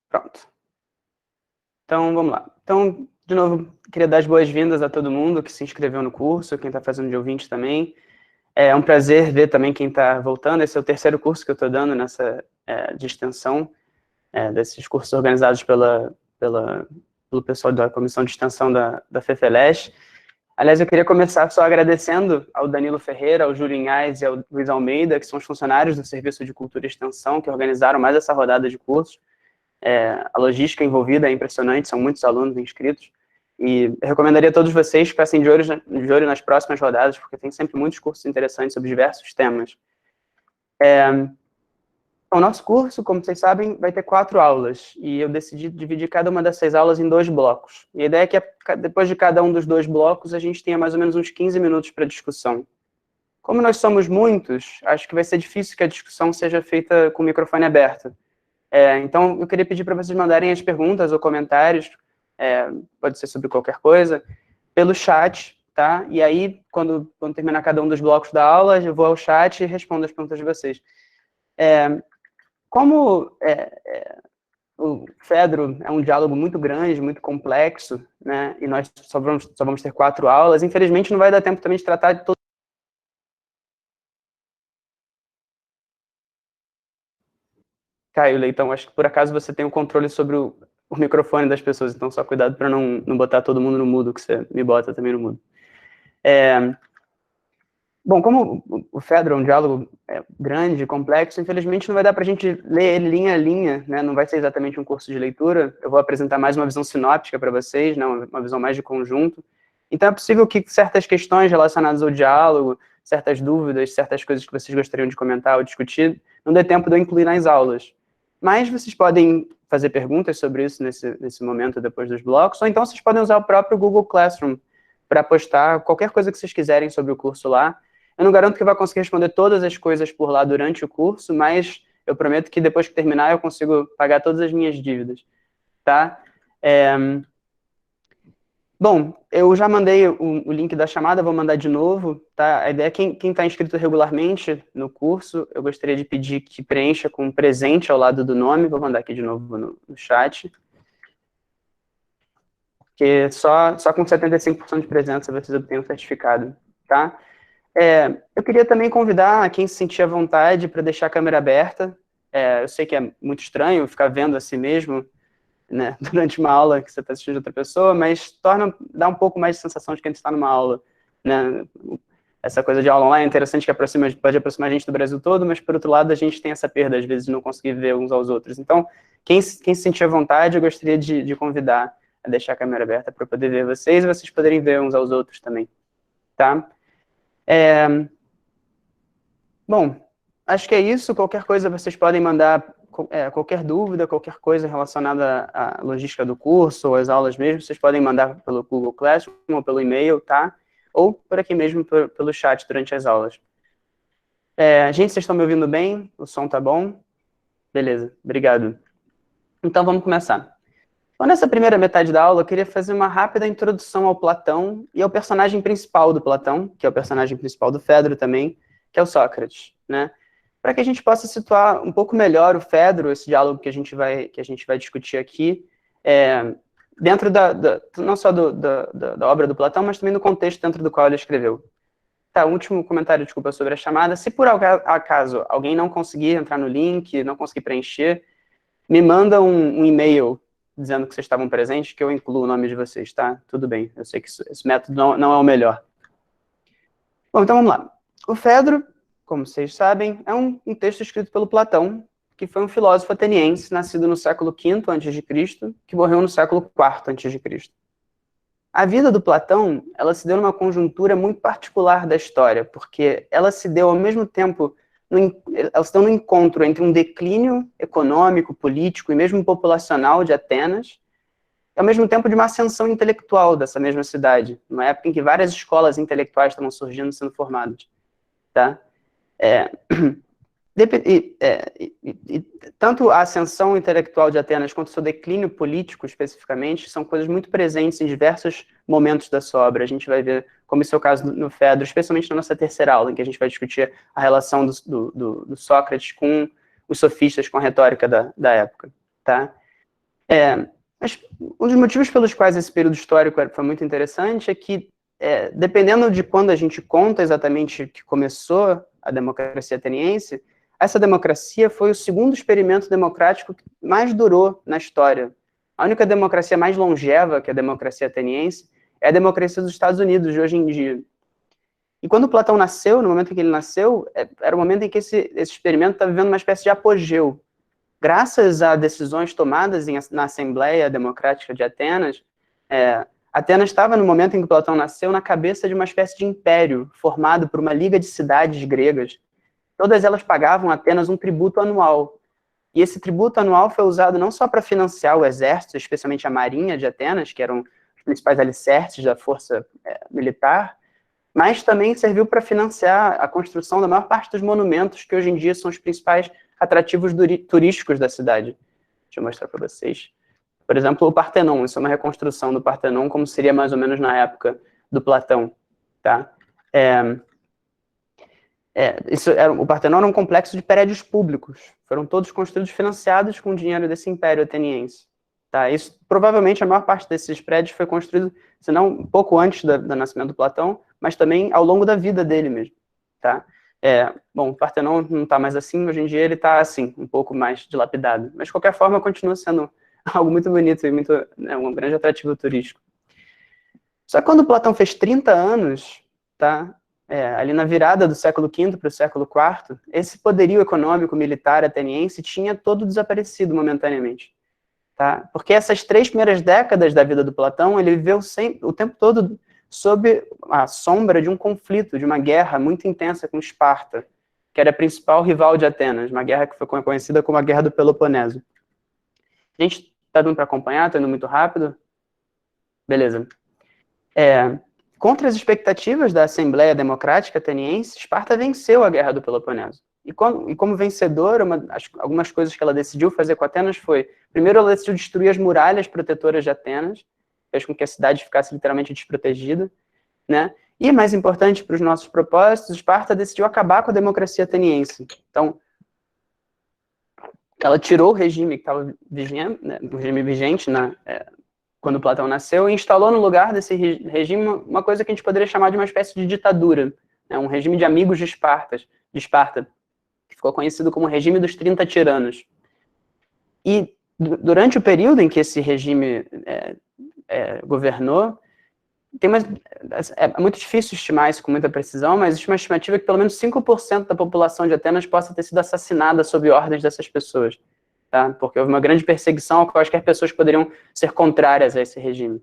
Pronto. Então, vamos lá. Então, de novo, queria dar as boas-vindas a todo mundo que se inscreveu no curso, quem está fazendo de ouvinte também. É um prazer ver também quem está voltando. Esse é o terceiro curso que eu estou dando nessa de extensão, desses cursos organizados pelo pessoal da Comissão de Extensão da FEFELESH. Aliás, eu queria começar só agradecendo ao Danilo Ferreira, ao Júlio Inhais e ao Luiz Almeida, que são os funcionários do Serviço de Cultura e Extensão, que organizaram mais essa rodada de cursos. A logística envolvida é impressionante, são muitos alunos inscritos, e eu recomendaria a todos vocês que ficassem de olho nas próximas rodadas, porque tem sempre muitos cursos interessantes sobre diversos temas. O nosso curso, como vocês sabem, vai ter 4 aulas, e eu decidi dividir cada uma dessas aulas em 2 blocos. E a ideia é que depois de cada um dos 2 blocos, a gente tenha mais ou menos uns 15 minutos para discussão. Como nós somos muitos, acho que vai ser difícil que a discussão seja feita com o microfone aberto. Então, eu queria pedir para vocês mandarem as perguntas ou comentários, pode ser sobre qualquer coisa, pelo chat, tá? E aí, quando terminar cada um dos blocos da aula, eu vou ao chat e respondo as perguntas de vocês. Como o FEDRO é um diálogo muito grande, muito complexo, né? E nós só vamos ter 4 aulas, infelizmente não vai dar tempo também de tratar de todo. Caio Leitão, acho que por acaso você tem o controle sobre o microfone das pessoas, então só cuidado para não botar todo mundo no mudo, que você me bota também no mudo. Bom, como o FEDRO é um diálogo grande, complexo, infelizmente não vai dar para a gente ler ele linha a linha, né? Não vai ser exatamente um curso de leitura, eu vou apresentar mais uma visão sinóptica para vocês, né? Uma visão mais de conjunto. Então é possível que certas questões relacionadas ao diálogo, certas dúvidas, certas coisas que vocês gostariam de comentar ou discutir, não dê tempo de eu incluir nas aulas. Mas vocês podem fazer perguntas sobre isso nesse momento depois dos blocos, ou então vocês podem usar o próprio Google Classroom para postar qualquer coisa que vocês quiserem sobre o curso lá. Eu não garanto que vai conseguir responder todas as coisas por lá durante o curso, mas eu prometo que depois que terminar eu consigo pagar todas as minhas dívidas, tá? Bom, eu já mandei o link da chamada, vou mandar de novo, tá? A ideia é quem está inscrito regularmente no curso, eu gostaria de pedir que preencha com um presente ao lado do nome, vou mandar aqui de novo no chat, porque só com 75% de presença vocês obtêm o certificado, tá? Eu queria também convidar quem se sentir à vontade para deixar a câmera aberta. Eu sei que é muito estranho ficar vendo a si mesmo, né, durante uma aula que você está assistindo de outra pessoa, mas dá um pouco mais de sensação de que a gente está numa aula, né? Essa coisa de aula online é interessante, que pode aproximar a gente do Brasil todo, mas, por outro lado, a gente tem essa perda, às vezes, de não conseguir ver uns aos outros. Então, quem se sentir à vontade, eu gostaria de convidar a deixar a câmera aberta para eu poder ver vocês e vocês poderem ver uns aos outros também, tá? Bom, acho que é isso. Qualquer coisa vocês podem mandar, qualquer dúvida, qualquer coisa relacionada à logística do curso ou às aulas mesmo, vocês podem mandar pelo Google Classroom ou pelo e-mail, tá? Ou por aqui mesmo, pelo chat durante as aulas. Gente, vocês estão me ouvindo bem? O som tá bom? Beleza, obrigado. Então, vamos começar. Então, nessa primeira metade da aula, eu queria fazer uma rápida introdução ao Platão e ao personagem principal do Platão, que é o personagem principal do FEDRO também, que é o Sócrates, né? Para que a gente possa situar um pouco melhor o FEDRO, esse diálogo que a gente vai discutir aqui, dentro não só da obra do Platão, mas também no contexto dentro do qual ele escreveu. Tá, último comentário, desculpa, sobre a chamada. Se por acaso alguém não conseguir entrar no link, não conseguir preencher, me manda um e-mail dizendo que vocês estavam presentes, que eu incluo o nome de vocês, tá? Tudo bem, eu sei que esse método não é o melhor. Bom, então vamos lá. O Fedro, como vocês sabem, é um texto escrito pelo Platão, que foi um filósofo ateniense, nascido no século V a.C., que morreu no século IV a.C. A vida do Platão, ela se deu numa conjuntura muito particular da história, porque ela se deu ao mesmo tempo, ela se deu no encontro entre um declínio econômico, político e mesmo populacional de Atenas, e ao mesmo tempo de uma ascensão intelectual dessa mesma cidade, numa época em que várias escolas intelectuais estavam surgindo e sendo formadas, tá? Tanto a ascensão intelectual de Atenas quanto o seu declínio político, especificamente, são coisas muito presentes em diversos momentos da sua obra. A gente vai ver como isso é o caso no Fedro, especialmente na nossa terceira aula, em que a gente vai discutir a relação do Sócrates com os sofistas, com a retórica da época, tá? Mas um dos motivos pelos quais esse período histórico foi muito interessante é que, dependendo de quando a gente conta exatamente que começou a democracia ateniense, essa democracia foi o segundo experimento democrático que mais durou na história. A única democracia mais longeva que a democracia ateniense é a democracia dos Estados Unidos de hoje em dia. E quando Platão nasceu, no momento em que ele nasceu, era o momento em que esse experimento estava vivendo uma espécie de apogeu. Graças a decisões tomadas na Assembleia Democrática de Atenas, Atenas estava, no momento em que Platão nasceu, na cabeça de uma espécie de império formado por uma liga de cidades gregas. Todas elas pagavam Atenas um tributo anual. E esse tributo anual foi usado não só para financiar o exército, especialmente a marinha de Atenas, que eram os principais alicerces da força militar, mas também serviu para financiar a construção da maior parte dos monumentos que hoje em dia são os principais atrativos turísticos da cidade. Deixa eu mostrar para vocês. Por exemplo, o Partenon. Isso é uma reconstrução do Partenon, como seria mais ou menos na época do Platão. Tá? O Partenon era um complexo de prédios públicos. Foram todos construídos financiados com o dinheiro desse império ateniense. Tá? Isso, provavelmente, a maior parte desses prédios foi construído, se não um pouco antes do nascimento do Platão, mas também ao longo da vida dele mesmo. Tá? Bom, o Partenon não está mais assim, hoje em dia ele está assim, um pouco mais dilapidado. Mas, de qualquer forma, continua sendo algo muito bonito e muito, um grande atrativo turístico. Só que quando Platão fez 30 anos, tá? Ali na virada do século V para o século IV, esse poderio econômico militar ateniense tinha todo desaparecido momentaneamente. Tá? Porque essas 3 primeiras décadas da vida do Platão, ele viveu o tempo todo sob a sombra de um conflito, de uma guerra muito intensa com Esparta, que era a principal rival de Atenas, uma guerra que foi conhecida como a Guerra do Peloponeso. A gente está dando para acompanhar? Está indo muito rápido? Beleza. Contra as expectativas da Assembleia Democrática Ateniense, Esparta venceu a Guerra do Peloponeso. E como vencedora, algumas coisas que ela decidiu fazer com Atenas foi, primeiro ela decidiu destruir as muralhas protetoras de Atenas, fez com que a cidade ficasse literalmente desprotegida, né? E, mais importante para os nossos propósitos, Esparta decidiu acabar com a democracia ateniense. Então, ela tirou o regime que estava vigente, né, o regime vigente quando Platão nasceu, e instalou no lugar desse regime uma coisa que a gente poderia chamar de uma espécie de ditadura, né, um regime de amigos de Esparta, que ficou conhecido como o regime dos 30 tiranos. E durante o período em que esse regime governou, é muito difícil estimar isso com muita precisão, mas existe uma estimativa que pelo menos 5% da população de Atenas possa ter sido assassinada sob ordens dessas pessoas, tá? Porque houve uma grande perseguição a quaisquer pessoas que poderiam ser contrárias a esse regime.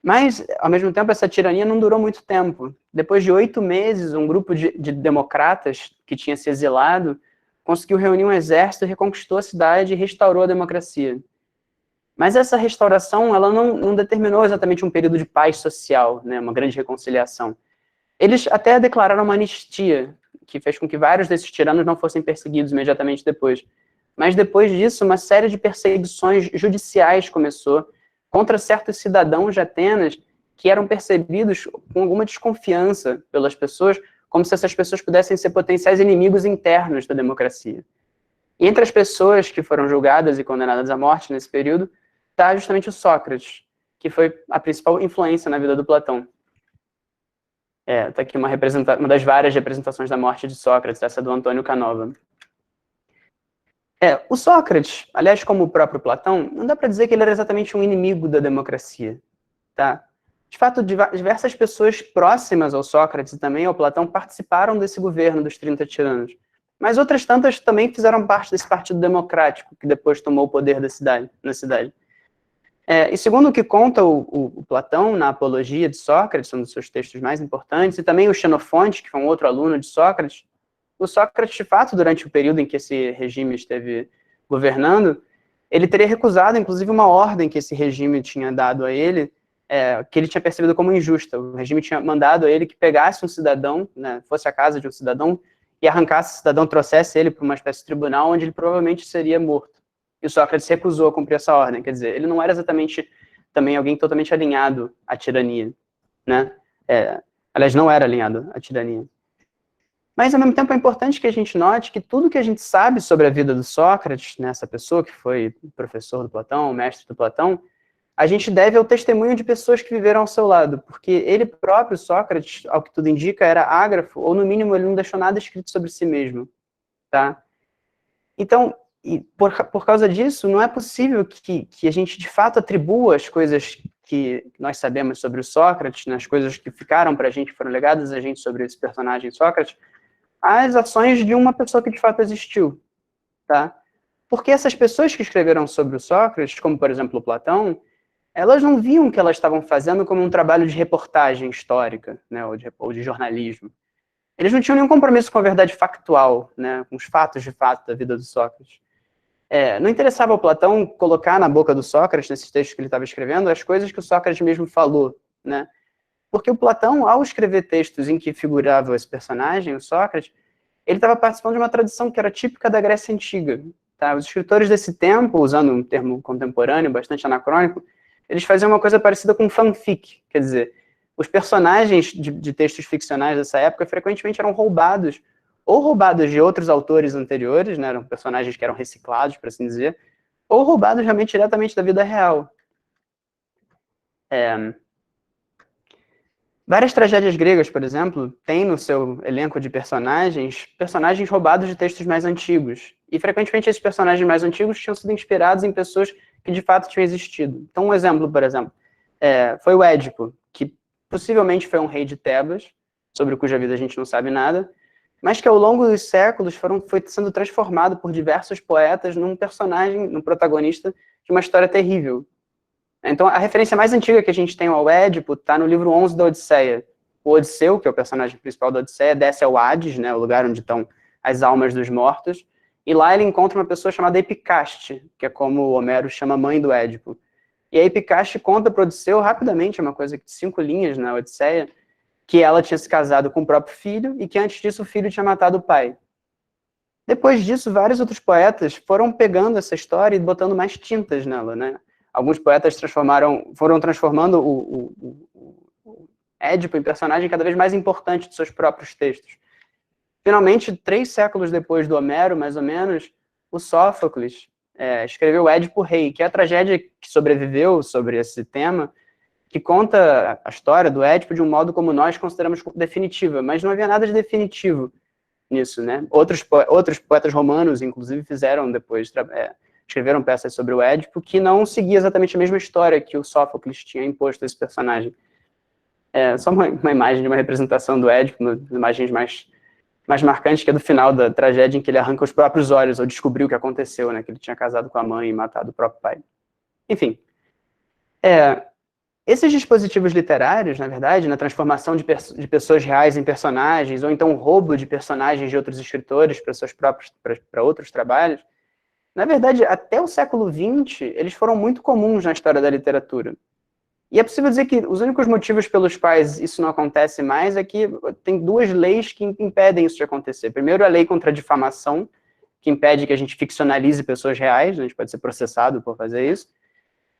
Mas, ao mesmo tempo, essa tirania não durou muito tempo. Depois de 8 meses, um grupo de democratas que tinha se exilado conseguiu reunir um exército, reconquistou a cidade e restaurou a democracia. Mas essa restauração, ela não determinou exatamente um período de paz social, né, uma grande reconciliação. Eles até declararam uma anistia, que fez com que vários desses tiranos não fossem perseguidos imediatamente depois. Mas depois disso, uma série de perseguições judiciais começou contra certos cidadãos de Atenas que eram percebidos com alguma desconfiança pelas pessoas, como se essas pessoas pudessem ser potenciais inimigos internos da democracia. E entre as pessoas que foram julgadas e condenadas à morte nesse período, está justamente o Sócrates, que foi a principal influência na vida do Platão. Está aqui uma das várias representações da morte de Sócrates, essa do Antônio Canova. O Sócrates, aliás, como o próprio Platão, não dá para dizer que ele era exatamente um inimigo da democracia. Tá? De fato, diversas pessoas próximas ao Sócrates e também ao Platão participaram desse governo dos 30 tiranos. Mas outras tantas também fizeram parte desse partido democrático, que depois tomou o poder na cidade. E segundo o que conta o Platão na Apologia de Sócrates, um dos seus textos mais importantes, e também o Xenofonte, que foi um outro aluno de Sócrates, o Sócrates, de fato, durante o período em que esse regime esteve governando, ele teria recusado, inclusive, uma ordem que esse regime tinha dado a ele, que ele tinha percebido como injusta. O regime tinha mandado a ele que pegasse um cidadão, né, fosse à casa de um cidadão, e arrancasse o cidadão, trouxesse ele para uma espécie de tribunal, onde ele provavelmente seria morto. E o Sócrates recusou a cumprir essa ordem, quer dizer, ele não era exatamente também alguém totalmente alinhado à tirania, né? Aliás, não era alinhado à tirania. Mas, ao mesmo tempo, é importante que a gente note que tudo que a gente sabe sobre a vida do Sócrates, né, essa pessoa que foi professor do Platão, mestre do Platão, a gente deve ao testemunho de pessoas que viveram ao seu lado, porque ele próprio, Sócrates, ao que tudo indica, era ágrafo, ou no mínimo ele não deixou nada escrito sobre si mesmo, tá? Então, por causa disso, não é possível que a gente de fato atribua as coisas que nós sabemos sobre o Sócrates, né, as coisas que ficaram para a gente, foram legadas a gente sobre esse personagem Sócrates, às ações de uma pessoa que de fato existiu, tá? Porque essas pessoas que escreveram sobre o Sócrates, como por exemplo o Platão, elas não viam o que elas estavam fazendo como um trabalho de reportagem histórica, né, ou de jornalismo. Eles não tinham nenhum compromisso com a verdade factual, né, com os fatos de fato da vida do Sócrates. Não interessava ao Platão colocar na boca do Sócrates, nesses textos que ele estava escrevendo, as coisas que o Sócrates mesmo falou, né? Porque o Platão, ao escrever textos em que figurava esse personagem, o Sócrates, ele estava participando de uma tradição que era típica da Grécia Antiga. Tá? Os escritores desse tempo, usando um termo contemporâneo, bastante anacrônico, eles faziam uma coisa parecida com fanfic, quer dizer, os personagens de textos ficcionais dessa época frequentemente eram roubados, ou roubados de outros autores anteriores, né, eram personagens que eram reciclados, por assim dizer, ou roubados realmente diretamente da vida real. Várias tragédias gregas, por exemplo, têm no seu elenco de personagens roubados de textos mais antigos. E, frequentemente, esses personagens mais antigos tinham sido inspirados em pessoas que, de fato, tinham existido. Então, um exemplo, por exemplo, foi o Édipo, que possivelmente foi um rei de Tebas, sobre cuja vida a gente não sabe nada, mas que, ao longo dos séculos, foi sendo transformado por diversos poetas num personagem, num protagonista de uma história terrível. Então, a referência mais antiga que a gente tem ao Édipo está no livro 11 da Odisseia. O Odisseu, que é o personagem principal da Odisseia, desce ao Hades, né, o lugar onde estão as almas dos mortos, e lá ele encontra uma pessoa chamada Epicaste, que é como o Homero chama a mãe do Édipo. E a Epicaste conta para o Odisseu, rapidamente, uma coisa de 5 linhas na Odisseia, que ela tinha se casado com o próprio filho, e que antes disso o filho tinha matado o pai. Depois disso, vários outros poetas foram pegando essa história e botando mais tintas nela, né? Alguns poetas foram transformando o Édipo em personagem cada vez mais importante de seus próprios textos. Finalmente, 3 séculos depois do Homero, mais ou menos, o Sófocles escreveu Édipo Rei, que é a tragédia que sobreviveu sobre esse tema, que conta a história do Édipo de um modo como nós consideramos definitiva, mas não havia nada de definitivo nisso, né? Outros poetas romanos, inclusive, fizeram depois escreveram peças sobre o Édipo que não seguia exatamente a mesma história que o Sófocles tinha imposto a esse personagem. Só uma imagem de uma representação do Édipo, uma das imagens mais marcantes, que é do final da tragédia, em que ele arranca os próprios olhos, ou descobriu o que aconteceu, né, que ele tinha casado com a mãe e matado o próprio pai. Enfim, esses dispositivos literários, na verdade, na transformação de pessoas reais em personagens, ou então o roubo de personagens de outros escritores para outros trabalhos, na verdade, até o século XX, eles foram muito comuns na história da literatura. E é possível dizer que os únicos motivos pelos quais isso não acontece mais é que tem 2 leis que impedem isso de acontecer. Primeiro, a lei contra a difamação, que impede que a gente ficcionalize pessoas reais, a gente pode ser processado por fazer isso.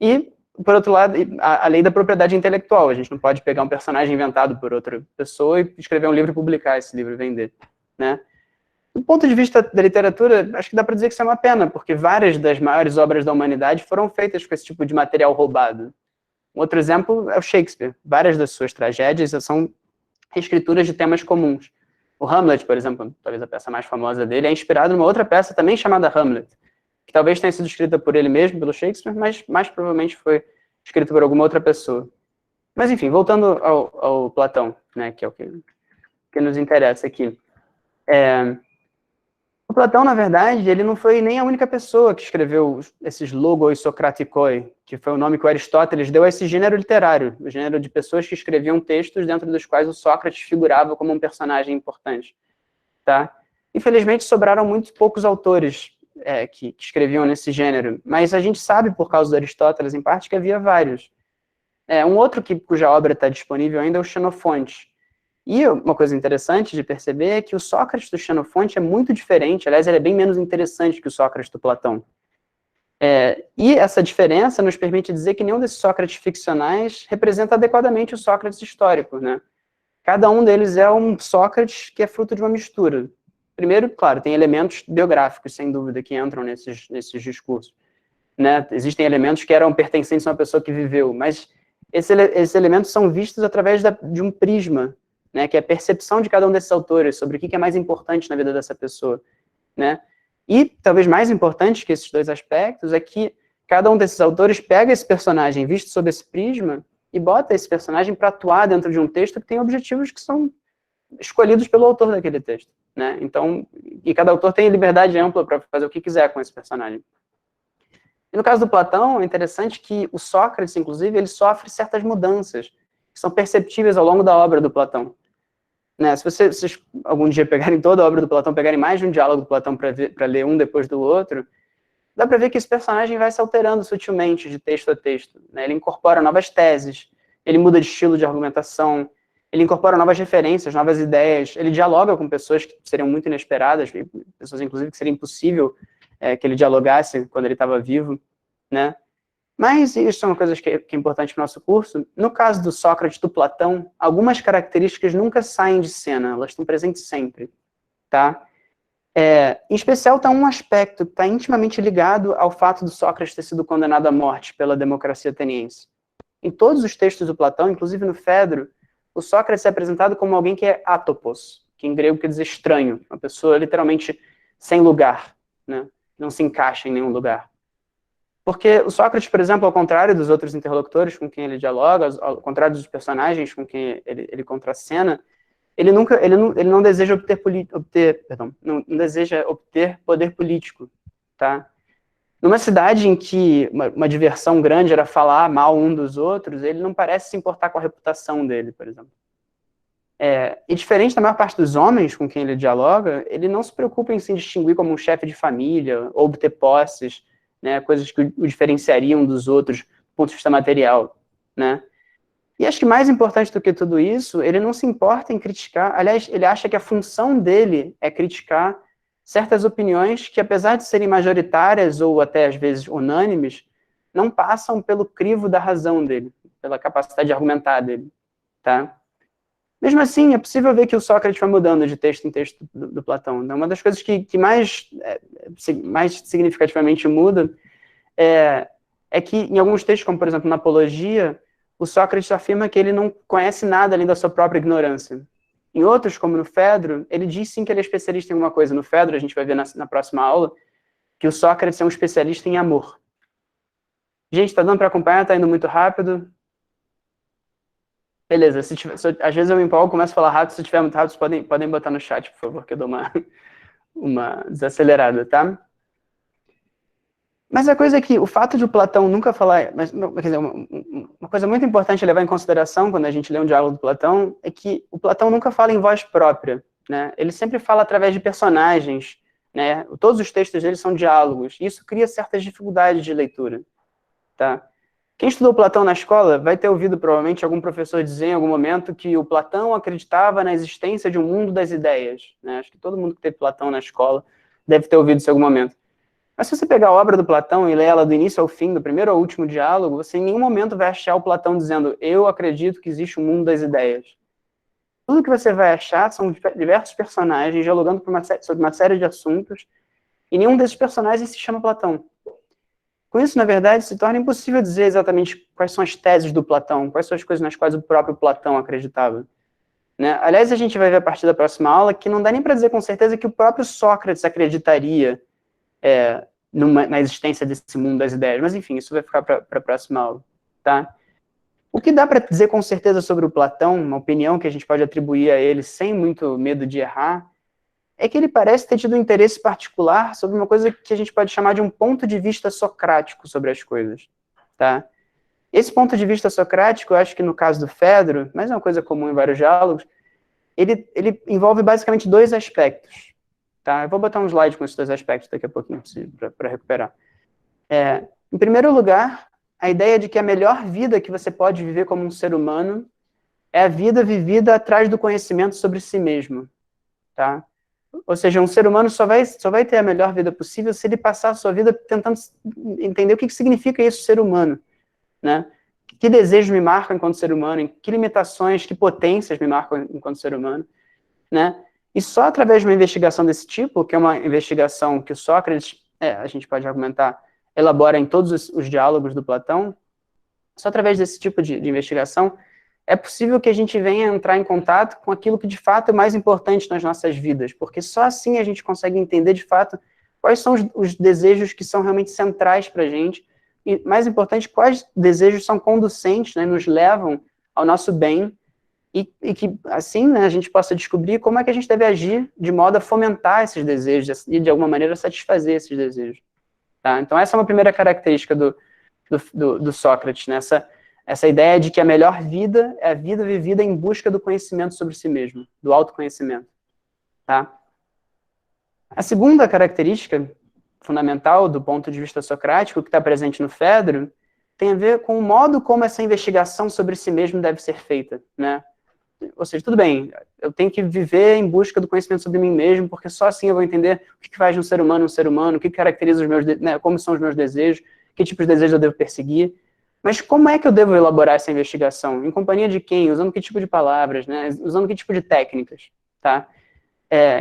E, por outro lado, a lei da propriedade intelectual. A gente não pode pegar um personagem inventado por outra pessoa e escrever um livro e publicar esse livro e vender, né? Do ponto de vista da literatura, acho que dá para dizer que isso é uma pena, porque várias das maiores obras da humanidade foram feitas com esse tipo de material roubado. Um outro exemplo é o Shakespeare. Várias das suas tragédias são reescrituras de temas comuns. O Hamlet, por exemplo, talvez a peça mais famosa dele, é inspirado numa outra peça também chamada Hamlet, que talvez tenha sido escrita por ele mesmo, pelo Shakespeare, mas mais provavelmente foi escrita por alguma outra pessoa. Mas, enfim, voltando ao Platão, né, que é o que nos interessa aqui. O Platão, na verdade, ele não foi nem a única pessoa que escreveu esses logos socraticoi, que foi o nome que o Aristóteles deu a esse gênero literário, o gênero de pessoas que escreviam textos dentro dos quais o Sócrates figurava como um personagem importante. Tá? Infelizmente, sobraram muito poucos autores que escreviam nesse gênero, mas a gente sabe, por causa do Aristóteles, em parte, que havia vários. Um outro cuja obra está disponível ainda é o Xenofonte. E uma coisa interessante de perceber é que o Sócrates do Xenofonte é muito diferente, aliás, ele é bem menos interessante que o Sócrates do Platão. E essa diferença nos permite dizer que nenhum desses Sócrates ficcionais representa adequadamente o Sócrates histórico, né? cada um deles é um Sócrates que é fruto de uma mistura. Primeiro, claro, tem elementos biográficos, sem dúvida, que entram nesses discursos, né? Existem elementos que eram pertencentes a uma pessoa que viveu, mas esses elementos são vistos através de um prisma, né? Que é a percepção de cada um desses autores sobre o que é mais importante na vida dessa pessoa, né? E, talvez mais importante que esses dois aspectos, é que cada um desses autores pega esse personagem visto sob esse prisma e bota esse personagem para atuar dentro de um texto que tem objetivos que são escolhidos pelo autor daquele texto, né? Então, e cada autor tem liberdade ampla para fazer o que quiser com esse personagem. E no caso do Platão, é interessante que o Sócrates, inclusive, ele sofre certas mudanças que são perceptíveis ao longo da obra do Platão. Né? Se vocês algum dia pegarem toda a obra do Platão, pegarem mais de um diálogo do Platão para ler um depois do outro, dá para ver que esse personagem vai se alterando sutilmente de texto a texto, né? Ele incorpora novas teses, ele muda de estilo de argumentação, ele incorpora novas referências, novas ideias, ele dialoga com pessoas que seriam muito inesperadas, pessoas, inclusive, que seria impossível que ele dialogasse quando ele estava vivo, né? Mas isso é uma coisa que é importante para o nosso curso. No caso do Sócrates, do Platão, algumas características nunca saem de cena, elas estão presentes sempre, tá? Em especial está um aspecto que está intimamente ligado ao fato do Sócrates ter sido condenado à morte pela democracia ateniense. Em todos os textos do Platão, inclusive no Fedro, o Sócrates é apresentado como alguém que é átopos, que em grego quer dizer estranho, uma pessoa literalmente sem lugar, né? Não se encaixa em nenhum lugar. Porque o Sócrates, por exemplo, ao contrário dos outros interlocutores com quem ele dialoga, ao contrário dos personagens com quem ele contracena, ele não deseja não deseja obter poder político, tá? Numa cidade em que uma diversão grande era falar mal um dos outros, ele não parece se importar com a reputação dele, por exemplo. E diferente da maior parte dos homens com quem ele dialoga, ele não se preocupa em se distinguir como um chefe de família, ou obter posses, né, coisas que o diferenciariam dos outros do ponto de vista material, né? E acho que mais importante do que tudo isso, ele não se importa em criticar, aliás, ele acha que a função dele é criticar certas opiniões que, apesar de serem majoritárias ou até às vezes unânimes, não passam pelo crivo da razão dele, pela capacidade de argumentar dele, tá? Mesmo assim, é possível ver que o Sócrates vai mudando de texto em texto do Platão. Uma das coisas que mais significativamente muda é que em alguns textos, como por exemplo na Apologia, o Sócrates afirma que ele não conhece nada além da sua própria ignorância. Em outros, como no Fedro, ele diz sim que ele é especialista em alguma coisa. No Fedro, a gente vai ver na próxima aula, que o Sócrates é um especialista em amor. Gente, tá dando para acompanhar? Tá indo muito rápido? Beleza, às vezes eu me empolgo, começo a falar rápido, se tiver muito rápido, vocês podem botar no chat, por favor, que eu dou uma desacelerada, tá? Mas a coisa é que o fato de o Platão nunca falar... quer dizer, uma coisa muito importante a levar em consideração quando a gente lê um diálogo do Platão é que o Platão nunca fala em voz própria, né? Ele sempre fala através de personagens, né? Todos os textos dele são diálogos, e isso cria certas dificuldades de leitura, tá? Quem estudou Platão na escola vai ter ouvido, provavelmente, algum professor dizer em algum momento que o Platão acreditava na existência de um mundo das ideias, né? Acho que todo mundo que teve Platão na escola deve ter ouvido isso em algum momento. Mas se você pegar a obra do Platão e ler ela do início ao fim, do primeiro ao último diálogo, você em nenhum momento vai achar o Platão dizendo eu acredito que existe um mundo das ideias. Tudo que você vai achar são diversos personagens dialogando sobre uma série de assuntos, e nenhum desses personagens se chama Platão. Com isso, na verdade, se torna impossível dizer exatamente quais são as teses do Platão, quais são as coisas nas quais o próprio Platão acreditava, né? Aliás, a gente vai ver a partir da próxima aula que não dá nem para dizer com certeza que o próprio Sócrates acreditaria na existência desse mundo das ideias, mas enfim, isso vai ficar para a próxima aula, tá? O que dá para dizer com certeza sobre o Platão, uma opinião que a gente pode atribuir a ele sem muito medo de errar, é que ele parece ter tido um interesse particular sobre uma coisa que a gente pode chamar de um ponto de vista socrático sobre as coisas, tá? Esse ponto de vista socrático, eu acho que no caso do Fedro, mas é uma coisa comum em vários diálogos, ele envolve basicamente dois aspectos, tá? Eu vou botar um slide com esses dois aspectos daqui a pouquinho para recuperar. Em primeiro lugar, a ideia de que a melhor vida que você pode viver como um ser humano é a vida vivida atrás do conhecimento sobre si mesmo, tá? Ou seja, um ser humano só vai ter a melhor vida possível se ele passar a sua vida tentando entender o que significa isso, ser humano, né? que desejos me marcam enquanto ser humano, que limitações, que potências me marcam enquanto ser humano, né? E só através de uma investigação desse tipo, que é uma investigação que o Sócrates, a gente pode argumentar, elabora em todos os diálogos do Platão, só através desse tipo de investigação, é possível que a gente venha entrar em contato com aquilo que de fato é mais importante nas nossas vidas, porque só assim a gente consegue entender de fato quais são os desejos que são realmente centrais para a gente, e mais importante, quais desejos são conducentes, né, nos levam ao nosso bem, e que assim, né, a gente possa descobrir como é que a gente deve agir de modo a fomentar esses desejos e de alguma maneira satisfazer esses desejos. Tá? Então essa é uma primeira característica do Sócrates, né? Essa ideia de que a melhor vida é a vida vivida em busca do conhecimento sobre si mesmo, do autoconhecimento. Tá? A segunda característica fundamental do ponto de vista socrático, que está presente no Fedro, tem a ver com o modo como essa investigação sobre si mesmo deve ser feita, né? Ou seja, tudo bem, eu tenho que viver em busca do conhecimento sobre mim mesmo, porque só assim eu vou entender o que faz de um ser humano, o que caracteriza os meus, né, como são os meus desejos, que tipos de desejos eu devo perseguir. Mas como é que eu devo elaborar essa investigação? Em companhia de quem? Usando que tipo de palavras, né? Usando que tipo de técnicas, tá?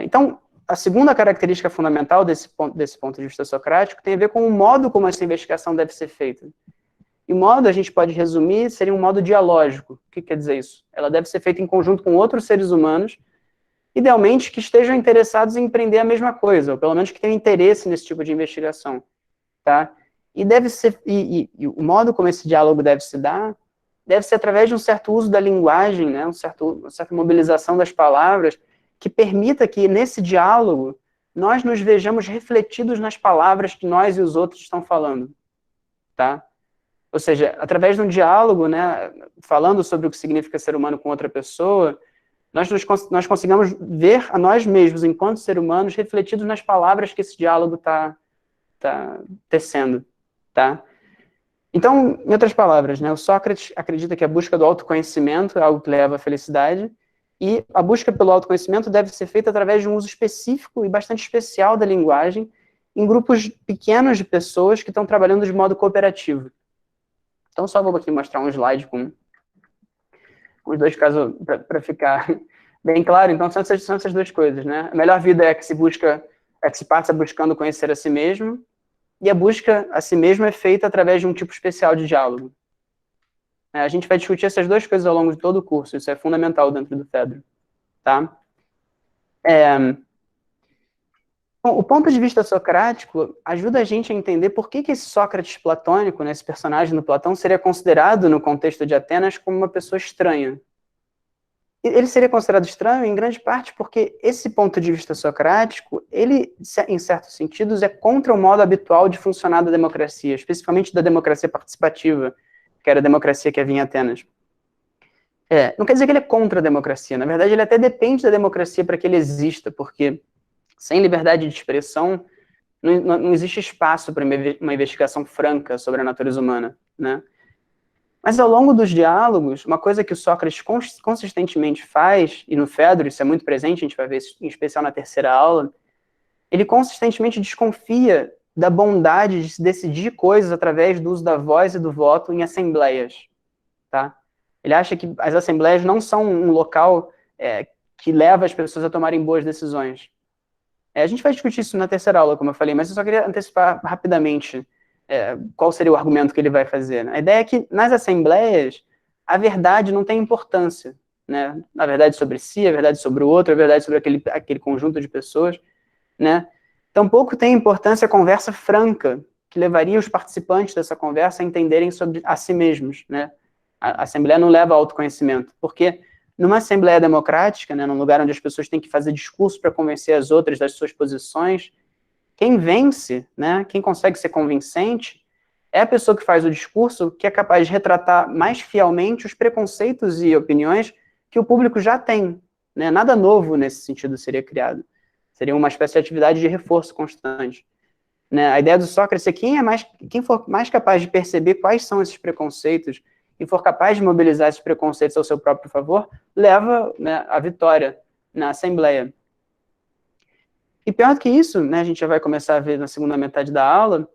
Então, a segunda característica fundamental desse ponto de vista socrático tem a ver com o modo como essa investigação deve ser feita. E o modo, a gente pode resumir, seria um modo dialógico. O que quer dizer isso? Ela deve ser feita em conjunto com outros seres humanos, idealmente que estejam interessados em empreender a mesma coisa, ou pelo menos que tenham interesse nesse tipo de investigação, tá? E deve ser, e o modo como esse diálogo deve se dar, deve ser através de um certo uso da linguagem, né? Uma certa mobilização das palavras, que permita que, nesse diálogo, nós nos vejamos refletidos nas palavras que nós e os outros estão falando, tá? Ou seja, através de um diálogo, né, falando sobre o que significa ser humano com outra pessoa, nós conseguimos ver a nós mesmos, enquanto seres humanos, refletidos nas palavras que esse diálogo está tecendo, tá? Então, em outras palavras, né, o Sócrates acredita que a busca do autoconhecimento é algo que leva à felicidade, e a busca pelo autoconhecimento deve ser feita através de um uso específico e bastante especial da linguagem em grupos pequenos de pessoas que estão trabalhando de modo cooperativo. Então, só vou aqui mostrar um slide com os dois casos para ficar bem claro. Então, são essas duas coisas, né? A melhor vida é que se passa buscando conhecer a si mesmo, e a busca a si mesmo é feita através de um tipo especial de diálogo. A gente vai discutir essas duas coisas ao longo de todo o curso, isso é fundamental dentro do Fedro, tá? Bom, o ponto de vista socrático ajuda a gente a entender por que esse Sócrates platônico, né, esse personagem do Platão, seria considerado, no contexto de Atenas, como uma pessoa estranha. Ele seria considerado estranho, em grande parte, porque esse ponto de vista socrático, ele, em certos sentidos, é contra o modo habitual de funcionar da democracia, especificamente da democracia participativa, que era a democracia que havia em Atenas. Não quer dizer que ele é contra a democracia, na verdade, ele até depende da democracia para que ele exista, porque sem liberdade de expressão, não existe espaço para uma investigação franca sobre a natureza humana, né? Mas ao longo dos diálogos, uma coisa que o Sócrates consistentemente faz, e no Fedro isso é muito presente, a gente vai ver isso em especial na terceira aula, ele consistentemente desconfia da bondade de se decidir coisas através do uso da voz e do voto em assembleias, tá? Ele acha que as assembleias não são um local que leva as pessoas a tomarem boas decisões. A gente vai discutir isso na terceira aula, como eu falei, mas eu só queria antecipar rapidamente qual seria o argumento que ele vai fazer. Né? A ideia é que, nas assembleias, a verdade não tem importância. Né? A verdade sobre si, a verdade sobre o outro, a verdade sobre aquele conjunto de pessoas. Né? Tampouco tem importância a conversa franca, que levaria os participantes dessa conversa a entenderem sobre a si mesmos. Né? A assembleia não leva ao autoconhecimento, porque numa assembleia democrática, né, num lugar onde as pessoas têm que fazer discurso para convencer as outras das suas posições, quem vence, né, quem consegue ser convincente, é a pessoa que faz o discurso que é capaz de retratar mais fielmente os preconceitos e opiniões que o público já tem. Né? Nada novo nesse sentido seria criado. Seria uma espécie de atividade de reforço constante. Né? A ideia do Sócrates é quem for mais capaz de perceber quais são esses preconceitos e for capaz de mobilizar esses preconceitos ao seu próprio favor, leva, né, a vitória na Assembleia. E pior do que isso, né, a gente já vai começar a ver na segunda metade da aula,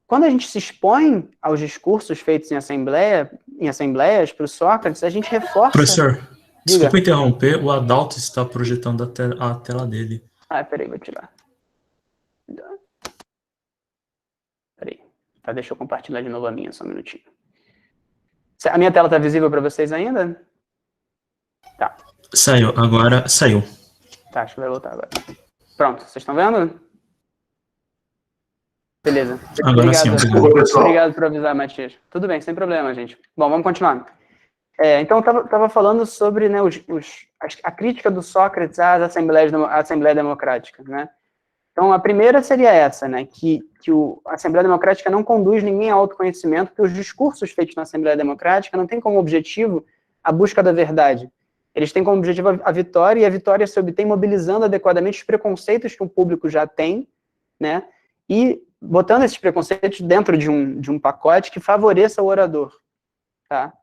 quando a gente se expõe aos discursos feitos em assembleias para o Sócrates, a gente reforça... Professor, desculpa interromper, o Adalto está projetando a tela dele. Ah, peraí, vou tirar. Peraí, tá, deixa eu compartilhar de novo a minha, só um minutinho. A minha tela tá visível para vocês ainda? Tá. Saiu, agora saiu. Tá, acho que vai voltar agora. Pronto, vocês estão vendo? Beleza. Agora sim, Obrigado por avisar, Matias. Tudo bem, sem problema, gente. Bom, vamos continuar. Então, eu estava falando sobre, né, a crítica do Sócrates à Assembleia Democrática, né? Então, a primeira seria essa, né, que a Assembleia Democrática não conduz ninguém ao autoconhecimento, que os discursos feitos na Assembleia Democrática não têm como objetivo a busca da verdade. Eles têm como objetivo a vitória, e a vitória se obtém mobilizando adequadamente os preconceitos que o público já tem, né, e botando esses preconceitos dentro de um pacote que favoreça o orador, tá?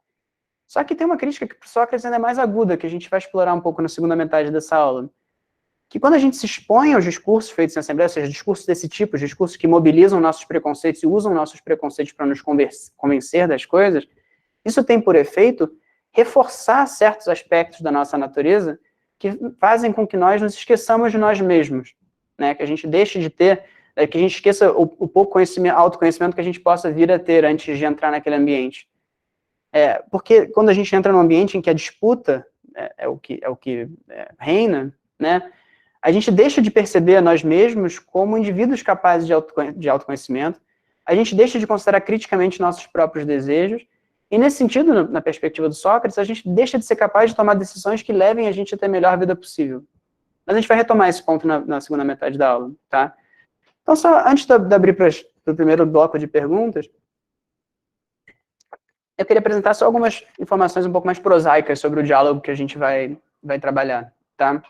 Só que tem uma crítica que para Sócrates ainda é mais aguda, que a gente vai explorar um pouco na segunda metade dessa aula, que quando a gente se expõe aos discursos feitos em Assembleia, ou seja, discursos desse tipo, discursos que mobilizam nossos preconceitos e usam nossos preconceitos para nos convencer das coisas, isso tem por efeito reforçar certos aspectos da nossa natureza que fazem com que nós nos esqueçamos de nós mesmos, né? Que a gente deixe de ter, que a gente esqueça o pouco autoconhecimento que a gente possa vir a ter antes de entrar naquele ambiente. Porque quando a gente entra num ambiente em que a disputa é o que reina, né, a gente deixa de perceber a nós mesmos como indivíduos capazes de autoconhecimento, a gente deixa de considerar criticamente nossos próprios desejos, e nesse sentido, na perspectiva do Sócrates, a gente deixa de ser capaz de tomar decisões que levem a gente a ter a melhor vida possível. Mas a gente vai retomar esse ponto na segunda metade da aula, tá? Então, só antes de abrir para o primeiro bloco de perguntas, eu queria apresentar só algumas informações um pouco mais prosaicas sobre o diálogo que a gente vai trabalhar, tá?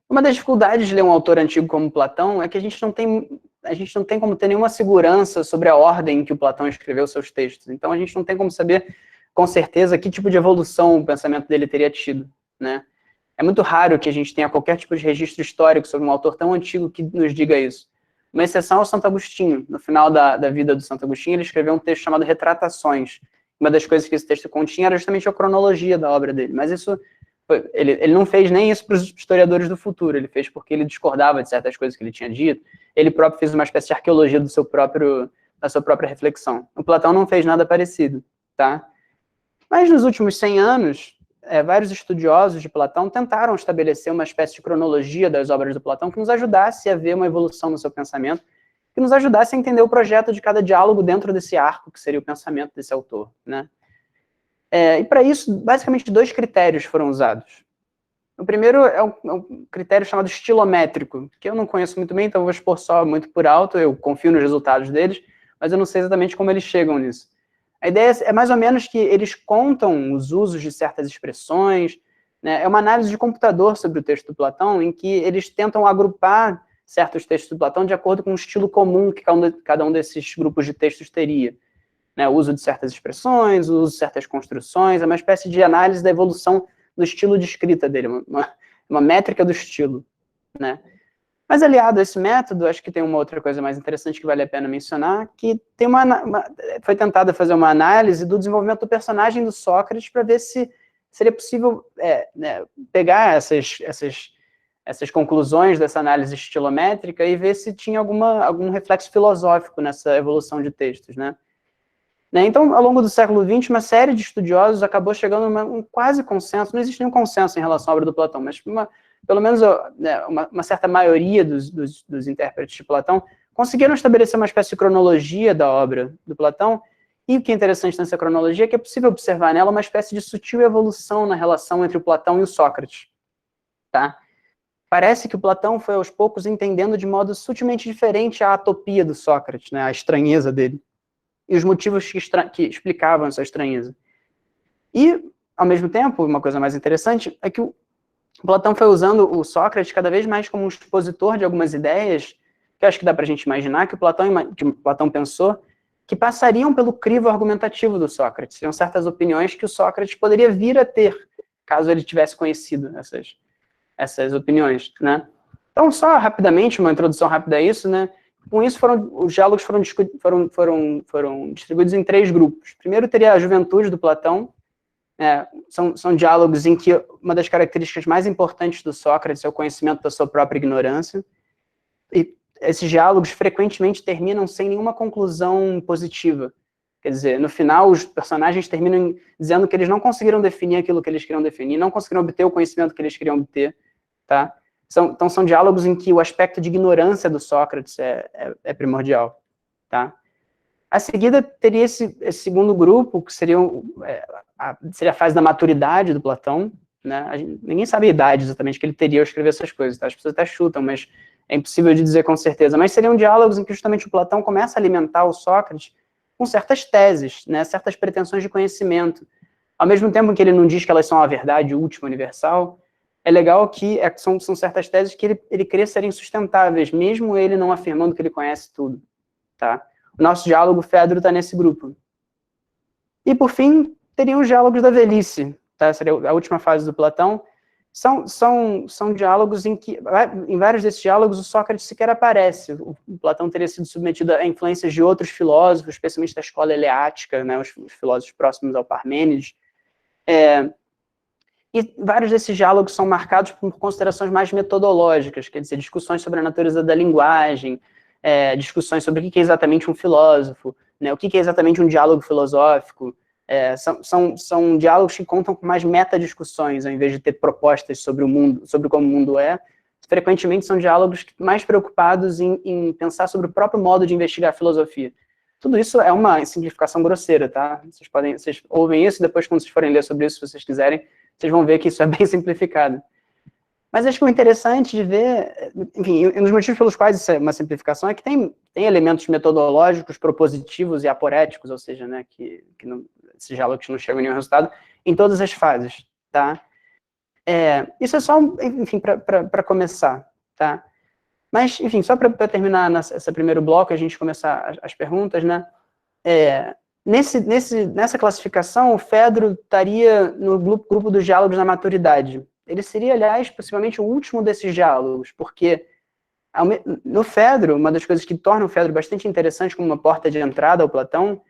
Uma das dificuldades de ler um autor antigo como Platão é que a gente não tem como ter nenhuma segurança sobre a ordem em que o Platão escreveu seus textos. Então, a gente não tem como saber com certeza que tipo de evolução o pensamento dele teria tido, né? É muito raro que a gente tenha qualquer tipo de registro histórico sobre um autor tão antigo que nos diga isso. Uma exceção é o Santo Agostinho. No final da vida do Santo Agostinho, ele escreveu um texto chamado Retratações. Uma das coisas que esse texto continha era justamente a cronologia da obra dele. Mas isso, ele não fez nem isso para os historiadores do futuro. Ele fez porque ele discordava de certas coisas que ele tinha dito. Ele próprio fez uma espécie de arqueologia da sua própria reflexão. O Platão não fez nada parecido, tá? Mas nos últimos 100 anos, vários estudiosos de Platão tentaram estabelecer uma espécie de cronologia das obras do Platão que nos ajudasse a ver uma evolução no seu pensamento, que nos ajudasse a entender o projeto de cada diálogo dentro desse arco, que seria o pensamento desse autor, né? E para isso, basicamente, 2 critérios foram usados. O primeiro é um critério chamado estilométrico, que eu não conheço muito bem, então eu vou expor só muito por alto, eu confio nos resultados deles, mas eu não sei exatamente como eles chegam nisso. A ideia é mais ou menos que eles contam os usos de certas expressões, né? É uma análise de computador sobre o texto do Platão, em que eles tentam agrupar certos textos do Platão de acordo com um estilo comum que cada um desses grupos de textos teria. Né? O uso de certas expressões, o uso de certas construções, é uma espécie de análise da evolução do estilo de escrita dele, uma métrica do estilo, né? Mas aliado a esse método, acho que tem uma outra coisa mais interessante que vale a pena mencionar, que tem foi tentada fazer uma análise do desenvolvimento do personagem do Sócrates para ver se seria possível pegar essas conclusões dessa análise estilométrica e ver se tinha algum reflexo filosófico nessa evolução de textos, né? Então, ao longo do século XX, uma série de estudiosos acabou chegando a um quase consenso, não existe nenhum consenso em relação à obra do Platão, mas pelo menos uma certa maioria dos intérpretes de Platão conseguiram estabelecer uma espécie de cronologia da obra do Platão, e o que é interessante nessa cronologia é que é possível observar nela uma espécie de sutil evolução na relação entre o Platão e o Sócrates, tá? Parece que o Platão foi aos poucos entendendo de modo sutilmente diferente a atopia do Sócrates, né, a estranheza dele, e os motivos que explicavam essa estranheza. E, ao mesmo tempo, uma coisa mais interessante é que o Platão foi usando o Sócrates cada vez mais como um expositor de algumas ideias, que eu acho que dá para a gente imaginar que o Platão pensou, que passariam pelo crivo argumentativo do Sócrates. Seriam certas opiniões que o Sócrates poderia vir a ter, caso ele tivesse conhecido essas opiniões, né? Então, só rapidamente, uma introdução rápida a isso, né? com isso, os diálogos foram distribuídos em 3 grupos. Primeiro teria a juventude do Platão. São diálogos em que uma das características mais importantes do Sócrates é o conhecimento da sua própria ignorância. E esses diálogos frequentemente terminam sem nenhuma conclusão positiva. Quer dizer, no final, os personagens terminam dizendo que eles não conseguiram definir aquilo que eles queriam definir, não conseguiram obter o conhecimento que eles queriam obter, tá? Então, são diálogos em que o aspecto de ignorância do Sócrates é primordial, tá? A seguida, teria esse segundo grupo, que seria a fase da maturidade do Platão, né? Ninguém sabe a idade exatamente que ele teria ao escrever essas coisas, tá? As pessoas até chutam, mas é impossível de dizer com certeza. Mas seriam diálogos em que justamente o Platão começa a alimentar o Sócrates com certas teses, né? Certas pretensões de conhecimento. Ao mesmo tempo que ele não diz que elas são a verdade última, universal, é legal que são certas teses que ele crê serem sustentáveis, mesmo ele não afirmando que ele conhece tudo, tá? O nosso diálogo Fedro está nesse grupo. E, por fim, teriam os diálogos da velhice, tá? Seria a última fase do Platão. São diálogos em que, em vários desses diálogos, o Sócrates sequer aparece. O Platão teria sido submetido a influências de outros filósofos, especialmente da escola eleática, né, os filósofos próximos ao Parmênides. E vários desses diálogos são marcados por considerações mais metodológicas, quer dizer, discussões sobre a natureza da linguagem, discussões sobre o que é exatamente um filósofo, né, o que é exatamente um diálogo filosófico. São diálogos que contam com mais metadiscussões, ao invés de ter propostas sobre o mundo, sobre como o mundo é. Frequentemente são diálogos mais preocupados em pensar sobre o próprio modo de investigar a filosofia. Tudo isso é uma simplificação grosseira, tá? Vocês ouvem isso, depois quando vocês forem ler sobre isso, se vocês quiserem, vocês vão ver que isso é bem simplificado. Mas acho que o interessante de ver, enfim, um dos motivos pelos quais isso é uma simplificação é que tem elementos metodológicos, propositivos e aporéticos, ou seja, né, que esses diálogos não chegam a nenhum resultado, em todas as fases, tá? Isso é só, enfim, para começar, tá? Mas, enfim, só para terminar esse primeiro bloco, a gente começar as perguntas, né? Nessa classificação, o Fedro estaria no grupo dos diálogos da maturidade. Ele seria, aliás, possivelmente o último desses diálogos, porque no Fedro, uma das coisas que torna o Fedro bastante interessante como uma porta de entrada ao Platão,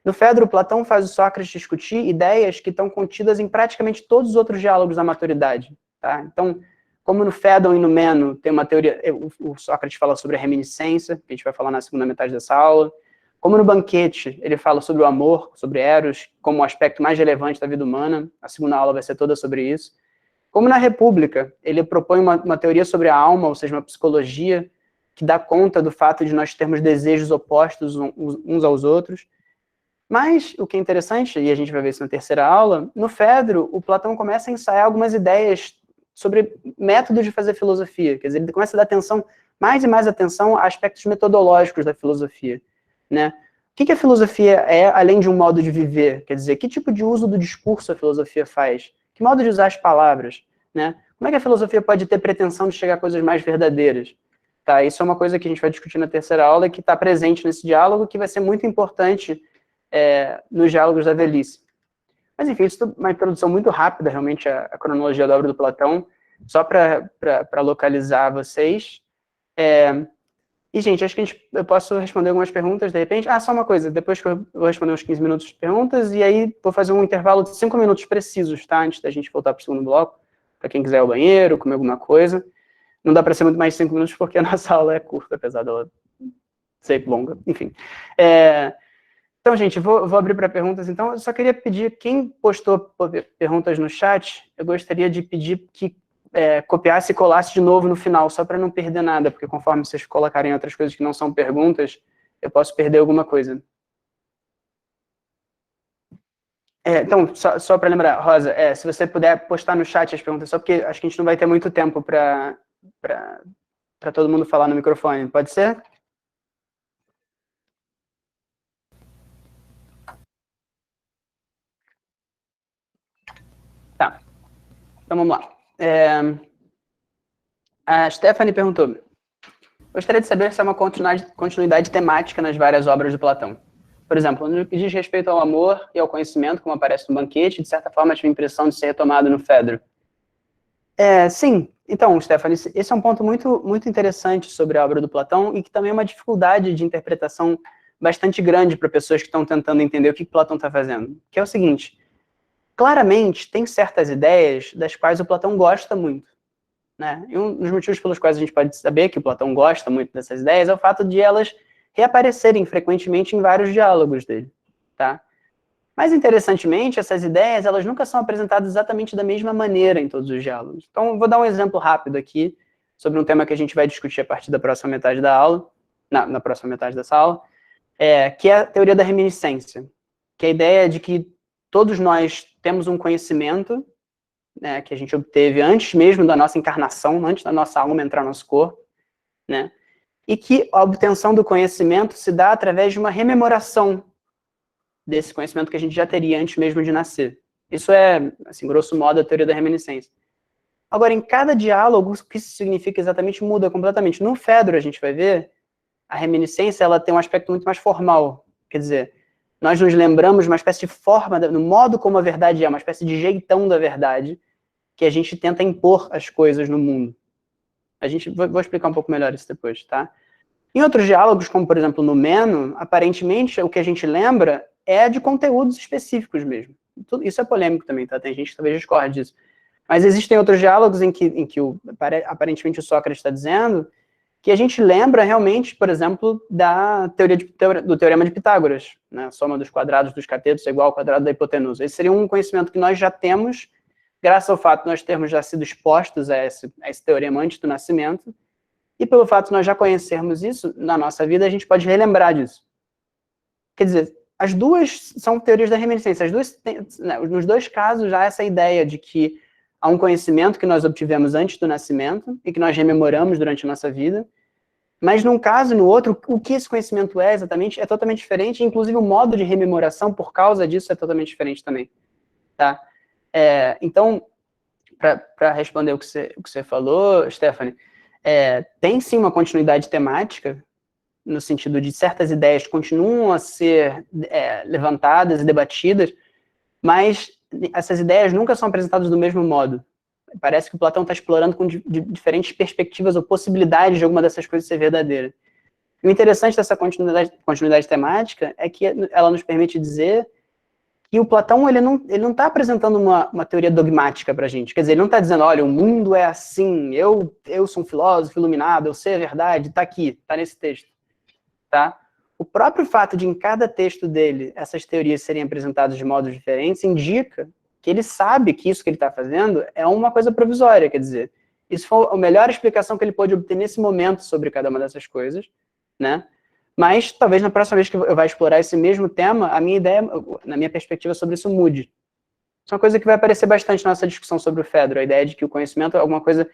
no Fedro, Platão faz o Sócrates discutir ideias que estão contidas em praticamente todos os outros diálogos da maturidade, tá? Então, como no Fédon e no Meno tem uma teoria, o Sócrates fala sobre a reminiscência, que a gente vai falar na segunda metade dessa aula, como no Banquete, ele fala sobre o amor, sobre Eros, como o aspecto mais relevante da vida humana, a segunda aula vai ser toda sobre isso. Como na República, ele propõe uma teoria sobre a alma, ou seja, uma psicologia que dá conta do fato de nós termos desejos opostos uns aos outros. Mas o que é interessante, e a gente vai ver isso na terceira aula, no Fedro, o Platão começa a ensaiar algumas ideias sobre métodos de fazer filosofia, quer dizer, ele começa a dar atenção, mais e mais atenção a aspectos metodológicos da filosofia, né? O que a filosofia é, além de um modo de viver? Quer dizer, que tipo de uso do discurso a filosofia faz? Que modo de usar as palavras, né? Como é que a filosofia pode ter pretensão de chegar a coisas mais verdadeiras? Tá? Isso é uma coisa que a gente vai discutir na terceira aula e que está presente nesse diálogo, que vai ser muito importante nos diálogos da velhice. Mas, enfim, isso é uma introdução muito rápida, realmente, a cronologia da obra do Platão, só para localizar vocês. E, gente, acho que eu posso responder algumas perguntas, de repente. Só uma coisa, depois que eu vou responder uns 15 minutos de perguntas, e aí vou fazer um intervalo de 5 minutos precisos, tá? Antes da gente voltar para o segundo bloco, para quem quiser ir ao banheiro, comer alguma coisa. Não dá para ser muito mais de 5 minutos, porque a nossa aula é curta, apesar dela ser longa. Enfim. Então, gente, vou abrir para perguntas. Então, eu só queria pedir, quem postou perguntas no chat, eu gostaria de pedir que copiasse e colasse de novo no final, só para não perder nada, porque conforme vocês colocarem outras coisas que não são perguntas, eu posso perder alguma coisa. Então, só para lembrar, Rosa, se você puder postar no chat as perguntas, só porque acho que a gente não vai ter muito tempo para todo mundo falar no microfone, pode ser? Tá, então vamos lá. A Stephanie perguntou: gostaria de saber se há uma continuidade temática nas várias obras do Platão. Por exemplo, no que diz respeito ao amor e ao conhecimento, como aparece no Banquete, de certa forma tive a impressão de ser retomado no Fedro. Sim, Então, Stephanie, esse é um ponto muito, muito interessante sobre a obra do Platão e que também é uma dificuldade de interpretação bastante grande para pessoas que estão tentando entender o que Platão está fazendo, que é o seguinte: claramente tem certas ideias das quais o Platão gosta muito, né? E um dos motivos pelos quais a gente pode saber que o Platão gosta muito dessas ideias é o fato de elas reaparecerem frequentemente em vários diálogos dele, tá? Mas, interessantemente, essas ideias, elas nunca são apresentadas exatamente da mesma maneira em todos os diálogos. Então, vou dar um exemplo rápido aqui sobre um tema que a gente vai discutir a partir da próxima metade da aula, na próxima metade dessa aula, que é a teoria da reminiscência, que é a ideia de que todos nós temos um conhecimento, né, que a gente obteve antes mesmo da nossa encarnação, antes da nossa alma entrar no nosso corpo, né, e que a obtenção do conhecimento se dá através de uma rememoração desse conhecimento que a gente já teria antes mesmo de nascer. Isso é, assim, grosso modo, a teoria da reminiscência. Agora, em cada diálogo, o que isso significa exatamente muda completamente. No Fedro, a gente vai ver, a reminiscência, ela tem um aspecto muito mais formal. Quer dizer, nós nos lembramos de uma espécie de forma, no modo como a verdade é, uma espécie de jeitão da verdade, que a gente tenta impor as coisas no mundo. Vou explicar um pouco melhor isso depois, tá? Em outros diálogos, como, por exemplo, no Meno, aparentemente, o que a gente lembra é de conteúdos específicos mesmo. Isso é polêmico também, tá? Tem gente que talvez discorde disso. Mas existem outros diálogos em que aparentemente o Sócrates está dizendo que a gente lembra realmente, por exemplo, da do Teorema de Pitágoras, né? A soma dos quadrados dos catetos é igual ao quadrado da hipotenusa. Esse seria um conhecimento que nós já temos, graças ao fato de nós termos já sido expostos a esse teorema antes do nascimento, e pelo fato de nós já conhecermos isso na nossa vida, a gente pode relembrar disso. Quer dizer, as duas são teorias da reminiscência. Nos dois casos, há essa ideia de que há um conhecimento que nós obtivemos antes do nascimento e que nós rememoramos durante a nossa vida. Mas num caso e no outro, o que esse conhecimento é exatamente é totalmente diferente. Inclusive, o modo de rememoração, por causa disso, é totalmente diferente também. Tá? Então, para responder o que você falou, Stephanie, tem sim uma continuidade temática, no sentido de certas ideias continuam a ser levantadas e debatidas, mas essas ideias nunca são apresentadas do mesmo modo. Parece que o Platão está explorando com diferentes perspectivas ou possibilidades de alguma dessas coisas ser verdadeira. E o interessante dessa continuidade temática é que ela nos permite dizer que o Platão ele não está apresentando uma teoria dogmática para a gente. Quer dizer, ele não está dizendo, olha, o mundo é assim, eu sou um filósofo iluminado, eu sei a verdade, está aqui, está nesse texto. Tá? O próprio fato de, em cada texto dele, essas teorias serem apresentadas de modos diferentes, indica que ele sabe que isso que ele está fazendo é uma coisa provisória, quer dizer, isso foi a melhor explicação que ele pôde obter nesse momento sobre cada uma dessas coisas, né? Mas, talvez, na próxima vez que eu vá explorar esse mesmo tema, a minha ideia, na minha perspectiva sobre isso, mude. Isso é uma coisa que vai aparecer bastante na nossa discussão sobre o Fedro, a ideia de que o conhecimento é alguma coisa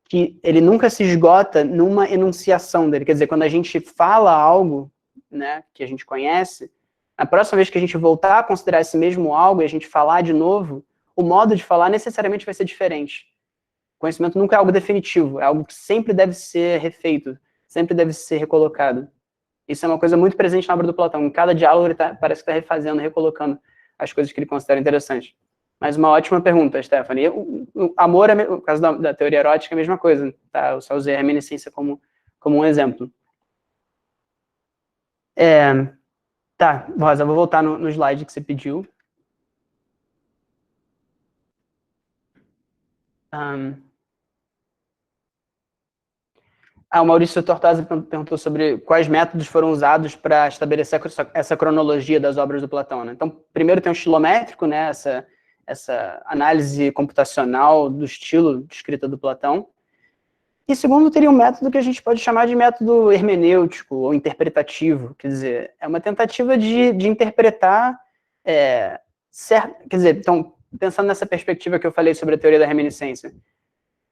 que ele nunca se esgota numa enunciação dele. Quer dizer, quando a gente fala algo, né, que a gente conhece, a próxima vez que a gente voltar a considerar esse mesmo algo e a gente falar de novo, o modo de falar necessariamente vai ser diferente. O conhecimento nunca é algo definitivo, é algo que sempre deve ser refeito, sempre deve ser recolocado. Isso é uma coisa muito presente na obra do Platão. Em cada diálogo ele parece que está refazendo, recolocando as coisas que ele considera interessantes. Mas uma ótima pergunta, Stephanie. O amor, no caso da teoria erótica, é a mesma coisa, tá? Eu só usei a reminiscência como um exemplo. Tá, Rosa, vou voltar no slide que você pediu. O Maurício Tortosa perguntou sobre quais métodos foram usados para estabelecer essa cronologia das obras do Platão, né? Então, primeiro tem o estilométrico, né? Essa análise computacional do estilo de escrita do Platão. E segundo, teria um método que a gente pode chamar de método hermenêutico ou interpretativo, quer dizer, é uma tentativa de interpretar, quer dizer, então, pensando nessa perspectiva que eu falei sobre a teoria da reminiscência,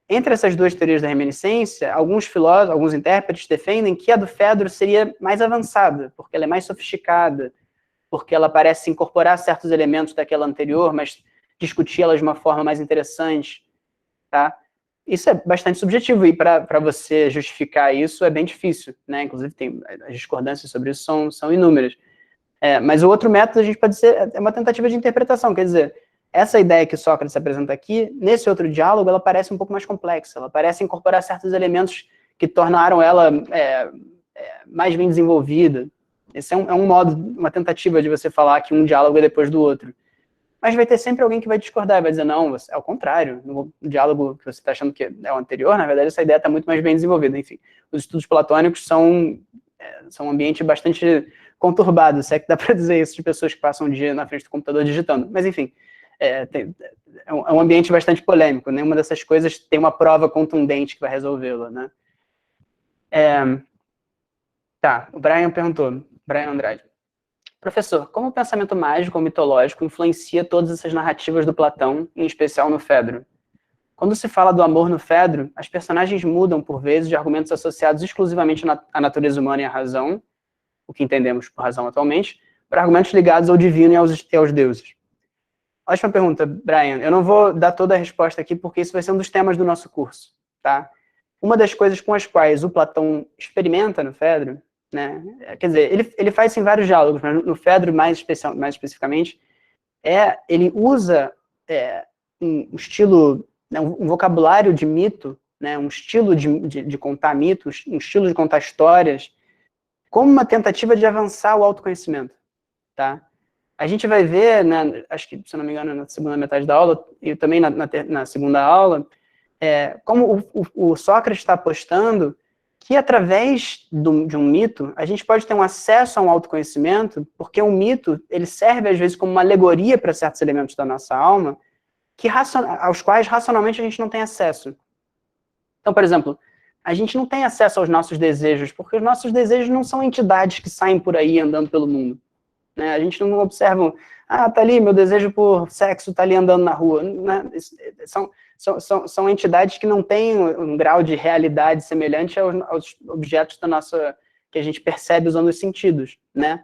entre essas duas teorias da reminiscência, alguns filósofos, alguns intérpretes defendem que a do Fedro seria mais avançada, porque ela é mais sofisticada, porque ela parece incorporar certos elementos daquela anterior, mas discuti-las de uma forma mais interessante, tá? Isso é bastante subjetivo, e para você justificar isso é bem difícil, né? Inclusive, as discordâncias sobre isso são inúmeras. Mas o outro método, a gente pode dizer, é uma tentativa de interpretação, quer dizer, essa ideia que Sócrates apresenta aqui, nesse outro diálogo, ela parece um pouco mais complexa, ela parece incorporar certos elementos que tornaram ela mais bem desenvolvida. Esse é um modo, uma tentativa de você falar que um diálogo é depois do outro. Mas vai ter sempre alguém que vai discordar, vai dizer, não, é o contrário, no diálogo que você está achando que é o anterior, na verdade, essa ideia está muito mais bem desenvolvida. Enfim, os estudos platônicos são um ambiente bastante conturbado, se é que dá para dizer isso de pessoas que passam o dia na frente do computador digitando. Mas, enfim, é um ambiente bastante polêmico, nenhuma dessas coisas tem uma prova contundente que vai resolvê-la, né? Tá, o Brian perguntou, Brian Andrade. Professor, como o pensamento mágico ou mitológico influencia todas essas narrativas do Platão, em especial no Fedro? Quando se fala do amor no Fedro, as personagens mudam, por vezes, de argumentos associados exclusivamente à natureza humana e à razão, o que entendemos por razão atualmente, para argumentos ligados ao divino e aos deuses. Ótima pergunta, Brian. Eu não vou dar toda a resposta aqui, porque isso vai ser um dos temas do nosso curso, tá? Uma das coisas com as quais o Platão experimenta no Fedro, né? Quer dizer, ele faz isso em vários diálogos, mas no Fedro, mais especificamente, ele usa um estilo, né, um vocabulário de mito, né, um estilo de contar mitos, um estilo de contar histórias, como uma tentativa de avançar o autoconhecimento, tá? A gente vai ver, né, acho que, se não me engano, na segunda metade da aula, e também na segunda aula, como o Sócrates está apostando que através de um mito, a gente pode ter um acesso a um autoconhecimento, porque um mito, ele serve às vezes como uma alegoria para certos elementos da nossa alma, aos quais racionalmente a gente não tem acesso. Então, por exemplo, a gente não tem acesso aos nossos desejos, porque os nossos desejos não são entidades que saem por aí andando pelo mundo, né? A gente não observa, tá ali, meu desejo por sexo tá ali andando na rua, né? São entidades que não têm um grau de realidade semelhante aos objetos que a gente percebe usando os sentidos, né?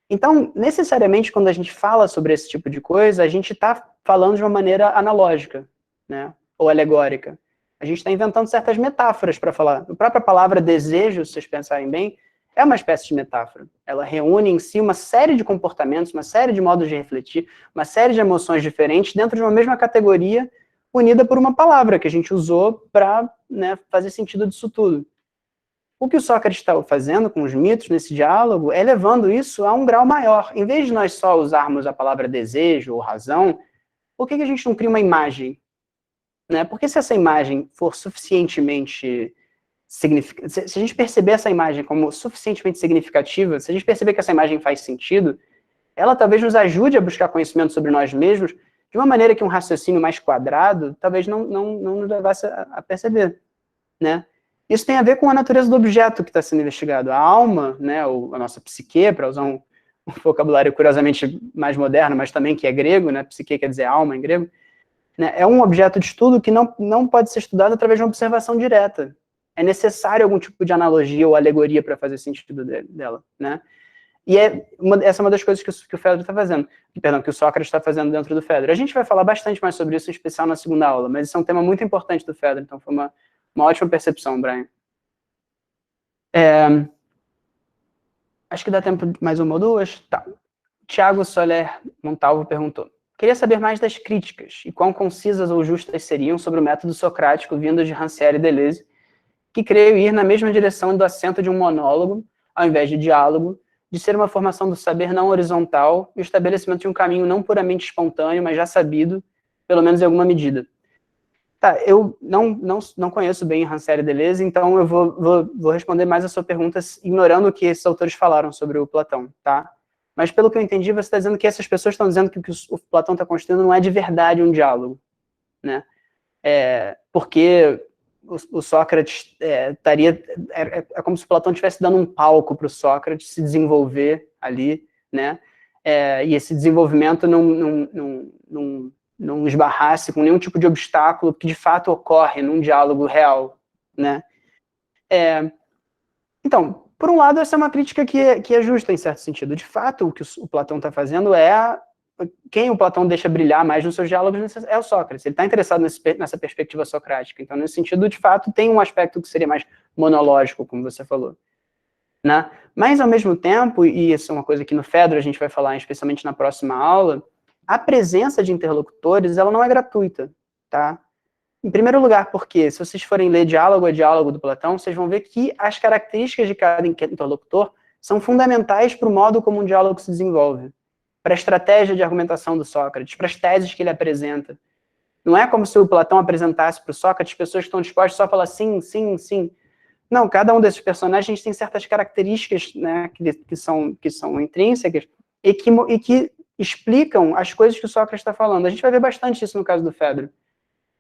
Então, necessariamente, quando a gente fala sobre esse tipo de coisa, a gente está falando de uma maneira analógica, né? Ou alegórica. A gente está inventando certas metáforas para falar. A própria palavra desejo, se vocês pensarem bem, é uma espécie de metáfora. Ela reúne em si uma série de comportamentos, uma série de modos de refletir, uma série de emoções diferentes dentro de uma mesma categoria, unida por uma palavra que a gente usou para, né, fazer sentido disso tudo. O que o Sócrates está fazendo com os mitos nesse diálogo é levando isso a um grau maior. Em vez de nós só usarmos a palavra desejo ou razão, por que a gente não cria uma imagem? Né? Porque se essa imagem for suficientemente significativa, se a gente perceber essa imagem como suficientemente significativa, se a gente perceber que essa imagem faz sentido, ela talvez nos ajude a buscar conhecimento sobre nós mesmos de uma maneira que um raciocínio mais quadrado talvez não nos levasse a perceber, né? Isso tem a ver com a natureza do objeto que está sendo investigado. A alma, né, ou a nossa psique, para usar um vocabulário curiosamente mais moderno, mas também que é grego, né? Psique quer dizer alma em grego, né? É um objeto de estudo que não pode ser estudado através de uma observação direta. É necessário algum tipo de analogia ou alegoria para fazer sentido dela, né? E essa é uma das coisas que o Fedro está fazendo, que o Sócrates está fazendo dentro do Fedro. A gente vai falar bastante mais sobre isso, em especial na segunda aula, mas isso é um tema muito importante do Fedro, então foi uma ótima percepção, Brian. Acho que dá tempo de mais uma ou duas. Tá. Tiago Soler Montalvo perguntou: queria saber mais das críticas, e quão concisas ou justas seriam sobre o método socrático vindo de Rancière e Deleuze, que creio ir na mesma direção do assento de um monólogo, ao invés de diálogo, de ser uma formação do saber não horizontal e o estabelecimento de um caminho não puramente espontâneo, mas já sabido, pelo menos em alguma medida. Tá, eu não conheço bem Rancière e Deleuze, então eu vou responder mais a sua pergunta ignorando o que esses autores falaram sobre o Platão, tá? Mas pelo que eu entendi, você está dizendo que essas pessoas estão dizendo que o que o Platão está construindo não é de verdade um diálogo, né? Porque o Sócrates estaria... É como se o Platão estivesse dando um palco para o Sócrates se desenvolver ali, né? E esse desenvolvimento não esbarrasse com nenhum tipo de obstáculo que de fato ocorre num diálogo real, né? Então, por um lado, essa é uma crítica que é justa em certo sentido. De fato, o que o Platão está fazendo quem o Platão deixa brilhar mais nos seus diálogos é o Sócrates. Ele está interessado nessa perspectiva socrática. Então, nesse sentido, de fato, tem um aspecto que seria mais monológico, como você falou, né? Mas, ao mesmo tempo, e isso é uma coisa que no Fedro a gente vai falar, especialmente na próxima aula, a presença de interlocutores, ela não é gratuita, tá? Em primeiro lugar, porque se vocês forem ler Diálogo a Diálogo do Platão, vocês vão ver que as características de cada interlocutor são fundamentais para o modo como um diálogo se desenvolve, para a estratégia de argumentação do Sócrates, para as teses que ele apresenta. Não é como se o Platão apresentasse para o Sócrates pessoas que estão dispostas só a falar sim, sim, sim. Não, cada um desses personagens tem certas características, né, que são intrínsecas e que explicam as coisas que o Sócrates está falando. A gente vai ver bastante isso no caso do Fedro.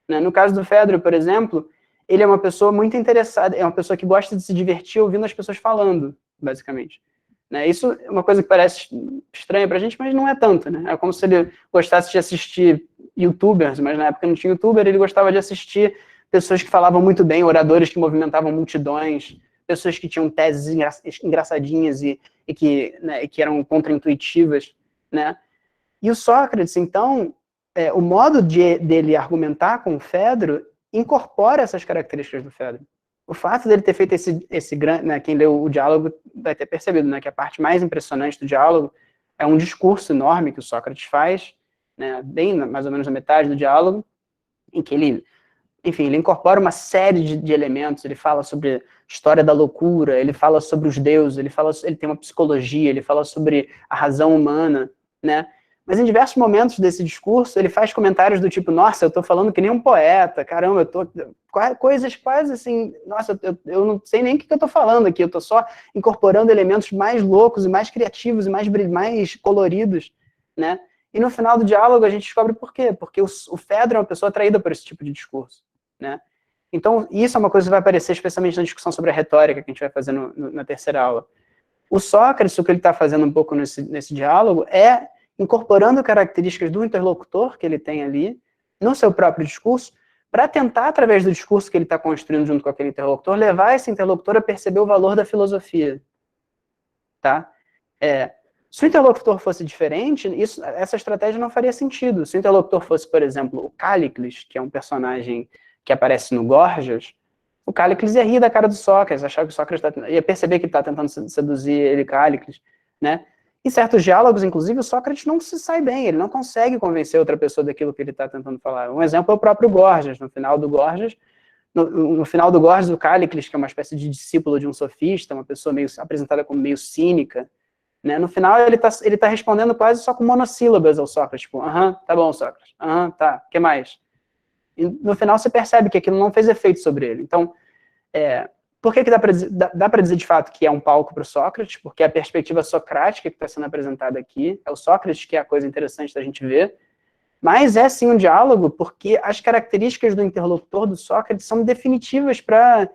Né? No caso do Fedro, por exemplo, ele é uma pessoa muito interessada, é uma pessoa que gosta de se divertir ouvindo as pessoas falando, basicamente. Né? Isso é uma coisa que parece estranha pra gente, mas não é tanto. Né? É como se ele gostasse de assistir youtubers, mas na época não tinha youtuber, ele gostava de assistir pessoas que falavam muito bem, oradores que movimentavam multidões, pessoas que tinham teses engraçadinhas e que eram contraintuitivas, né? E o Sócrates, então, o modo dele argumentar com o Fedro incorpora essas características do Fedro. O fato dele ter feito esse grande, né, quem leu o diálogo vai ter percebido, né, que a parte mais impressionante do diálogo é um discurso enorme que o Sócrates faz, né, bem mais ou menos na metade do diálogo, em que ele, enfim, ele incorpora uma série de elementos. Ele fala sobre história da loucura, ele fala sobre os deuses, ele tem uma psicologia, ele fala sobre a razão humana, né? Mas em diversos momentos desse discurso, ele faz comentários do tipo, nossa, eu tô falando que nem um poeta, caramba, eu tô... Coisas quase assim, nossa, eu não sei nem o que eu tô falando aqui, eu tô só incorporando elementos mais loucos e mais criativos e mais coloridos, né? E no final do diálogo a gente descobre por quê. Porque o Fedro é uma pessoa atraída por esse tipo de discurso, né? Então, isso é uma coisa que vai aparecer especialmente na discussão sobre a retórica que a gente vai fazer na terceira aula. O Sócrates, o que ele está fazendo um pouco nesse diálogo é incorporando características do interlocutor que ele tem ali no seu próprio discurso, para tentar, através do discurso que ele está construindo junto com aquele interlocutor, levar esse interlocutor a perceber o valor da filosofia. Tá? Se o interlocutor fosse diferente, essa estratégia não faria sentido. Se o interlocutor fosse, por exemplo, o Cállicles, que é um personagem que aparece no Gorgias, o Cállicles ia rir da cara do Sócrates, achar que o Sócrates ia perceber que ele está tentando seduzir ele, Cállicles, né? Em certos diálogos, inclusive, o Sócrates não se sai bem, ele não consegue convencer outra pessoa daquilo que ele está tentando falar. Um exemplo é o próprio Gorgias. No final do Gorgias, o Cállicles, que é uma espécie de discípulo de um sofista, uma pessoa meio apresentada como meio cínica, né? No final ele tá respondendo quase só com monossílabas ao Sócrates, tipo, tá bom, Sócrates, tá, o que mais? E no final você percebe que aquilo não fez efeito sobre ele. Então, por que dá para dizer de fato que é um palco para o Sócrates? Porque a perspectiva socrática que está sendo apresentada aqui é o Sócrates, que é a coisa interessante da gente ver, mas é sim um diálogo, porque as características do interlocutor do Sócrates são definitivas para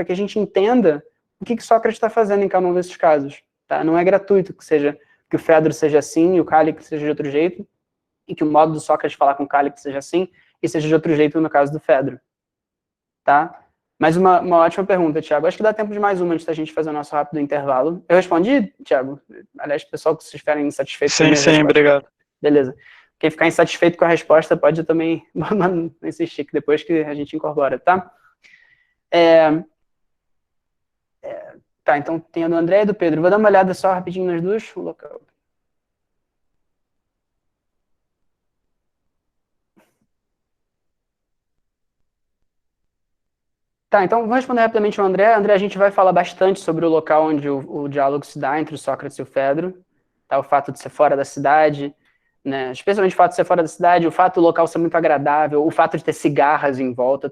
que a gente entenda o que Sócrates está fazendo em cada um desses casos. Tá? Não é gratuito que o Fedro seja assim e o Cállicles seja de outro jeito, e que o modo do Sócrates falar com o Cállicles seja assim e seja de outro jeito no caso do Fedro. Tá? Mas uma ótima pergunta, Thiago. Acho que dá tempo de mais uma antes da gente fazer o nosso rápido intervalo. Eu respondi, Thiago? Aliás, pessoal que se estiverem insatisfeitos... Sim, obrigado. Beleza. Quem ficar insatisfeito com a resposta pode também insistir, que depois que a gente incorpora, tá? Tá, então tem a do André e do Pedro. Vou dar uma olhada só rapidinho nas duas. O local. Tá, então vamos responder rapidamente ao André. André, a gente vai falar bastante sobre o local onde o diálogo se dá entre o Sócrates e o Fedro. Tá, o fato de ser fora da cidade, né? Especialmente o fato de ser fora da cidade, o fato do local ser muito agradável, o fato de ter cigarras em volta.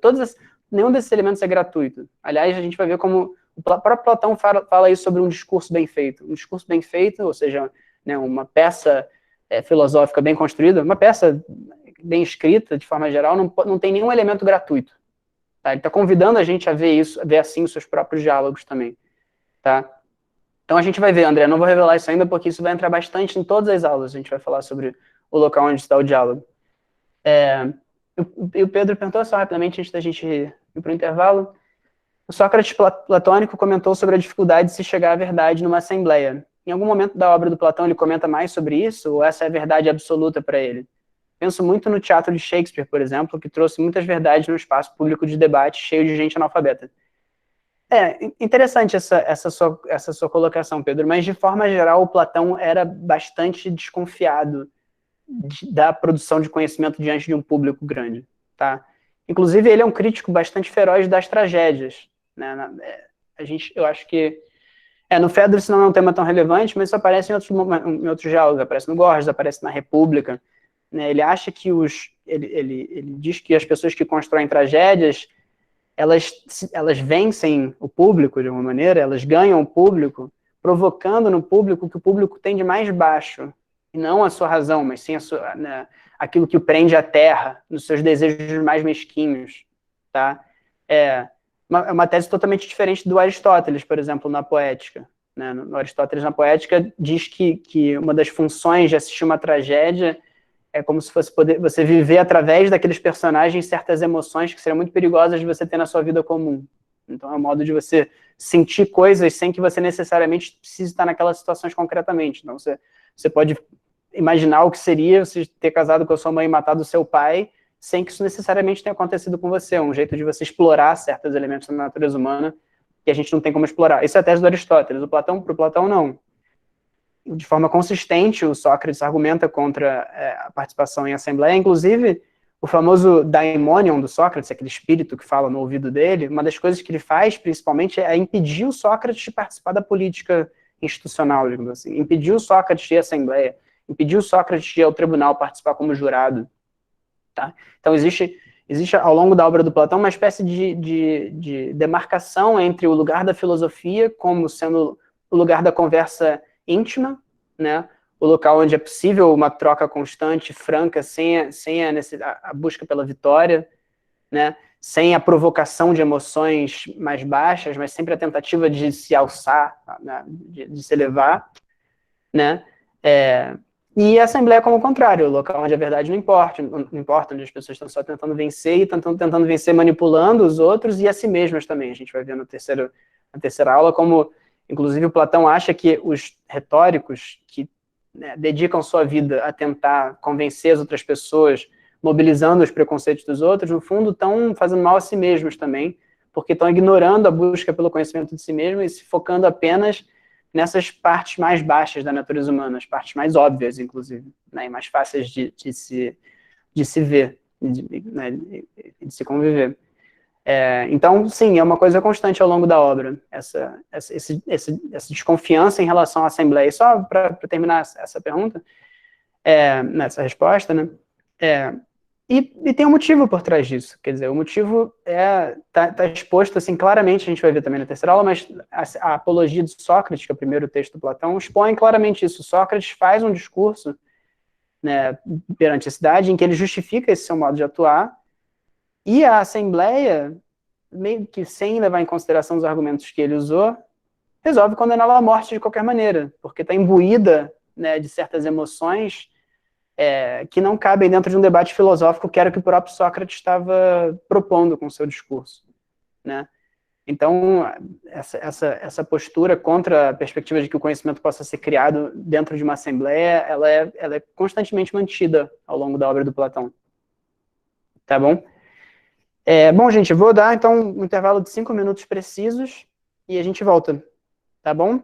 Nenhum desses elementos é gratuito. Aliás, a gente vai ver como o próprio Platão fala isso sobre um discurso bem feito. Um discurso bem feito, ou seja, né, uma peça filosófica bem construída, uma peça bem escrita, de forma geral, não tem nenhum elemento gratuito. Tá? Ele está convidando a gente a ver isso, a ver assim os seus próprios diálogos também. Tá? Então a gente vai ver, André, não vou revelar isso ainda, porque isso vai entrar bastante em todas as aulas. A gente vai falar sobre o local onde está o diálogo. E o Pedro perguntou só rapidamente, antes da gente ir para o intervalo. O Sócrates platônico comentou sobre a dificuldade de se chegar à verdade numa assembleia. Em algum momento da obra do Platão ele comenta mais sobre isso, ou essa é a verdade absoluta para ele? Penso muito no teatro de Shakespeare, por exemplo, que trouxe muitas verdades no espaço público de debate cheio de gente analfabeta. Interessante essa sua colocação, Pedro, mas de forma geral o Platão era bastante desconfiado da produção de conhecimento diante de um público grande, tá? Inclusive, ele é um crítico bastante feroz das tragédias, né? Eu acho que no Fedro isso não é um tema tão relevante, mas isso aparece em outros diálogos, aparece no Gorgias, aparece na República, né? Ele acha que ele diz que as pessoas que constroem tragédias, elas vencem o público de uma maneira, elas ganham o público, provocando no público que o público tem de mais baixo, e não a sua razão, mas sim né, aquilo que o prende à terra, nos seus desejos mais mesquinhos, tá? É uma tese totalmente diferente do Aristóteles, por exemplo, na Poética. Né? No Aristóteles, na Poética, diz que uma das funções de assistir uma tragédia é como se fosse poder você viver através daqueles personagens certas emoções que seriam muito perigosas de você ter na sua vida comum. Então é um modo de você sentir coisas sem que você necessariamente precise estar naquelas situações concretamente. Então você pode imaginar o que seria você ter casado com a sua mãe e matado o seu pai, sem que isso necessariamente tenha acontecido com você. É um jeito de você explorar certos elementos da natureza humana que a gente não tem como explorar. Isso é a tese do Aristóteles. Para o Platão, não. De forma consistente, o Sócrates argumenta contra a participação em assembleia, inclusive o famoso daimonion do Sócrates, aquele espírito que fala no ouvido dele, uma das coisas que ele faz, principalmente, é impedir o Sócrates de participar da política institucional, digamos assim, impedir o Sócrates de ir à assembleia, impedir o Sócrates de ir ao tribunal participar como jurado. Tá? Então existe ao longo da obra do Platão uma espécie de demarcação entre o lugar da filosofia como sendo o lugar da conversa íntima, né? O local onde é possível uma troca constante, franca, sem a busca pela vitória, né? Sem a provocação de emoções mais baixas, mas sempre a tentativa de se alçar, né? de se elevar, né? E a Assembleia como o contrário, o local onde a verdade não importa, onde as pessoas estão só tentando vencer e tentando vencer manipulando os outros e a si mesmas também. A gente vai ver na terceira aula como, inclusive, o Platão acha que os retóricos que dedicam sua vida a tentar convencer as outras pessoas, mobilizando os preconceitos dos outros, no fundo estão fazendo mal a si mesmos também, porque estão ignorando a busca pelo conhecimento de si mesmo e se focando apenas nessas partes mais baixas da natureza humana, as partes mais óbvias, inclusive, né, e mais fáceis de se ver, de se conviver. Então, sim, é uma coisa constante ao longo da obra, essa desconfiança em relação à Assembleia. E só para terminar essa pergunta, nessa resposta, né, e tem um motivo por trás disso, quer dizer, o motivo tá exposto assim claramente, a gente vai ver também na terceira aula, mas a Apologia de Sócrates, que é o primeiro texto do Platão, expõe claramente isso. Sócrates faz um discurso, né, perante a cidade em que ele justifica esse seu modo de atuar, e a Assembleia, meio que sem levar em consideração os argumentos que ele usou, resolve condená-la à morte de qualquer maneira, porque está imbuída, né, de certas emoções que não cabem dentro de um debate filosófico que era o que o próprio Sócrates estava propondo com o seu discurso, né? Então, essa postura contra a perspectiva de que o conhecimento possa ser criado dentro de uma assembleia, ela é constantemente mantida ao longo da obra do Platão. Tá bom? Bom, gente, eu vou dar, então, um intervalo de 5 minutos precisos e a gente volta. Tá bom?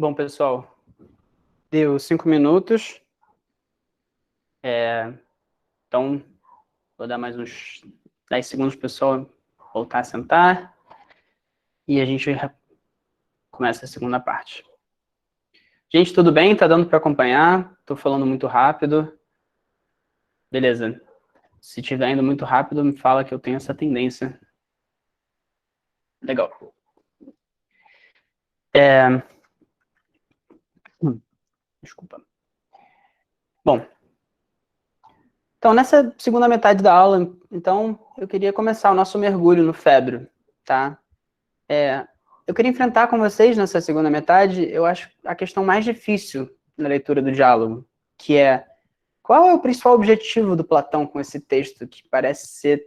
Bom, pessoal, deu 5 minutos. Então, vou dar mais uns 10 segundos para o pessoal voltar a sentar. E a gente começa a segunda parte. Gente, tudo bem? Tá dando para acompanhar? Estou falando muito rápido. Beleza. Se estiver indo muito rápido, me fala que eu tenho essa tendência. Legal. Desculpa. Bom, então nessa segunda metade da aula, então, eu queria começar o nosso mergulho no Phaedro, tá? Eu queria enfrentar com vocês nessa segunda metade, eu acho, a questão mais difícil na leitura do diálogo, que é qual é o principal objetivo do Platão com esse texto que parece ser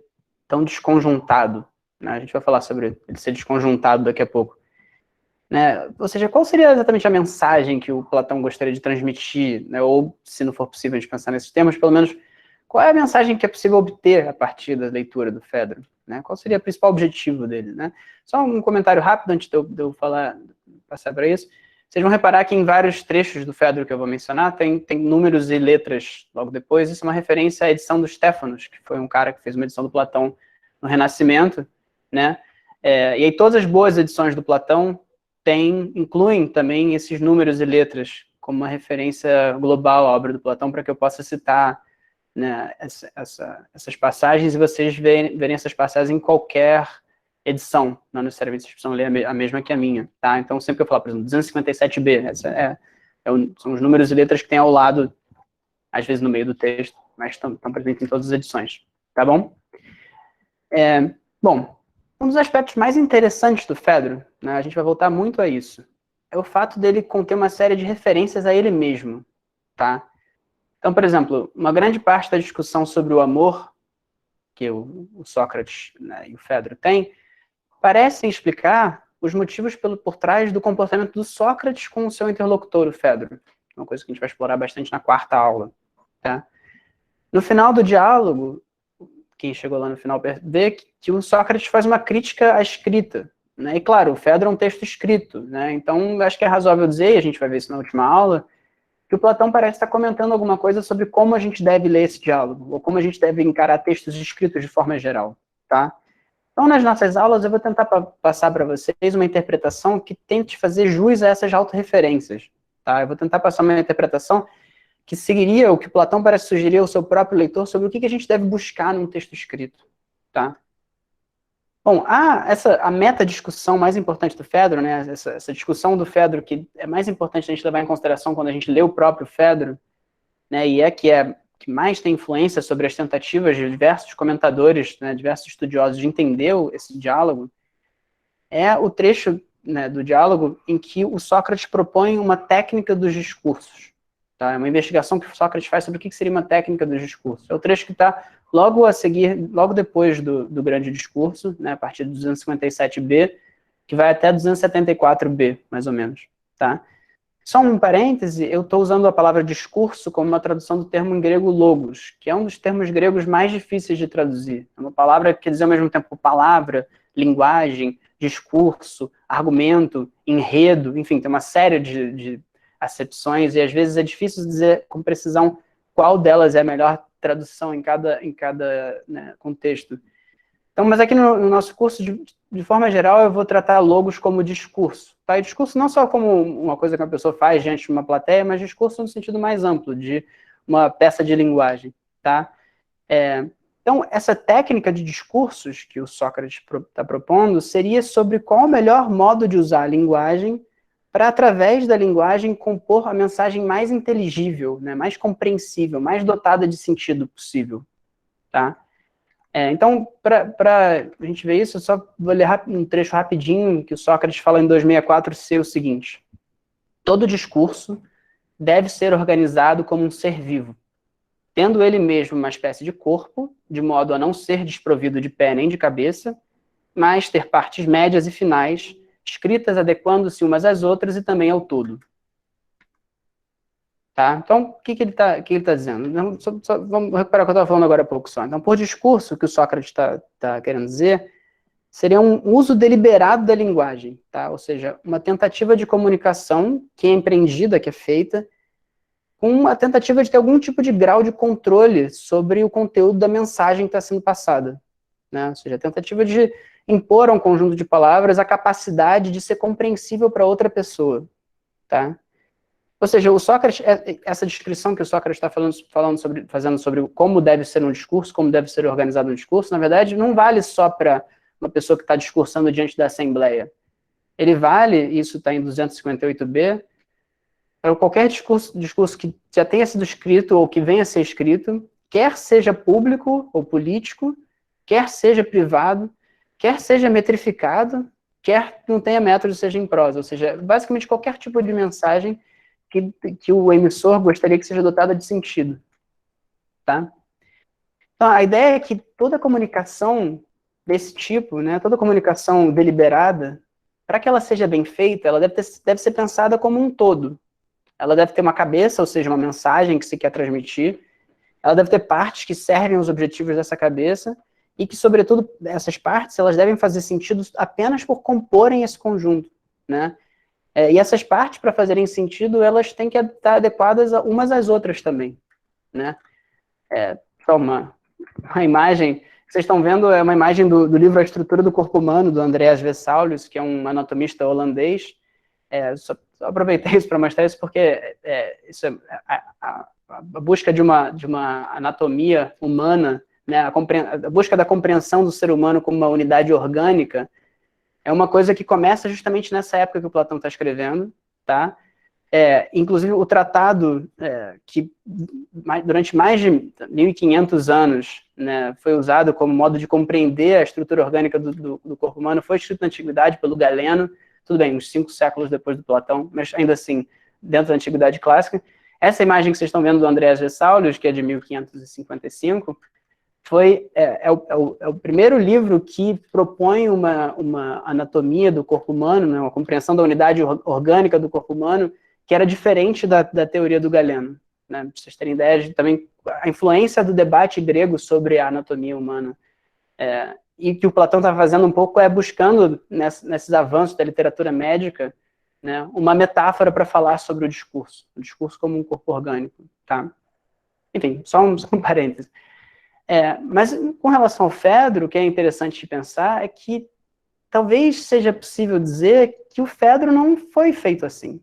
tão desconjuntado, né? A gente vai falar sobre ele ser desconjuntado daqui a pouco. Né? Ou seja, qual seria exatamente a mensagem que o Platão gostaria de transmitir, né? Ou, se não for possível a gente pensar nesses termos, pelo menos, qual é a mensagem que é possível obter a partir da leitura do Phaedro? Né? Qual seria o principal objetivo dele? Né? Só um comentário rápido antes de eu passar para isso. Vocês vão reparar que em vários trechos do Phaedro que eu vou mencionar, tem números e letras logo depois. Isso é uma referência à edição do Stefanos, que foi um cara que fez uma edição do Platão no Renascimento. Né? E aí todas as boas edições do Platão incluem também esses números e letras como uma referência global à obra do Platão, para que eu possa citar, né, essas passagens, e vocês verem essas passagens em qualquer edição, não necessariamente vocês precisam ler a mesma que a minha, tá? Então, sempre que eu falar, por exemplo, 257b, são os números e letras que tem ao lado, às vezes no meio do texto, mas estão presentes em todas as edições, tá bom? Bom, um dos aspectos mais interessantes do Phaedro, né, a gente vai voltar muito a isso, é o fato dele conter uma série de referências a ele mesmo, tá? Então, por exemplo, uma grande parte da discussão sobre o amor que o Sócrates, né, e o Phaedro têm, parecem explicar os motivos por trás do comportamento do Sócrates com o seu interlocutor, o Phaedro. Uma coisa que a gente vai explorar bastante na quarta aula. Tá? No final do diálogo, quem chegou lá no final vê que o Sócrates faz uma crítica à escrita. Né? E claro, o Phaedro é um texto escrito. Né? Então, acho que é razoável dizer, e a gente vai ver isso na última aula, que o Platão parece estar comentando alguma coisa sobre como a gente deve ler esse diálogo, ou como a gente deve encarar textos escritos de forma geral, tá? Então, nas nossas aulas, eu vou tentar passar para vocês uma interpretação que tente fazer jus a essas autorreferências, tá? Eu vou tentar passar uma interpretação que seguiria o que Platão parece sugerir ao seu próprio leitor sobre o que a gente deve buscar num texto escrito, tá? Bom, a meta-discussão mais importante do Phaedro, né, essa discussão do Phaedro que é mais importante a gente levar em consideração quando a gente lê o próprio Phaedro, né, e que mais tem influência sobre as tentativas de diversos comentadores, né, diversos estudiosos de entender esse diálogo, é o trecho, né, do diálogo em que o Sócrates propõe uma técnica dos discursos. Tá? É uma investigação que o Sócrates faz sobre o que seria uma técnica dos discursos. É o trecho que está logo a seguir, logo depois do grande discurso, né, a partir do 257b, que vai até 274b, mais ou menos. Tá? Só um parêntese, eu estou usando a palavra discurso como uma tradução do termo em grego logos, que é um dos termos gregos mais difíceis de traduzir. É uma palavra que quer dizer ao mesmo tempo palavra, linguagem, discurso, argumento, enredo, enfim, tem uma série de acepções, e às vezes é difícil dizer com precisão qual delas é a melhor tradução em cada né, contexto. Então, mas aqui no nosso curso, de forma geral, eu vou tratar logos como discurso. Tá? E discurso não só como uma coisa que uma pessoa faz diante de uma plateia, mas discurso no sentido mais amplo, de uma peça de linguagem. Tá? Então, essa técnica de discursos que o Sócrates está propondo seria sobre qual o melhor modo de usar a linguagem para, através da linguagem, compor a mensagem mais inteligível, né, mais compreensível, mais dotada de sentido possível. Tá? Então, para a gente ver isso, eu só vou ler um trecho rapidinho que o Sócrates fala em 264c o seguinte: todo discurso deve ser organizado como um ser vivo, tendo ele mesmo uma espécie de corpo, de modo a não ser desprovido de pé nem de cabeça, mas ter partes médias e finais, escritas adequando-se umas às outras e também ao todo. Tá? Então, o que ele tá dizendo? Vamos recuperar o que eu estava falando agora há pouco só. Então, por discurso, o que o Sócrates está querendo dizer seria um uso deliberado da linguagem, tá? Ou seja, uma tentativa de comunicação que é empreendida, que é feita, com uma tentativa de ter algum tipo de grau de controle sobre o conteúdo da mensagem que está sendo passada, né? Ou seja, a tentativa de impor a um conjunto de palavras a capacidade de ser compreensível para outra pessoa, tá? Ou seja, o Sócrates, essa descrição que o Sócrates está fazendo sobre como deve ser um discurso, como deve ser organizado um discurso, na verdade, não vale só para uma pessoa que está discursando diante da Assembleia. Ele vale, isso está em 258b, para qualquer discurso que já tenha sido escrito ou que venha a ser escrito, quer seja público ou político, quer seja privado, quer seja metrificado, quer não tenha método, seja em prosa. Ou seja, basicamente qualquer tipo de mensagem que o emissor gostaria que seja dotada de sentido, tá? Então, a ideia é que toda comunicação desse tipo, né, toda comunicação deliberada, para que ela seja bem feita, ela deve ser pensada como um todo. Ela deve ter uma cabeça, ou seja, uma mensagem que se quer transmitir. Ela deve ter partes que servem aos objetivos dessa cabeça e que, sobretudo, essas partes, elas devem fazer sentido apenas por comporem esse conjunto, né? E essas partes, para fazerem sentido, elas têm que estar adequadas umas às outras também, né? Só uma imagem que vocês estão vendo é uma imagem do livro A Estrutura do Corpo Humano, do Andreas Vesalius, que é um anatomista holandês. Só aproveitei isso para mostrar isso porque a busca de uma anatomia humana, né, a busca da compreensão do ser humano como uma unidade orgânica, é uma coisa que começa justamente nessa época que o Platão está escrevendo, tá? Inclusive, o tratado que durante mais de 1.500 anos, né, foi usado como modo de compreender a estrutura orgânica do corpo humano, foi escrito na Antiguidade pelo Galeno, tudo bem, uns 5 séculos depois do Platão, mas ainda assim, dentro da Antiguidade Clássica. Essa imagem que vocês estão vendo do Andreas Vesalius, que é de 1555, é o primeiro livro que propõe uma anatomia do corpo humano, né, uma compreensão da unidade orgânica do corpo humano, que era diferente da teoria do Galeno, né, para vocês terem ideia de também a influência do debate grego sobre a anatomia humana. E que o Platão está fazendo um pouco buscando, nesses avanços da literatura médica, né, uma metáfora para falar sobre o discurso como um corpo orgânico, tá? Enfim, só um parêntese. Mas com relação ao Fedro, o que é interessante de pensar é que talvez seja possível dizer que o Fedro não foi feito assim,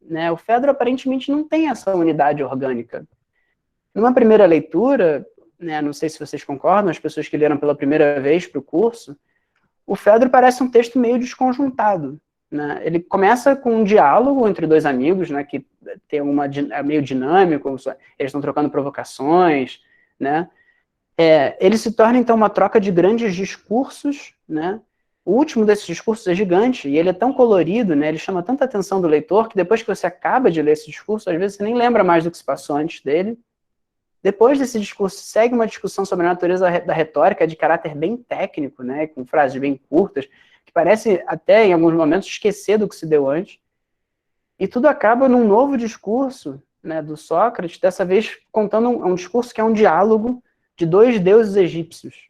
né? O Fedro aparentemente não tem essa unidade orgânica. Numa primeira leitura, né, não sei se vocês concordam, as pessoas que leram pela primeira vez para o curso, o Fedro parece um texto meio desconjuntado, né? Ele começa com um diálogo entre dois amigos, né, que tem meio dinâmico, eles estão trocando provocações, né? Ele se torna, então, uma troca de grandes discursos, né? O último desses discursos é gigante, e ele é tão colorido, né? Ele chama tanta atenção do leitor, que depois que você acaba de ler esse discurso, às vezes você nem lembra mais do que se passou antes dele. Depois desse discurso, segue uma discussão sobre a natureza da retórica de caráter bem técnico, né? Com frases bem curtas, que parece até, em alguns momentos, esquecer do que se deu antes. E tudo acaba num novo discurso, né, do Sócrates, dessa vez contando um discurso que é um diálogo de dois deuses egípcios,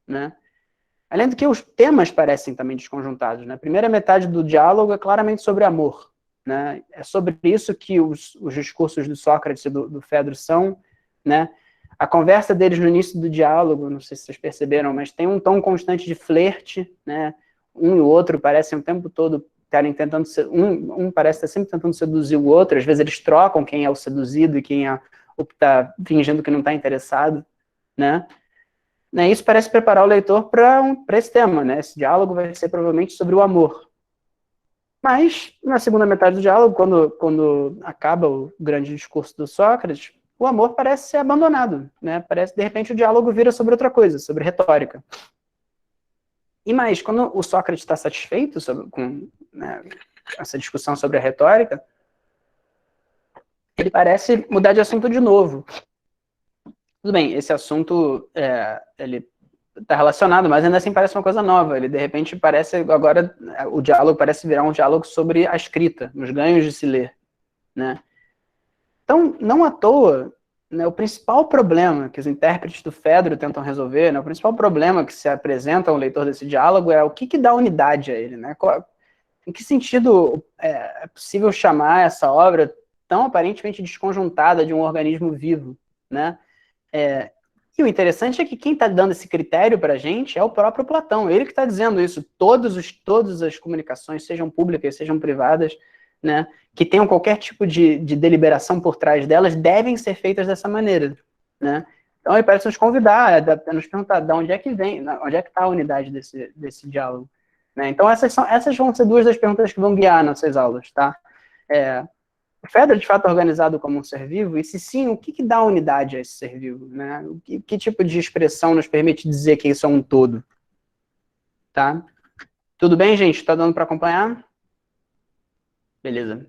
né? Além do que os temas parecem também desconjuntados, né? A primeira metade do diálogo é claramente sobre amor, né? É sobre isso que os discursos do Sócrates e do Fedro são, né? A conversa deles no início do diálogo, não sei se vocês perceberam, mas tem um tom constante de flerte, né? Um e o outro parecem o tempo todo estarem tentando um parece estar sempre tentando seduzir o outro, às vezes eles trocam quem é o seduzido e quem é o que está fingindo que não está interessado, né? Isso parece preparar o leitor para esse tema, né? Esse diálogo vai ser provavelmente sobre o amor. Mas, na segunda metade do diálogo, quando acaba o grande discurso do Sócrates, o amor parece ser abandonado, né? Parece, de repente, o diálogo vira sobre outra coisa, sobre retórica. E mais, quando o Sócrates está satisfeito com, né, essa discussão sobre a retórica, ele parece mudar de assunto de novo. Tudo bem, esse assunto, ele está relacionado, mas ainda assim parece uma coisa nova. Ele, de repente, parece, agora, o diálogo parece virar um diálogo sobre a escrita, os ganhos de se ler, né? Então, não à toa, né, o principal problema que os intérpretes do Fedro tentam resolver, né, o principal problema que se apresenta ao leitor desse diálogo é o que dá unidade a ele, né? Em que sentido é possível chamar essa obra tão aparentemente desconjuntada de um organismo vivo, né? E o interessante é que quem está dando esse critério para a gente é o próprio Platão, ele que está dizendo isso. Todas as comunicações, sejam públicas, sejam privadas, né, que tenham qualquer tipo de deliberação por trás delas, devem ser feitas dessa maneira, né? Então ele parece nos convidar, a nos perguntar de onde é que vem, onde é que está a unidade desse diálogo, né? Então essas vão ser duas das perguntas que vão guiar nossas aulas, tá? O Fedro é de fato organizado como um ser vivo? E se sim, o que dá unidade a esse ser vivo, né? Que tipo de expressão nos permite dizer que isso é um todo? Tá? Tudo bem, gente? Está dando para acompanhar? Beleza.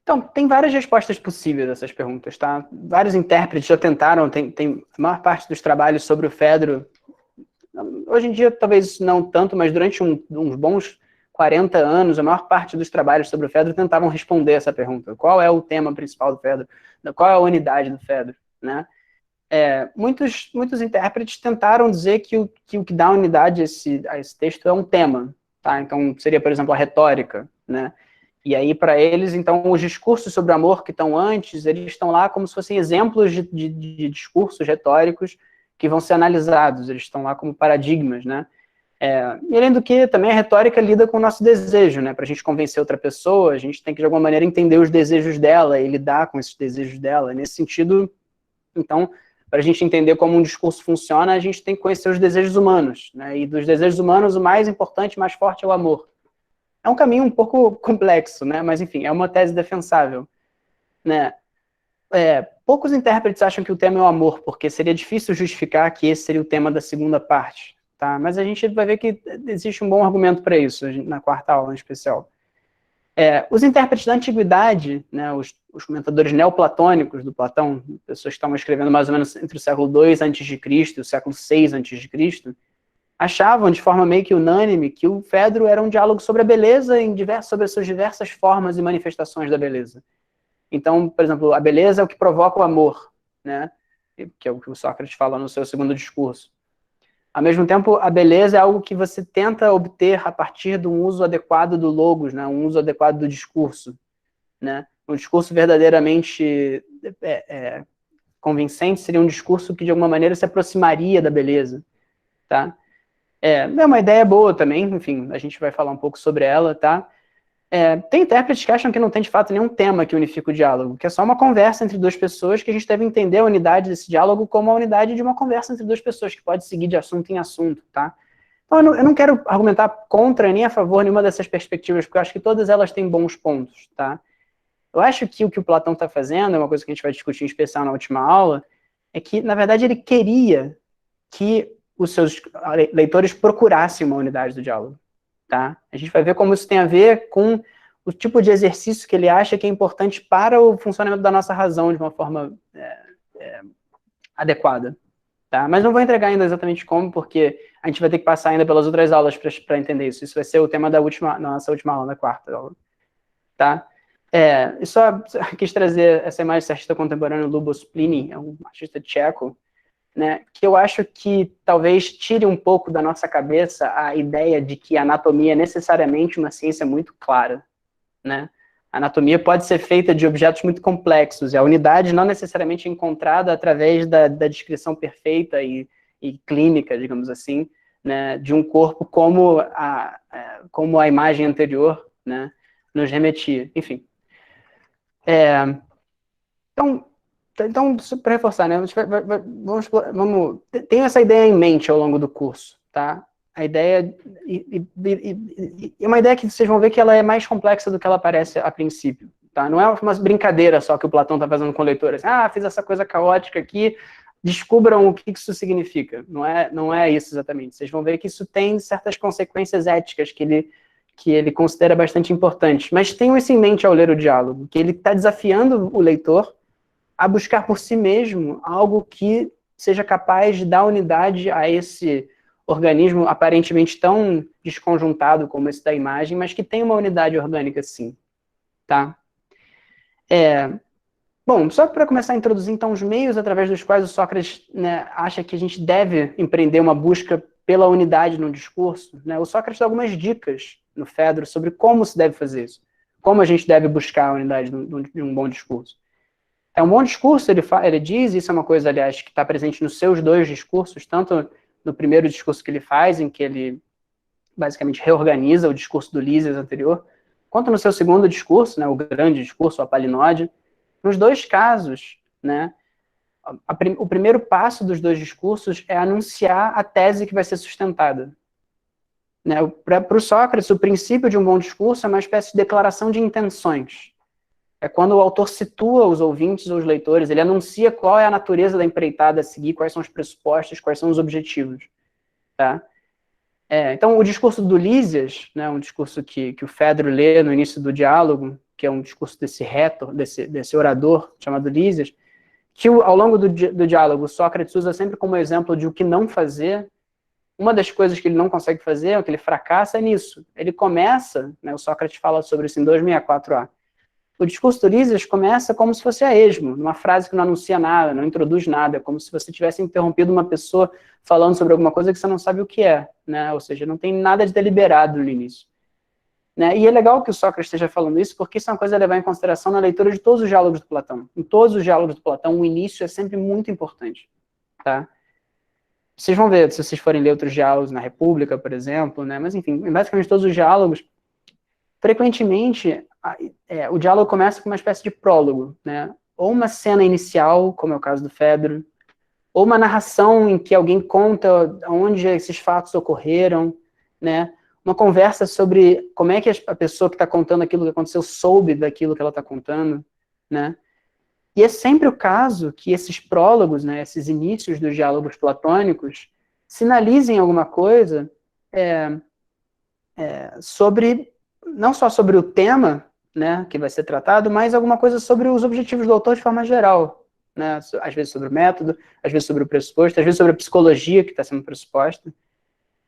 Então, tem várias respostas possíveis a essas perguntas, tá? Vários intérpretes já tentaram, tem a maior parte dos trabalhos sobre o Fedro, hoje em dia talvez não tanto, mas durante uns bons 40 anos, a maior parte dos trabalhos sobre o Fedro tentavam responder essa pergunta. Qual é o tema principal do Fedro? Qual é a unidade do Fedro? Né? Muitos intérpretes tentaram dizer que o que dá unidade a esse texto é um tema. Tá? Então, seria, por exemplo, a retórica, né? E aí, para eles, então, os discursos sobre o amor que estão antes, eles estão lá como se fossem exemplos de discursos retóricos que vão ser analisados, eles estão lá como paradigmas, né? E além do que, também a retórica lida com o nosso desejo, né? Para a gente convencer outra pessoa, a gente tem que, de alguma maneira, entender os desejos dela e lidar com esses desejos dela. Nesse sentido, então, para a gente entender como um discurso funciona, a gente tem que conhecer os desejos humanos, né? E dos desejos humanos, o mais importante, mais forte é o amor. É um caminho um pouco complexo, né? Mas, enfim, é uma tese defensável, né? Poucos intérpretes acham que o tema é o amor, porque seria difícil justificar que esse seria o tema da segunda parte, tá? Mas a gente vai ver que existe um bom argumento para isso, na quarta aula em especial. Os intérpretes da antiguidade, né, os comentadores neoplatônicos do Platão, pessoas que estavam escrevendo mais ou menos entre o século II a.C. e o século VI a.C., achavam de forma meio que unânime que o Fedro era um diálogo sobre a beleza sobre as suas diversas formas e manifestações da beleza. Então, por exemplo, a beleza é o que provoca o amor, né? Que é o que o Sócrates fala no seu segundo discurso. Ao mesmo tempo, a beleza é algo que você tenta obter a partir de um uso adequado do logos, né? Um uso adequado do discurso, né? Um discurso verdadeiramente convincente seria um discurso que, de alguma maneira, se aproximaria da beleza, tá? É uma ideia boa também, enfim, a gente vai falar um pouco sobre ela, tá? Tem intérpretes que acham que não tem, de fato, nenhum tema que unifica o diálogo, que é só uma conversa entre duas pessoas, que a gente deve entender a unidade desse diálogo como a unidade de uma conversa entre duas pessoas, que pode seguir de assunto em assunto, tá? Então, eu não quero argumentar contra nem a favor nenhuma dessas perspectivas, porque eu acho que todas elas têm bons pontos, tá? Eu acho que o Platão está fazendo, é uma coisa que a gente vai discutir em especial na última aula, é que, na verdade, ele queria que os seus leitores procurassem uma unidade do diálogo, tá? A gente vai ver como isso tem a ver com o tipo de exercício que ele acha que é importante para o funcionamento da nossa razão de uma forma adequada, tá? Mas não vou entregar ainda exatamente como, porque a gente vai ter que passar ainda pelas outras aulas para entender isso. Isso vai ser o tema da nossa última aula, da quarta aula, tá? Eu só quis trazer essa imagem desse artista contemporâneo, Lubos Pliny, é um artista tcheco, né, que eu acho que talvez tire um pouco da nossa cabeça a ideia de que a anatomia é necessariamente uma ciência muito clara, né? A anatomia pode ser feita de objetos muito complexos, e a unidade não necessariamente é encontrada através da descrição perfeita e clínica, digamos assim, né, de um corpo como a imagem anterior, né, nos remetia. Enfim. Então, para reforçar, né, tenho essa ideia em mente ao longo do curso, tá? A ideia, é uma ideia que vocês vão ver que ela é mais complexa do que ela parece a princípio, tá? Não é uma brincadeira só que o Platão está fazendo com leitores. Fiz essa coisa caótica aqui, descubram o que isso significa. Não é isso exatamente. Vocês vão ver que isso tem certas consequências éticas que ele considera bastante importantes. Mas tenham isso em mente ao ler o diálogo, que ele está desafiando o leitor a buscar por si mesmo algo que seja capaz de dar unidade a esse organismo aparentemente tão desconjuntado como esse da imagem, mas que tem uma unidade orgânica sim, tá? Bom, só para começar a introduzir, então, os meios através dos quais o Sócrates, né, acha que a gente deve empreender uma busca pela unidade no discurso, né? O Sócrates dá algumas dicas no Fedro sobre como se deve fazer isso, como a gente deve buscar a unidade de um bom discurso. É um bom discurso, ele diz, isso é uma coisa, aliás, que está presente nos seus dois discursos, tanto no primeiro discurso que ele faz, em que ele basicamente reorganiza o discurso do Lísias anterior, quanto no seu segundo discurso, né, o grande discurso, a Palinode. Nos dois casos, né, o primeiro passo dos dois discursos é anunciar a tese que vai ser sustentada. Né, para o Sócrates, o princípio de um bom discurso é uma espécie de declaração de intenções. É quando o autor situa os ouvintes ou os leitores, ele anuncia qual é a natureza da empreitada a seguir, quais são os pressupostos, quais são os objetivos. Tá? Então, o discurso do Lísias, né, um discurso que o Fedro lê no início do diálogo, que é um discurso desse retor, desse orador chamado Lísias, que ao longo do diálogo, Sócrates usa sempre como exemplo de o que não fazer. Uma das coisas que ele não consegue fazer, o que ele fracassa, é nisso. Ele começa, né, o Sócrates fala sobre isso em 264a, o discurso do Lísias começa como se fosse a esmo, numa frase que não anuncia nada, não introduz nada, como se você tivesse interrompido uma pessoa falando sobre alguma coisa que você não sabe o que é, né? Ou seja, não tem nada de deliberado no início. Né? E é legal que o Sócrates esteja falando isso, porque isso é uma coisa a levar em consideração na leitura de todos os diálogos do Platão. Em todos os diálogos do Platão, o início é sempre muito importante. Tá? Vocês vão ver, se vocês forem ler outros diálogos na República, por exemplo, né? Mas enfim, basicamente todos os diálogos, frequentemente, o diálogo começa com uma espécie de prólogo, né? Ou uma cena inicial, como é o caso do Fedro, ou uma narração em que alguém conta onde esses fatos ocorreram, né? Uma conversa sobre como é que a pessoa que está contando aquilo que aconteceu soube daquilo que ela está contando, né? E é sempre o caso que esses prólogos, né, esses inícios dos diálogos platônicos, sinalizem alguma coisa sobre, não só sobre o tema, né, que vai ser tratado, mas alguma coisa sobre os objetivos do autor de forma geral, né, às vezes sobre o método, às vezes sobre o pressuposto, às vezes sobre a psicologia que está sendo pressuposta,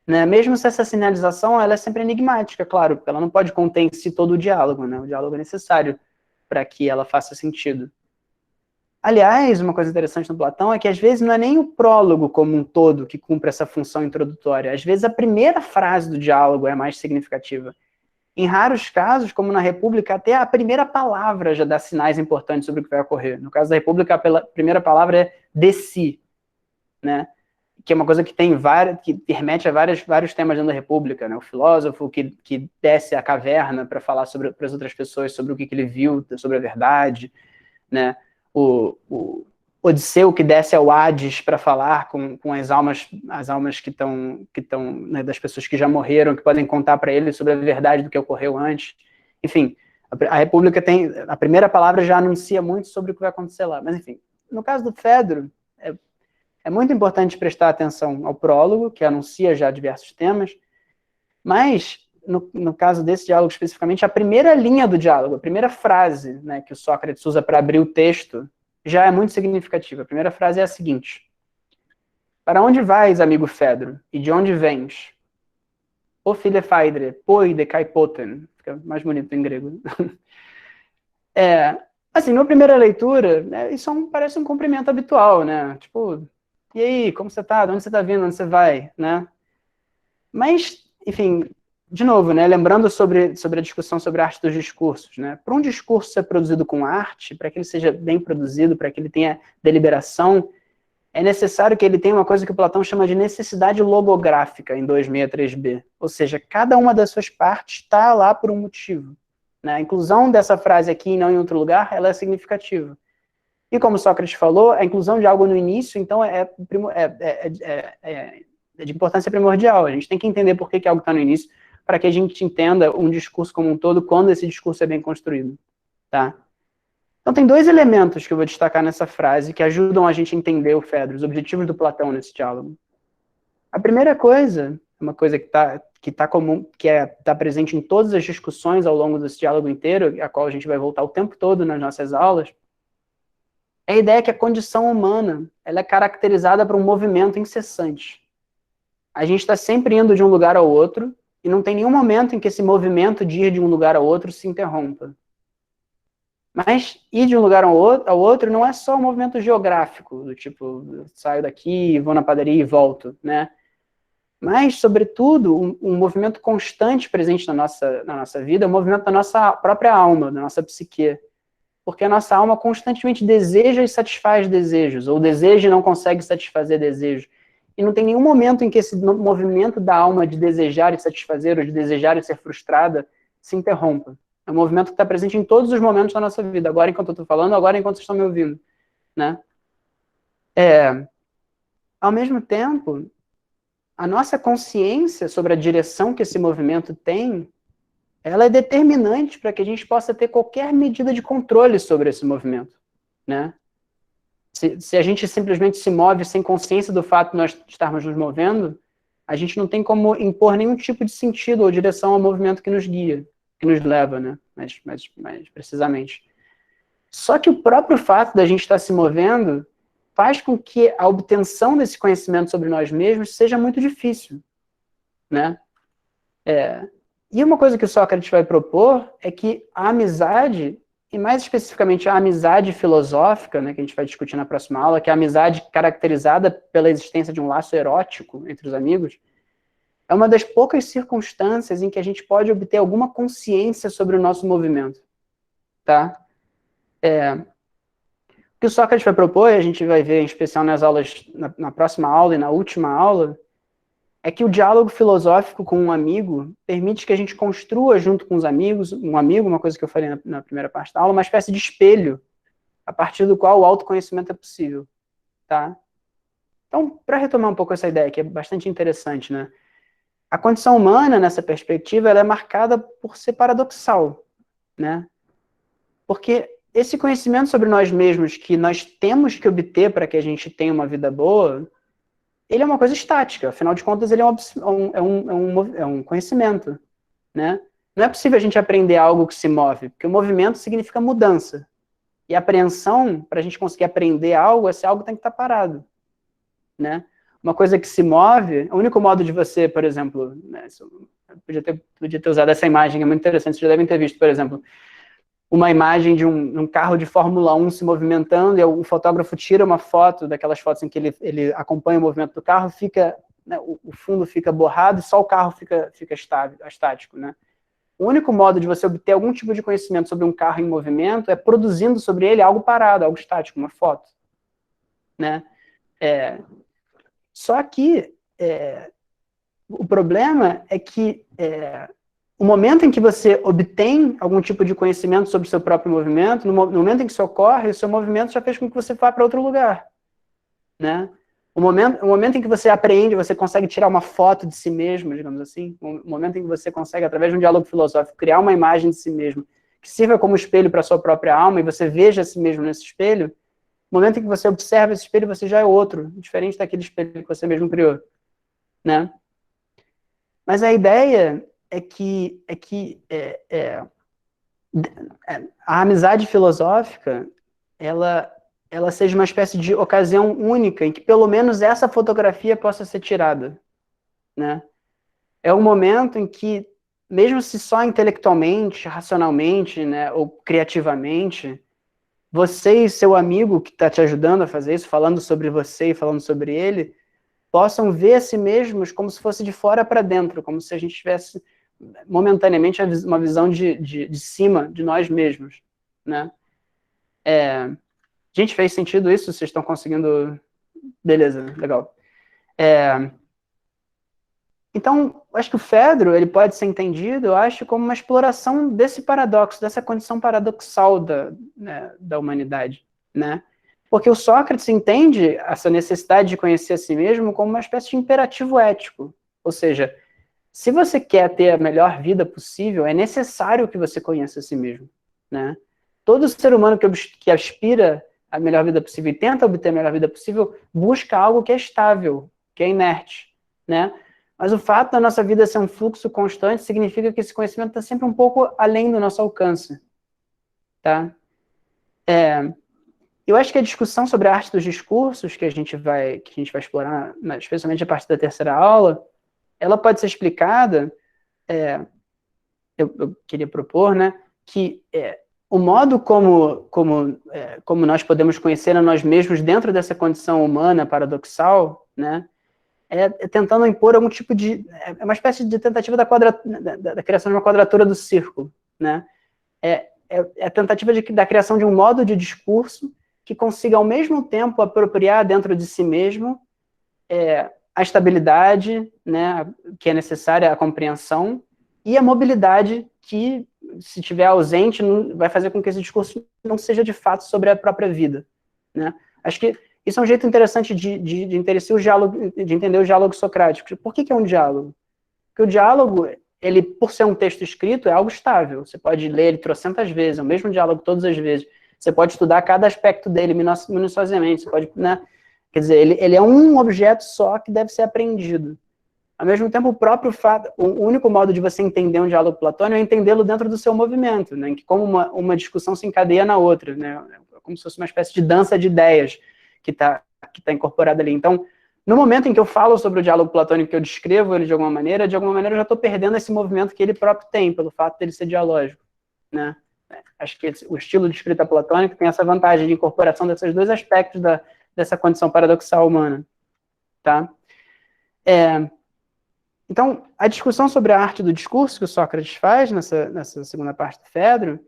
né, mesmo se essa sinalização ela é sempre enigmática, claro, porque ela não pode conter em si todo o diálogo, né, o diálogo é necessário para que ela faça sentido. Aliás, uma coisa interessante no Platão é que às vezes não é nem o prólogo como um todo que cumpre essa função introdutória, às vezes a primeira frase do diálogo é a mais significativa. Em raros casos, como na República, até a primeira palavra já dá sinais importantes sobre o que vai ocorrer. No caso da República, a primeira palavra é de si, né? Que é uma coisa que tem que remete a vários temas dentro da República, né? O filósofo que desce a caverna para falar para as outras pessoas sobre o que ele viu, sobre a verdade, né? O Odisseu que desce ao Hades para falar com as almas que estão, né, das pessoas que já morreram, que podem contar para ele sobre a verdade do que ocorreu antes. Enfim, a República tem, a primeira palavra já anuncia muito sobre o que vai acontecer lá. Mas enfim, no caso do Fedro, é muito importante prestar atenção ao prólogo, que anuncia já diversos temas, mas no caso desse diálogo especificamente, a primeira linha do diálogo, a primeira frase, né, que o Sócrates usa para abrir o texto, já é muito significativa. A primeira frase é a seguinte: para onde vais, amigo Fedro, e de onde vens? O filho Phaedre, poi de kaipoten. Fica mais bonito em grego. Assim, na primeira leitura, né, isso parece um cumprimento habitual, né? Tipo, e aí, como você tá? De onde você tá vindo? Onde você vai? Né? Mas, enfim, de novo, né, lembrando sobre a discussão sobre a arte dos discursos, né? Para um discurso ser produzido com arte, para que ele seja bem produzido, para que ele tenha deliberação, é necessário que ele tenha uma coisa que o Platão chama de necessidade logográfica em 263b. Ou seja, cada uma das suas partes está lá por um motivo. Né? A inclusão dessa frase aqui e não em outro lugar, ela é significativa. E como Sócrates falou, a inclusão de algo no início, então, é de importância primordial. A gente tem que entender por que algo está no início, para que a gente entenda um discurso como um todo, quando esse discurso é bem construído. Tá? Então tem dois elementos que eu vou destacar nessa frase, que ajudam a gente a entender o Fedro, os objetivos do Platão nesse diálogo. A primeira coisa, uma coisa que está presente em todas as discussões ao longo desse diálogo inteiro, a qual a gente vai voltar o tempo todo nas nossas aulas, é a ideia que a condição humana ela é caracterizada por um movimento incessante. A gente está sempre indo de um lugar ao outro, e não tem nenhum momento em que esse movimento de ir de um lugar ao outro se interrompa. Mas ir de um lugar ao outro não é só um movimento geográfico, do tipo, eu saio daqui, vou na padaria e volto, né? Mas, sobretudo, um movimento constante presente na nossa vida é o movimento da nossa própria alma, da nossa psique. Porque a nossa alma constantemente deseja e satisfaz desejos, ou deseja e não consegue satisfazer desejos. E não tem nenhum momento em que esse movimento da alma de desejar e satisfazer, ou de desejar e ser frustrada, se interrompa. É um movimento que está presente em todos os momentos da nossa vida. Agora enquanto eu estou falando, agora enquanto vocês estão me ouvindo. Né? Ao mesmo tempo, a nossa consciência sobre a direção que esse movimento tem, ela é determinante para que a gente possa ter qualquer medida de controle sobre esse movimento. Né? Se a gente simplesmente se move sem consciência do fato de nós estarmos nos movendo, a gente não tem como impor nenhum tipo de sentido ou direção ao movimento que nos guia, que nos leva, né? Mais precisamente. Só que o próprio fato da gente estar se movendo faz com que a obtenção desse conhecimento sobre nós mesmos seja muito difícil, né? E uma coisa que o Sócrates vai propor é que a amizade, e mais especificamente a amizade filosófica, né, que a gente vai discutir na próxima aula, que é a amizade caracterizada pela existência de um laço erótico entre os amigos, é uma das poucas circunstâncias em que a gente pode obter alguma consciência sobre o nosso movimento, tá? O que o Sócrates vai propor, e a gente vai ver em especial nas aulas, na próxima aula e na última aula, é que o diálogo filosófico com um amigo permite que a gente construa junto com os amigos, uma coisa que eu falei na primeira parte da aula, uma espécie de espelho a partir do qual o autoconhecimento é possível, tá? Então, para retomar um pouco essa ideia, que é bastante interessante, né? A condição humana, nessa perspectiva, ela é marcada por ser paradoxal, né? Porque esse conhecimento sobre nós mesmos que nós temos que obter para que a gente tenha uma vida boa, ele é uma coisa estática, afinal de contas, ele é um conhecimento, né? Não é possível a gente aprender algo que se move, porque o movimento significa mudança. E a apreensão, para a gente conseguir aprender algo, esse algo tem que estar parado, né? Uma coisa que se move, o único modo de você, por exemplo, né, podia ter usado essa imagem, é muito interessante, vocês já devem ter visto, por exemplo, uma imagem de um carro de Fórmula 1 se movimentando, e o fotógrafo tira uma foto, daquelas fotos em que ele acompanha o movimento do carro, fica, né, o fundo fica borrado e só o carro fica estático, né? O único modo de você obter algum tipo de conhecimento sobre um carro em movimento é produzindo sobre ele algo parado, algo estático, uma foto, né? Só que o problema é que o momento em que você obtém algum tipo de conhecimento sobre o seu próprio movimento, no momento em que isso ocorre, o seu movimento já fez com que você vá para outro lugar, né? O momento em que você apreende, você consegue tirar uma foto de si mesmo, digamos assim, o momento em que você consegue, através de um diálogo filosófico, criar uma imagem de si mesmo, que sirva como espelho para a sua própria alma, e você veja a si mesmo nesse espelho, no momento em que você observa esse espelho, você já é outro, diferente daquele espelho que você mesmo criou, né? Mas a ideia é que a amizade filosófica, ela seja uma espécie de ocasião única em que pelo menos essa fotografia possa ser tirada, né? É um momento em que, mesmo se só intelectualmente, racionalmente, né, ou criativamente, você e seu amigo que está te ajudando a fazer isso, falando sobre você e falando sobre ele, possam ver a si mesmos como se fosse de fora para dentro, como se a gente tivesse momentaneamente uma visão de cima de nós mesmos, né? Gente, fez sentido isso? Vocês estão conseguindo? Beleza, legal. Então, acho que o Fedro, ele pode ser entendido, eu acho, como uma exploração desse paradoxo, dessa condição paradoxal da humanidade, né? Porque o Sócrates entende essa necessidade de conhecer a si mesmo como uma espécie de imperativo ético. Ou seja, se você quer ter a melhor vida possível, é necessário que você conheça a si mesmo, né? Todo ser humano que aspira à melhor vida possível e tenta obter a melhor vida possível, busca algo que é estável, que é inerte, né? Mas o fato da nossa vida ser um fluxo constante significa que esse conhecimento está sempre um pouco além do nosso alcance, tá? Eu acho que a discussão sobre a arte dos discursos que a gente vai explorar, especialmente a partir da terceira aula, ela pode ser explicada, eu queria propor, né, que o modo como nós podemos conhecer a nós mesmos dentro dessa condição humana paradoxal, né, é tentando impor algum tipo de... É uma espécie de tentativa da criação de uma quadratura do círculo, né? É a tentativa da criação de um modo de discurso que consiga, ao mesmo tempo, apropriar dentro de si mesmo a estabilidade, né, que é necessária, a compreensão, e a mobilidade que, se estiver ausente, vai fazer com que esse discurso não seja de fato sobre a própria vida, né? Acho que isso é um jeito interessante de entender o diálogo socrático. Por que é um diálogo? Porque o diálogo, ele, por ser um texto escrito, é algo estável. Você pode ler ele trocentas vezes, é o mesmo diálogo todas as vezes. Você pode estudar cada aspecto dele minuciosamente. Você pode, né? Quer dizer, ele é um objeto só que deve ser aprendido. Ao mesmo tempo, o próprio fato, o único modo de você entender um diálogo platônico é entendê-lo dentro do seu movimento, né? Em que como uma discussão se encadeia na outra, né? Como se fosse uma espécie de dança de ideias que tá incorporada ali. Então, no momento em que eu falo sobre o diálogo platônico, que eu descrevo ele de alguma maneira eu já estou perdendo esse movimento que ele próprio tem, pelo fato dele ser dialógico, né? Acho que o estilo de escrita platônica tem essa vantagem de incorporação desses dois aspectos dessa condição paradoxal humana, tá? Então, a discussão sobre a arte do discurso que o Sócrates faz nessa segunda parte do Fedro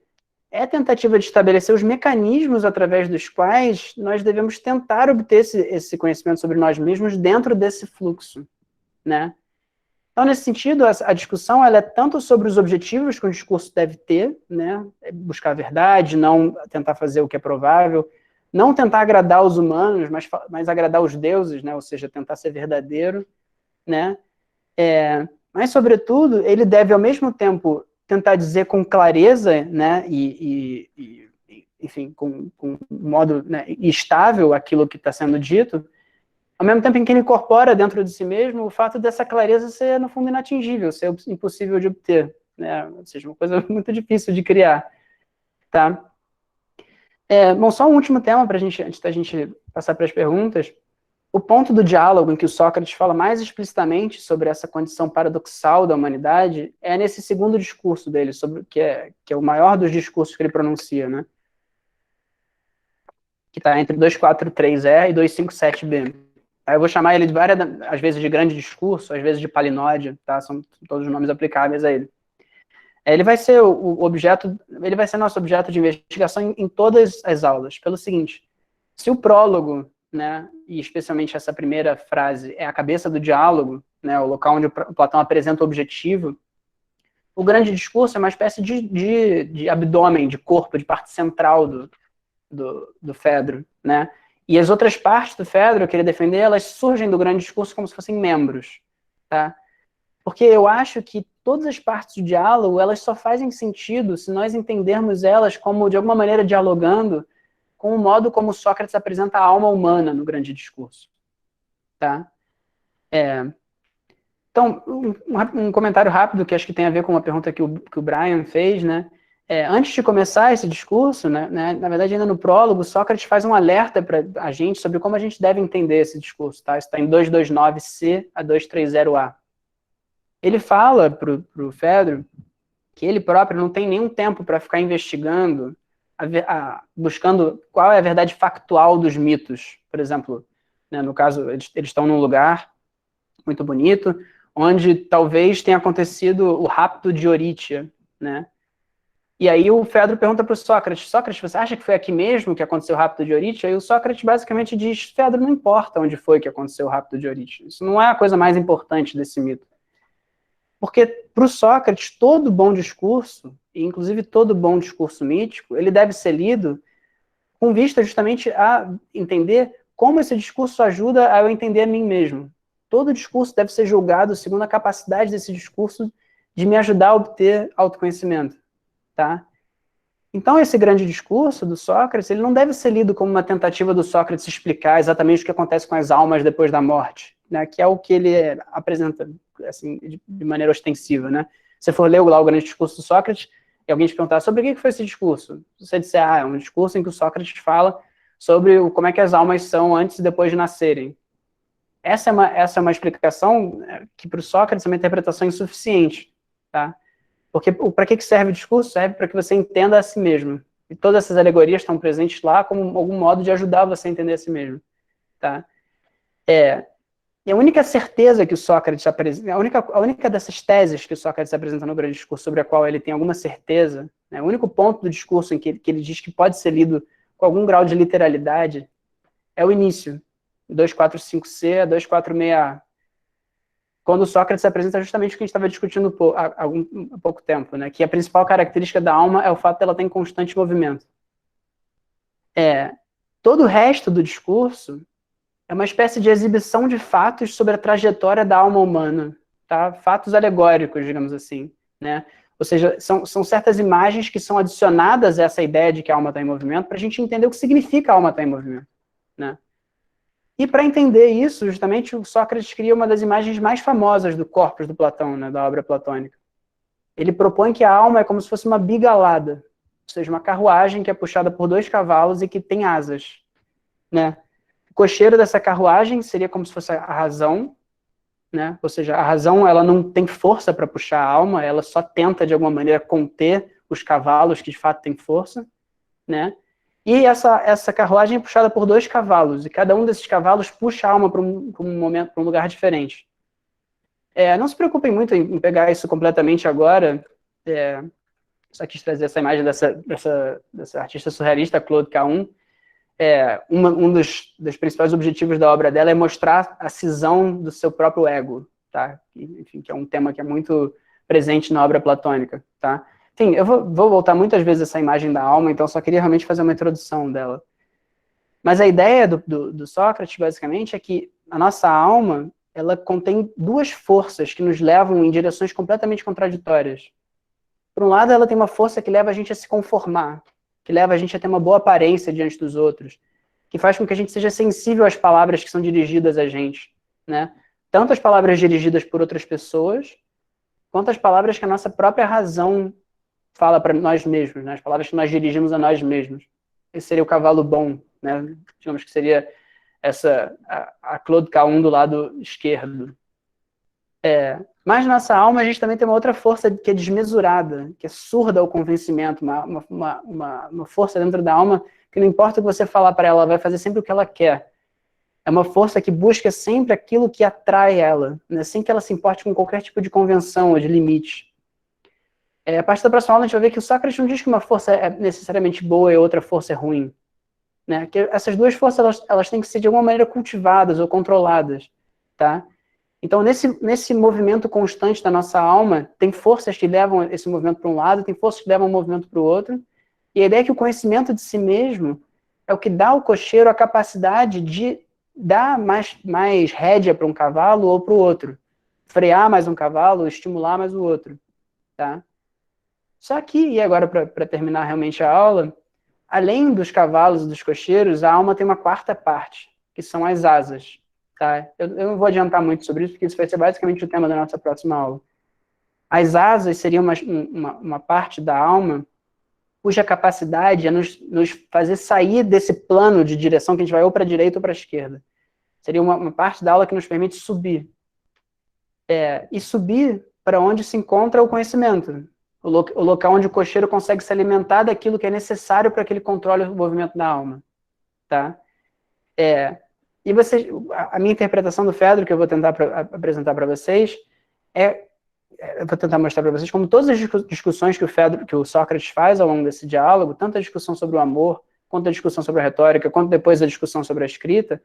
é a tentativa de estabelecer os mecanismos através dos quais nós devemos tentar obter esse conhecimento sobre nós mesmos dentro desse fluxo, né? Então, nesse sentido, a discussão ela é tanto sobre os objetivos que o discurso deve ter, né? Buscar a verdade, não tentar fazer o que é provável, não tentar agradar os humanos, mas agradar os deuses, né? Ou seja, tentar ser verdadeiro, né? Mas, sobretudo, ele deve, ao mesmo tempo, tentar dizer com clareza, né, enfim, com um modo, né, estável aquilo que está sendo dito, ao mesmo tempo em que ele incorpora dentro de si mesmo o fato dessa clareza ser, no fundo, inatingível, ser impossível de obter, né, ou seja, uma coisa muito difícil de criar, tá? Bom, só um último tema para antes da gente passar para as perguntas. O ponto do diálogo em que o Sócrates fala mais explicitamente sobre essa condição paradoxal da humanidade é nesse segundo discurso dele, sobre que é o maior dos discursos que ele pronuncia, né? Que está entre 243E e 257B. Aí eu vou chamar ele às vezes de grande discurso, às vezes de palinódia, tá? São todos os nomes aplicáveis a ele. Ele vai ser ele vai ser nosso objeto de investigação em todas as aulas, pelo seguinte: se o prólogo, né, e especialmente essa primeira frase, é a cabeça do diálogo, né, o local onde o Platão apresenta o objetivo, o grande discurso é uma espécie de abdômen, de corpo, de parte central do Fedro, né? E as outras partes do Fedro, que ele defender, elas surgem do grande discurso como se fossem membros, tá? Porque eu acho que todas as partes do diálogo, elas só fazem sentido se nós entendermos elas como, de alguma maneira, dialogando com o modo como Sócrates apresenta a alma humana no grande discurso, tá? Então, um comentário rápido que acho que tem a ver com uma pergunta que o Brian fez, né? Antes de começar esse discurso, né, na verdade, ainda no prólogo, Sócrates faz um alerta para a gente sobre como a gente deve entender esse discurso, tá? Isso está em 229C a 230A. Ele fala para o Fedro que ele próprio não tem nenhum tempo para ficar investigando, buscando qual é a verdade factual dos mitos. Por exemplo, né, no caso, eles estão num lugar muito bonito, onde talvez tenha acontecido o rapto de Eurítia, né? E aí o Fedro pergunta para o Sócrates: Sócrates, você acha que foi aqui mesmo que aconteceu o rapto de Eurítia? E o Sócrates basicamente diz: Fedro, não importa onde foi que aconteceu o rapto de Eurítia. Isso não é a coisa mais importante desse mito. Porque, para o Sócrates, todo bom discurso, e inclusive todo bom discurso mítico, ele deve ser lido com vista justamente a entender como esse discurso ajuda a eu entender a mim mesmo. Todo discurso deve ser julgado segundo a capacidade desse discurso de me ajudar a obter autoconhecimento, tá? Então, esse grande discurso do Sócrates, ele não deve ser lido como uma tentativa do Sócrates explicar exatamente o que acontece com as almas depois da morte, né, que é o que ele apresenta, assim, de maneira ostensiva, né? Se você for ler lá o grande discurso do Sócrates, e alguém te perguntar sobre o que foi esse discurso, se você disser, é um discurso em que o Sócrates fala sobre como é que as almas são antes e depois de nascerem. Essa é uma explicação que, para o Sócrates, é uma interpretação insuficiente, tá? Porque para que serve o discurso? Serve para que você entenda a si mesmo, E todas essas alegorias estão presentes lá como algum modo de ajudar você a entender a si mesmo. Tá? E a única certeza que o Sócrates apresenta, a única dessas teses que o Sócrates apresenta no grande discurso sobre a qual ele tem alguma certeza, né, o único ponto do discurso em que ele diz que pode ser lido com algum grau de literalidade é o início, 245C a 246A. Quando o Sócrates apresenta justamente o que a gente estava discutindo há pouco tempo, né, que a principal característica da alma é o fato dela estar em constante movimento. Todo o resto do discurso é uma espécie de exibição de fatos sobre a trajetória da alma humana, tá? Fatos alegóricos, digamos assim, né? Ou seja, são certas imagens que são adicionadas a essa ideia de que a alma está em movimento para a gente entender o que significa a alma estar em movimento, né? E para entender isso, justamente, o Sócrates cria uma das imagens mais famosas do corpus do Platão, né, da obra platônica. Ele propõe que a alma é como se fosse uma bigalada, ou seja, uma carruagem que é puxada por 2 cavalos e que tem asas, né? O cocheiro dessa carruagem seria como se fosse a razão, né? Ou seja, a razão ela não tem força para puxar a alma, ela só tenta, de alguma maneira, conter os cavalos que, de fato, têm força, né? E essa carruagem é puxada por 2 cavalos, e cada um desses cavalos puxa a alma para um lugar diferente. Não se preocupem muito em pegar isso completamente agora, só quis trazer essa imagem dessa artista surrealista, Claude Cahun. Um dos principais objetivos da obra dela é mostrar a cisão do seu próprio ego, tá? Enfim, que é um tema que é muito presente na obra platônica, tá? Enfim, eu vou voltar muitas vezes a essa imagem da alma, então só queria realmente fazer uma introdução dela. Mas a ideia do Sócrates, basicamente, é que a nossa alma, ela contém 2 forças que nos levam em direções completamente contraditórias. Por um lado, ela tem uma força que leva a gente a se conformar, que leva a gente a ter uma boa aparência diante dos outros, que faz com que a gente seja sensível às palavras que são dirigidas a gente, né? Tanto as palavras dirigidas por outras pessoas, quanto as palavras que a nossa própria razão fala para nós mesmos, né? As palavras que nós dirigimos a nós mesmos. Esse seria o cavalo bom, né? Digamos que seria a Claude Cahun do lado esquerdo. Mas nossa alma, a gente também tem uma outra força que é desmesurada, que é surda ao convencimento, uma força dentro da alma que não importa o que você falar para ela, ela vai fazer sempre o que ela quer. É uma força que busca sempre aquilo que atrai ela, né? Sem que ela se importe com qualquer tipo de convenção ou de limite. A partir da próxima aula a gente vai ver que o Sócrates não diz que uma força é necessariamente boa e outra força é ruim, né? Que essas 2 forças elas têm que ser de alguma maneira cultivadas ou controladas, tá? Então, nesse movimento constante da nossa alma, tem forças que levam esse movimento para um lado, tem forças que levam o movimento para o outro, e a ideia é que o conhecimento de si mesmo é o que dá ao cocheiro a capacidade de dar mais rédea para um cavalo ou para o outro, frear mais um cavalo, estimular mais o outro, tá? Só que, e agora para terminar realmente a aula, além dos cavalos e dos cocheiros, a alma tem uma 4ª parte, que são as asas. Tá? Eu não vou adiantar muito sobre isso, porque isso vai ser basicamente o tema da nossa próxima aula. As asas seriam uma parte da alma cuja capacidade é nos fazer sair desse plano de direção que a gente vai ou para a direita ou para a esquerda. Seria uma parte da aula que nos permite subir. E subir para onde se encontra o conhecimento. O local onde o cocheiro consegue se alimentar daquilo que é necessário para que ele controle o movimento da alma. Tá? E a minha interpretação do Fedro, que eu vou tentar apresentar para vocês, eu vou tentar mostrar para vocês como todas as discussões que o Sócrates faz ao longo desse diálogo, tanto a discussão sobre o amor, quanto a discussão sobre a retórica, quanto depois a discussão sobre a escrita,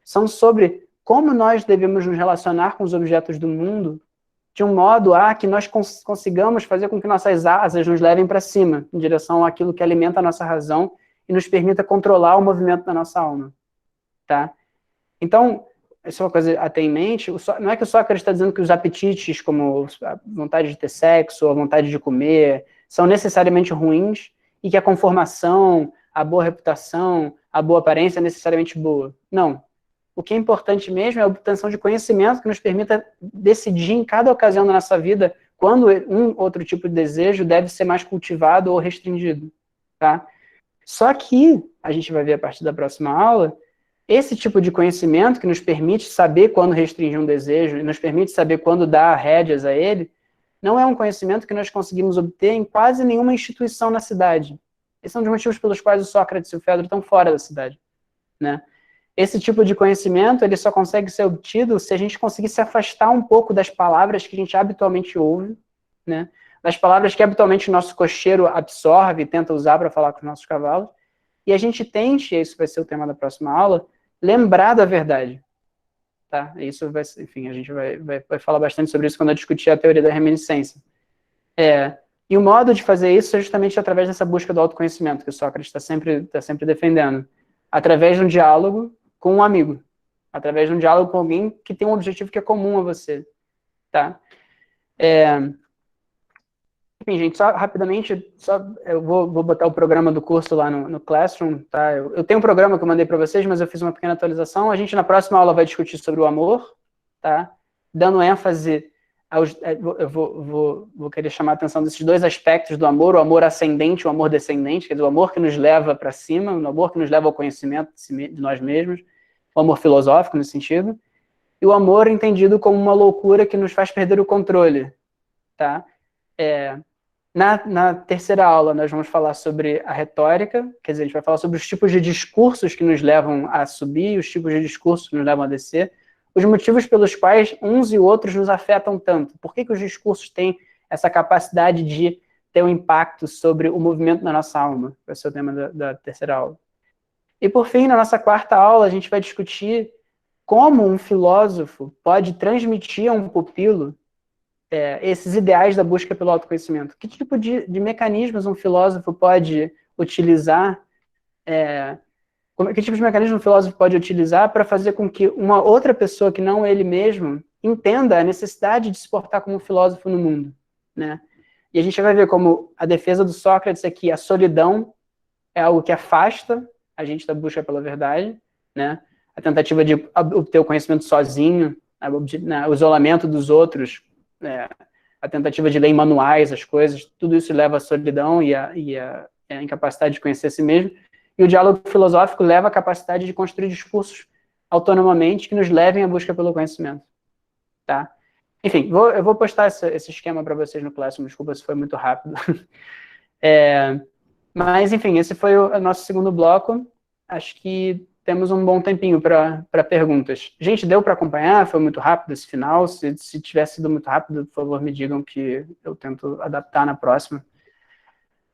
são sobre como nós devemos nos relacionar com os objetos do mundo de um modo a que nós consigamos fazer com que nossas asas nos levem para cima, em direção àquilo que alimenta a nossa razão e nos permita controlar o movimento da nossa alma. Tá? Então, isso é uma coisa a ter em mente, não é que o Sócrates está dizendo que os apetites, como a vontade de ter sexo, ou a vontade de comer, são necessariamente ruins, e que a conformação, a boa reputação, a boa aparência é necessariamente boa. Não. O que é importante mesmo é a obtenção de conhecimento que nos permita decidir em cada ocasião da nossa vida quando um outro tipo de desejo deve ser mais cultivado ou restringido. Tá? Só que, a gente vai ver a partir da próxima aula, esse tipo de conhecimento que nos permite saber quando restringir um desejo e nos permite saber quando dar rédeas a ele, não é um conhecimento que nós conseguimos obter em quase nenhuma instituição na cidade. Esse é um dos motivos pelos quais o Sócrates e o Fedro estão fora da cidade, né? Esse tipo de conhecimento, ele só consegue ser obtido se a gente conseguir se afastar um pouco das palavras que a gente habitualmente ouve, né? Das palavras que habitualmente o nosso cocheiro absorve e tenta usar para falar com os nossos cavalos, e a gente tente, e isso vai ser o tema da próxima aula, lembrar da verdade, tá? Isso vai, enfim, a gente vai falar bastante sobre isso quando eu discutir a teoria da reminiscência. E o modo de fazer isso é justamente através dessa busca do autoconhecimento, que o Sócrates está sempre defendendo, através de um diálogo com um amigo, através de um diálogo com alguém que tem um objetivo que é comum a você, tá? Enfim, gente, só rapidamente, eu vou botar o programa do curso lá no Classroom, tá? Eu tenho um programa que eu mandei para vocês, mas eu fiz uma pequena atualização. A gente, na próxima aula, vai discutir sobre o amor, tá? Dando ênfase eu vou querer chamar a atenção desses dois aspectos do amor, o amor ascendente e o amor descendente, quer dizer, o amor que nos leva para cima, o amor que nos leva ao conhecimento de nós mesmos, o amor filosófico, nesse sentido, e o amor entendido como uma loucura que nos faz perder o controle, tá? Na terceira aula, nós vamos falar sobre a retórica, quer dizer, a gente vai falar sobre os tipos de discursos que nos levam a subir e os tipos de discursos que nos levam a descer, os motivos pelos quais uns e outros nos afetam tanto. Por que os discursos têm essa capacidade de ter um impacto sobre o movimento da nossa alma? Vai ser o tema da terceira aula. E, por fim, na nossa quarta aula, a gente vai discutir como um filósofo pode transmitir a um pupilo esses ideais da busca pelo autoconhecimento. Que tipo de mecanismos um filósofo pode utilizar, que tipo de mecanismo um filósofo pode utilizar para fazer com que uma outra pessoa, que não ele mesmo, entenda a necessidade de se portar como um filósofo no mundo, né? E a gente vai ver como a defesa do Sócrates é que a solidão é algo que afasta a gente da busca pela verdade, né? A tentativa de obter o conhecimento sozinho, o isolamento dos outros, a tentativa de ler em manuais as coisas, tudo isso leva à solidão e a incapacidade de conhecer a si mesmo. E o diálogo filosófico leva à capacidade de construir discursos autonomamente que nos levem à busca pelo conhecimento, tá? Enfim, eu vou postar esse esquema para vocês no Classroom, desculpa se foi muito rápido. Mas, enfim, esse foi o nosso segundo bloco. Acho que temos um bom tempinho para perguntas. Gente, deu para acompanhar? Foi muito rápido esse final? Se tiver sido muito rápido, por favor, me digam que eu tento adaptar na próxima.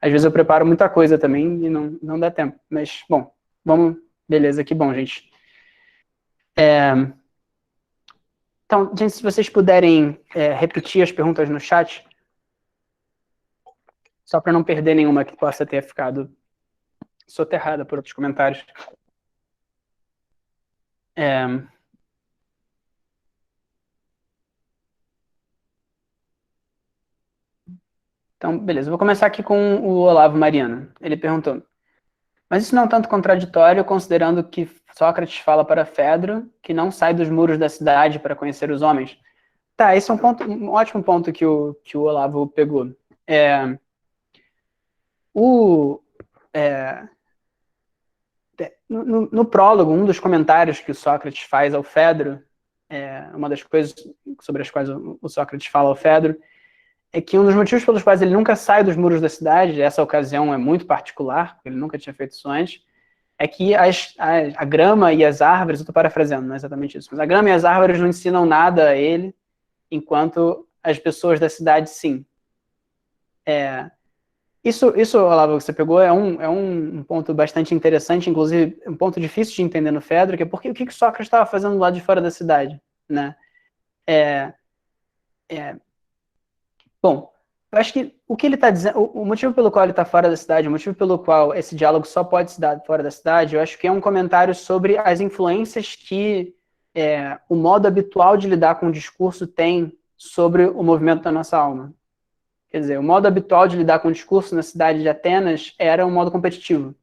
Às vezes eu preparo muita coisa também e não dá tempo. Mas, bom, vamos... Beleza, que bom, gente. Então, gente, se vocês puderem repetir as perguntas no chat, só para não perder nenhuma que possa ter ficado soterrada por outros comentários. Então, beleza, vou começar aqui com o Olavo Mariano. Ele perguntou: mas isso não é um tanto contraditório, considerando que Sócrates fala para Fedro que não sai dos muros da cidade para conhecer os homens? Tá, esse é um ótimo ponto que o Olavo pegou. No prólogo, um dos comentários que o Sócrates faz ao Fedro, uma das coisas sobre as quais o Sócrates fala ao Fedro, é que um dos motivos pelos quais ele nunca sai dos muros da cidade, essa ocasião é muito particular, porque ele nunca tinha feito isso antes, é que a grama e as árvores, eu estou parafraseando, não é exatamente isso, mas a grama e as árvores não ensinam nada a ele, enquanto as pessoas da cidade, sim. Isso, Olavo, que você pegou, é um ponto bastante interessante, inclusive um ponto difícil de entender no Fedro, que é porque o que Sócrates estava fazendo do lado de fora da cidade, né? Bom, eu acho que o que ele está dizendo, o motivo pelo qual ele está fora da cidade, o motivo pelo qual esse diálogo só pode se dar fora da cidade, eu acho que é um comentário sobre as influências que o modo habitual de lidar com o discurso tem sobre o movimento da nossa alma. Quer dizer, o modo habitual de lidar com o discurso na cidade de Atenas era um modo competitivo,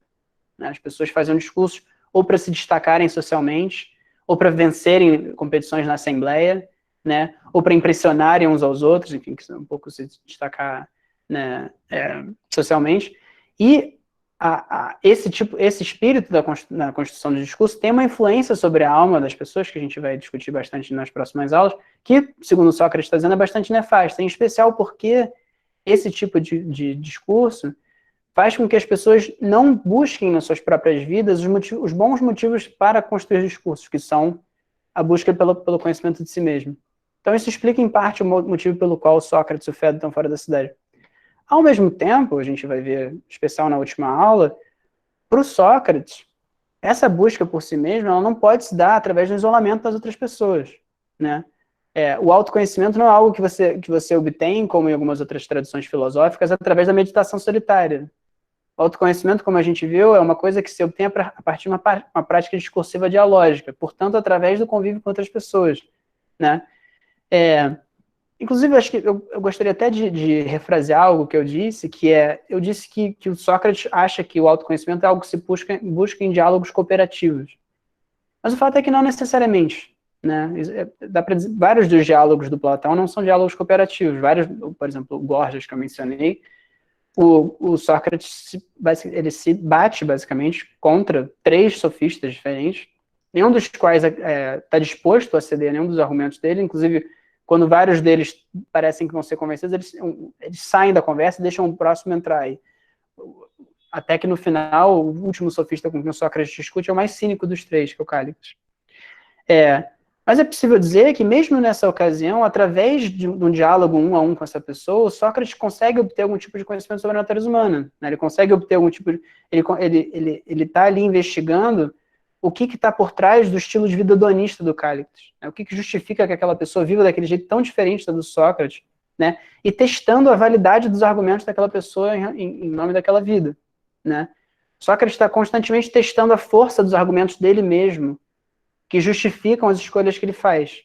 né? As pessoas faziam discursos ou para se destacarem socialmente, ou para vencerem competições na assembleia, né? Ou para impressionarem uns aos outros, enfim, que um pouco se destacar, né, socialmente. E esse espírito na construção do discurso tem uma influência sobre a alma das pessoas, que a gente vai discutir bastante nas próximas aulas, que, segundo Sócrates está dizendo, é bastante nefasta, em especial porque esse tipo de discurso faz com que as pessoas não busquem nas suas próprias vidas os bons motivos para construir discursos, que são a busca pelo conhecimento de si mesmo. Então isso explica em parte o motivo pelo qual Sócrates e o Fedro estão fora da cidade. Ao mesmo tempo, a gente vai ver, especial na última aula, para o Sócrates, essa busca por si mesmo, ela não pode se dar através do isolamento das outras pessoas, né? O autoconhecimento não é algo que você obtém, como em algumas outras tradições filosóficas, através da meditação solitária. O autoconhecimento, como a gente viu, é uma coisa que se obtém a partir de uma prática discursiva dialógica, portanto, através do convívio com outras pessoas, né? Inclusive, acho que eu gostaria até de refrasear algo que eu disse, eu disse que o Sócrates acha que o autoconhecimento é algo que se busca em diálogos cooperativos. Mas o fato é que não necessariamente, né? Dá para dizer, vários dos diálogos do Platão não são diálogos cooperativos. Por exemplo, o Gorgias, que eu mencionei, o Sócrates ele se bate, basicamente, contra 3 sofistas diferentes, nenhum dos quais está disposto a ceder a nenhum dos argumentos dele, inclusive, quando vários deles parecem que vão ser convencidos, eles saem da conversa e deixam o próximo entrar aí. Até que no final, o último sofista com quem o Sócrates discute é o mais cínico dos 3, que é o Cállicles. Mas é possível dizer que mesmo nessa ocasião, através de um diálogo 1 a 1 com essa pessoa, o Sócrates consegue obter algum tipo de conhecimento sobre a natureza humana, né? Ele consegue obter algum tipo de... Ele está ali investigando o que está por trás do estilo de vida hedonista do Cállicles, né? O que justifica que aquela pessoa viva daquele jeito tão diferente da do Sócrates, né? E testando a validade dos argumentos daquela pessoa em nome daquela vida, né? Sócrates está constantemente testando a força dos argumentos dele mesmo, que justificam as escolhas que ele faz.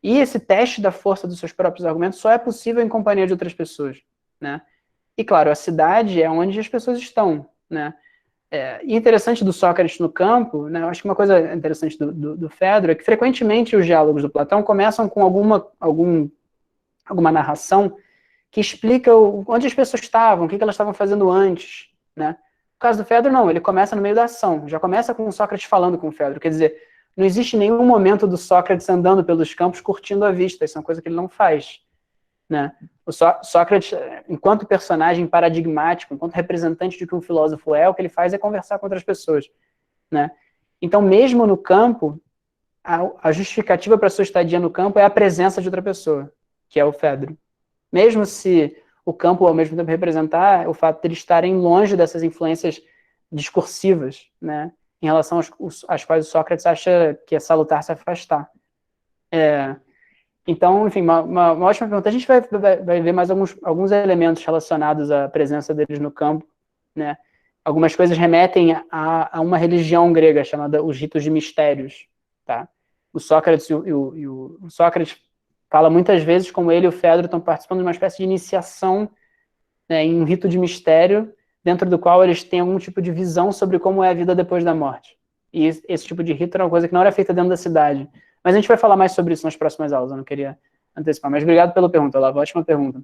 E esse teste da força dos seus próprios argumentos só é possível em companhia de outras pessoas, né? E, claro, a cidade é onde as pessoas estão, né? E interessante do Sócrates no campo, né? Eu acho que uma coisa interessante do Fedro é que, frequentemente, os diálogos do Platão começam com alguma narração que explica onde as pessoas estavam, o que elas estavam fazendo antes, né? No caso do Fedro, não, ele começa no meio da ação, já começa com o Sócrates falando com o Fedro, quer dizer, não existe nenhum momento do Sócrates andando pelos campos curtindo a vista, isso é uma coisa que ele não faz, né? O Sócrates, enquanto personagem paradigmático, enquanto representante de que um filósofo o que ele faz é conversar com outras pessoas, né? Então, mesmo no campo, a justificativa para a sua estadia no campo é a presença de outra pessoa, que é o Fedro. Mesmo se o campo, ao mesmo tempo, representar o fato de eles estarem longe dessas influências discursivas, né? Em relação às quais o Sócrates acha que é salutar se afastar. Então, enfim, uma ótima pergunta. A gente vai ver mais alguns elementos relacionados à presença deles no campo, né? Algumas coisas remetem a uma religião grega chamada os ritos de mistérios, tá? O Sócrates o Sócrates fala muitas vezes como ele e o Fedro estão participando de uma espécie de iniciação, né, em um rito de mistério, dentro do qual eles têm algum tipo de visão sobre como é a vida depois da morte. E esse tipo de rito era uma coisa que não era feita dentro da cidade. Mas a gente vai falar mais sobre isso nas próximas aulas, eu não queria antecipar. Mas obrigado pela pergunta, Olavo, ótima pergunta.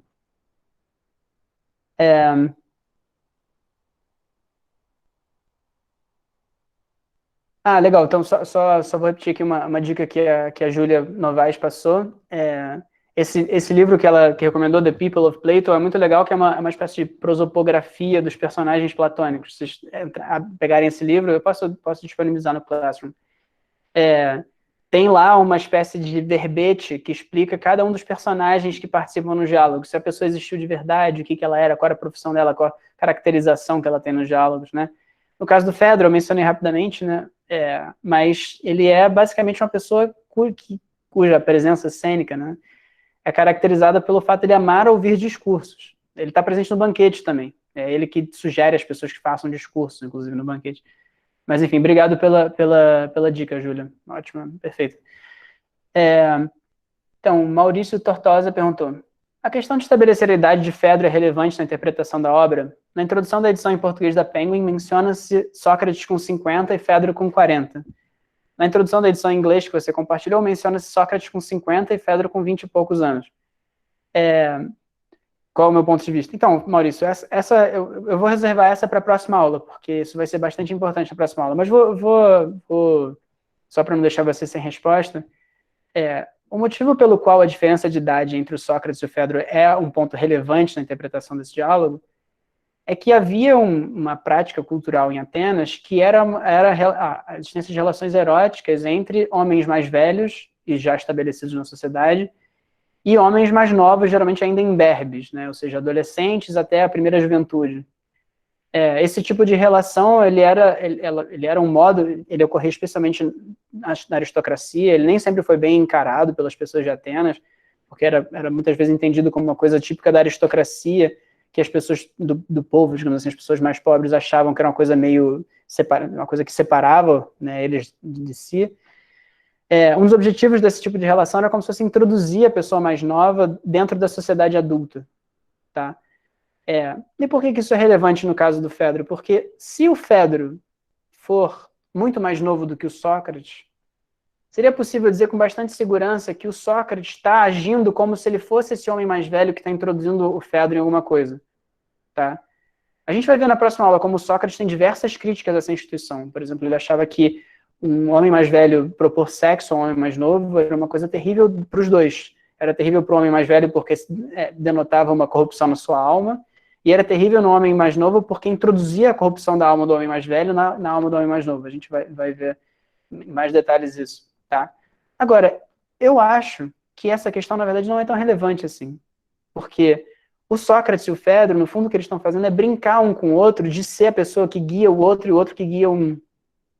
Legal, então só vou repetir aqui uma dica que a Júlia Novaes passou. Esse livro que ela recomendou, The People of Plato, é muito legal, que é uma espécie de prosopografia dos personagens platônicos. Se vocês pegarem esse livro, eu posso disponibilizar no Classroom. Tem lá uma espécie de verbete que explica cada um dos personagens que participam no diálogo, se a pessoa existiu de verdade, o que ela era, qual era a profissão dela, qual a caracterização que ela tem nos diálogos, né? No caso do Fedro, eu mencionei rapidamente, né? Mas ele é basicamente uma pessoa cuja presença cênica, né, é caracterizada pelo fato de ele amar ouvir discursos. Ele está presente no banquete também. É ele que sugere às pessoas que façam discursos, inclusive no banquete. Mas, enfim, obrigado pela dica, Júlia. Ótima, perfeito. Então, Maurício Tortosa perguntou: a questão de estabelecer a idade de Fedro é relevante na interpretação da obra? Na introdução da edição em português da Penguin, menciona-se Sócrates com 50 e Fedro com 40. Na introdução da edição em inglês que você compartilhou, menciona-se Sócrates com 50 e Fedro com 20 e poucos anos. Qual é o meu ponto de vista? Então, Maurício, eu vou reservar essa para a próxima aula, porque isso vai ser bastante importante na próxima aula. Mas vou só para não deixar você sem resposta, o motivo pelo qual a diferença de idade entre o Sócrates e o Fedro é um ponto relevante na interpretação desse diálogo é que havia uma prática cultural em Atenas que era a existência de relações eróticas entre homens mais velhos e já estabelecidos na sociedade e homens mais novos, geralmente ainda imberbes, né? Ou seja, adolescentes até a primeira juventude. Esse tipo de relação, ele era um modo, ele ocorria especialmente na aristocracia, ele nem sempre foi bem encarado pelas pessoas de Atenas, porque era muitas vezes entendido como uma coisa típica da aristocracia, que as pessoas do povo, digamos assim, as pessoas mais pobres achavam que era uma coisa meio uma coisa que separava, né, eles de si. Um dos objetivos desse tipo de relação era como se fosse introduzir a pessoa mais nova dentro da sociedade adulta, tá? E por que isso é relevante no caso do Fedro? Porque se o Fedro for muito mais novo do que o Sócrates, seria possível dizer com bastante segurança que o Sócrates está agindo como se ele fosse esse homem mais velho que está introduzindo o Fedro em alguma coisa, tá? A gente vai ver na próxima aula como o Sócrates tem diversas críticas a essa instituição. Por exemplo, ele achava que um homem mais velho propor sexo a um homem mais novo era uma coisa terrível para os dois. Era terrível para o homem mais velho porque denotava uma corrupção na sua alma, e era terrível no homem mais novo porque introduzia a corrupção da alma do homem mais velho na alma do homem mais novo. A gente vai ver em mais detalhes isso, tá? Agora, eu acho que essa questão, na verdade, não é tão relevante assim, porque o Sócrates e o Fedro, no fundo, o que eles estão fazendo é brincar um com o outro, de ser a pessoa que guia o outro e o outro que guia um,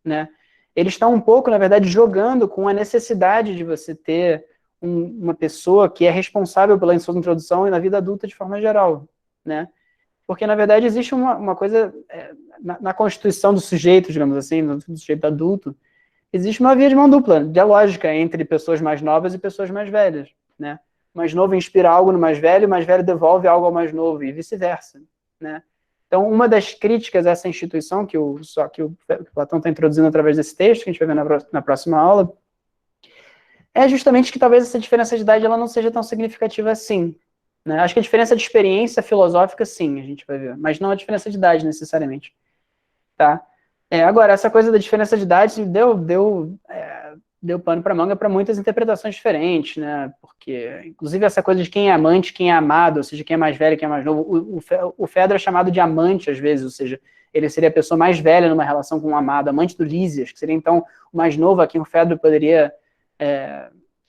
né? Eles estão um pouco, na verdade, jogando com a necessidade de você ter uma pessoa que é responsável pela sua introdução e na vida adulta de forma geral, né? Porque, na verdade, existe uma coisa, na constituição do sujeito, digamos assim, do sujeito adulto, existe uma via de mão dupla, dialógica, entre pessoas mais novas e pessoas mais velhas, né? O mais novo inspira algo no mais velho, o mais velho devolve algo ao mais novo, e vice-versa, né? Então, uma das críticas a essa instituição que o Platão está introduzindo através desse texto, que a gente vai ver na próxima aula, é justamente que talvez essa diferença de idade ela não seja tão significativa assim, né? Acho que a diferença de experiência filosófica, sim, a gente vai ver, mas não a diferença de idade, necessariamente, tá? Agora, essa coisa da diferença de idade deu pano para manga para muitas interpretações diferentes, né? Porque, inclusive, essa coisa de quem é amante, quem é amado, ou seja, quem é mais velho, quem é mais novo, o Fedro é chamado de amante, às vezes, ou seja, ele seria a pessoa mais velha numa relação com um amado, amante do Lísias, que seria, então, o mais novo a quem o Fedro poderia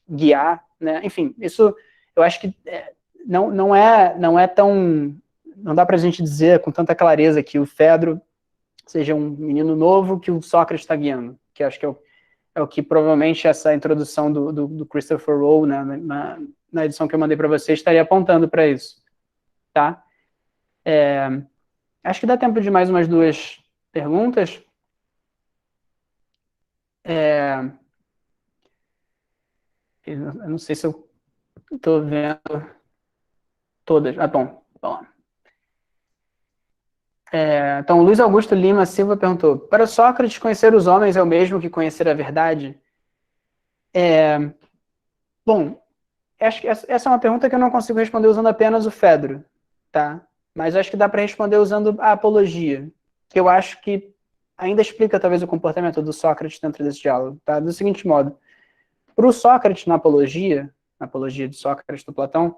guiar, né? Enfim, isso, eu acho que não é tão... Não dá para a gente dizer com tanta clareza que o Fedro seja um menino novo que o Sócrates está guiando, que acho que é o que provavelmente essa introdução do Christopher Rowe, né, na edição que eu mandei para vocês, estaria apontando para isso, tá? Acho que dá tempo de mais umas duas perguntas. Eu não sei se eu estou vendo todas. Ah, bom. Então, Luiz Augusto Lima Silva perguntou: para Sócrates, conhecer os homens é o mesmo que conhecer a verdade? Bom, acho que essa é uma pergunta que eu não consigo responder usando apenas o Fedro, tá? Mas acho que dá para responder usando a apologia, que eu acho que ainda explica talvez o comportamento do Sócrates dentro desse diálogo, tá? Do seguinte modo: para o Sócrates na apologia de Sócrates do Platão,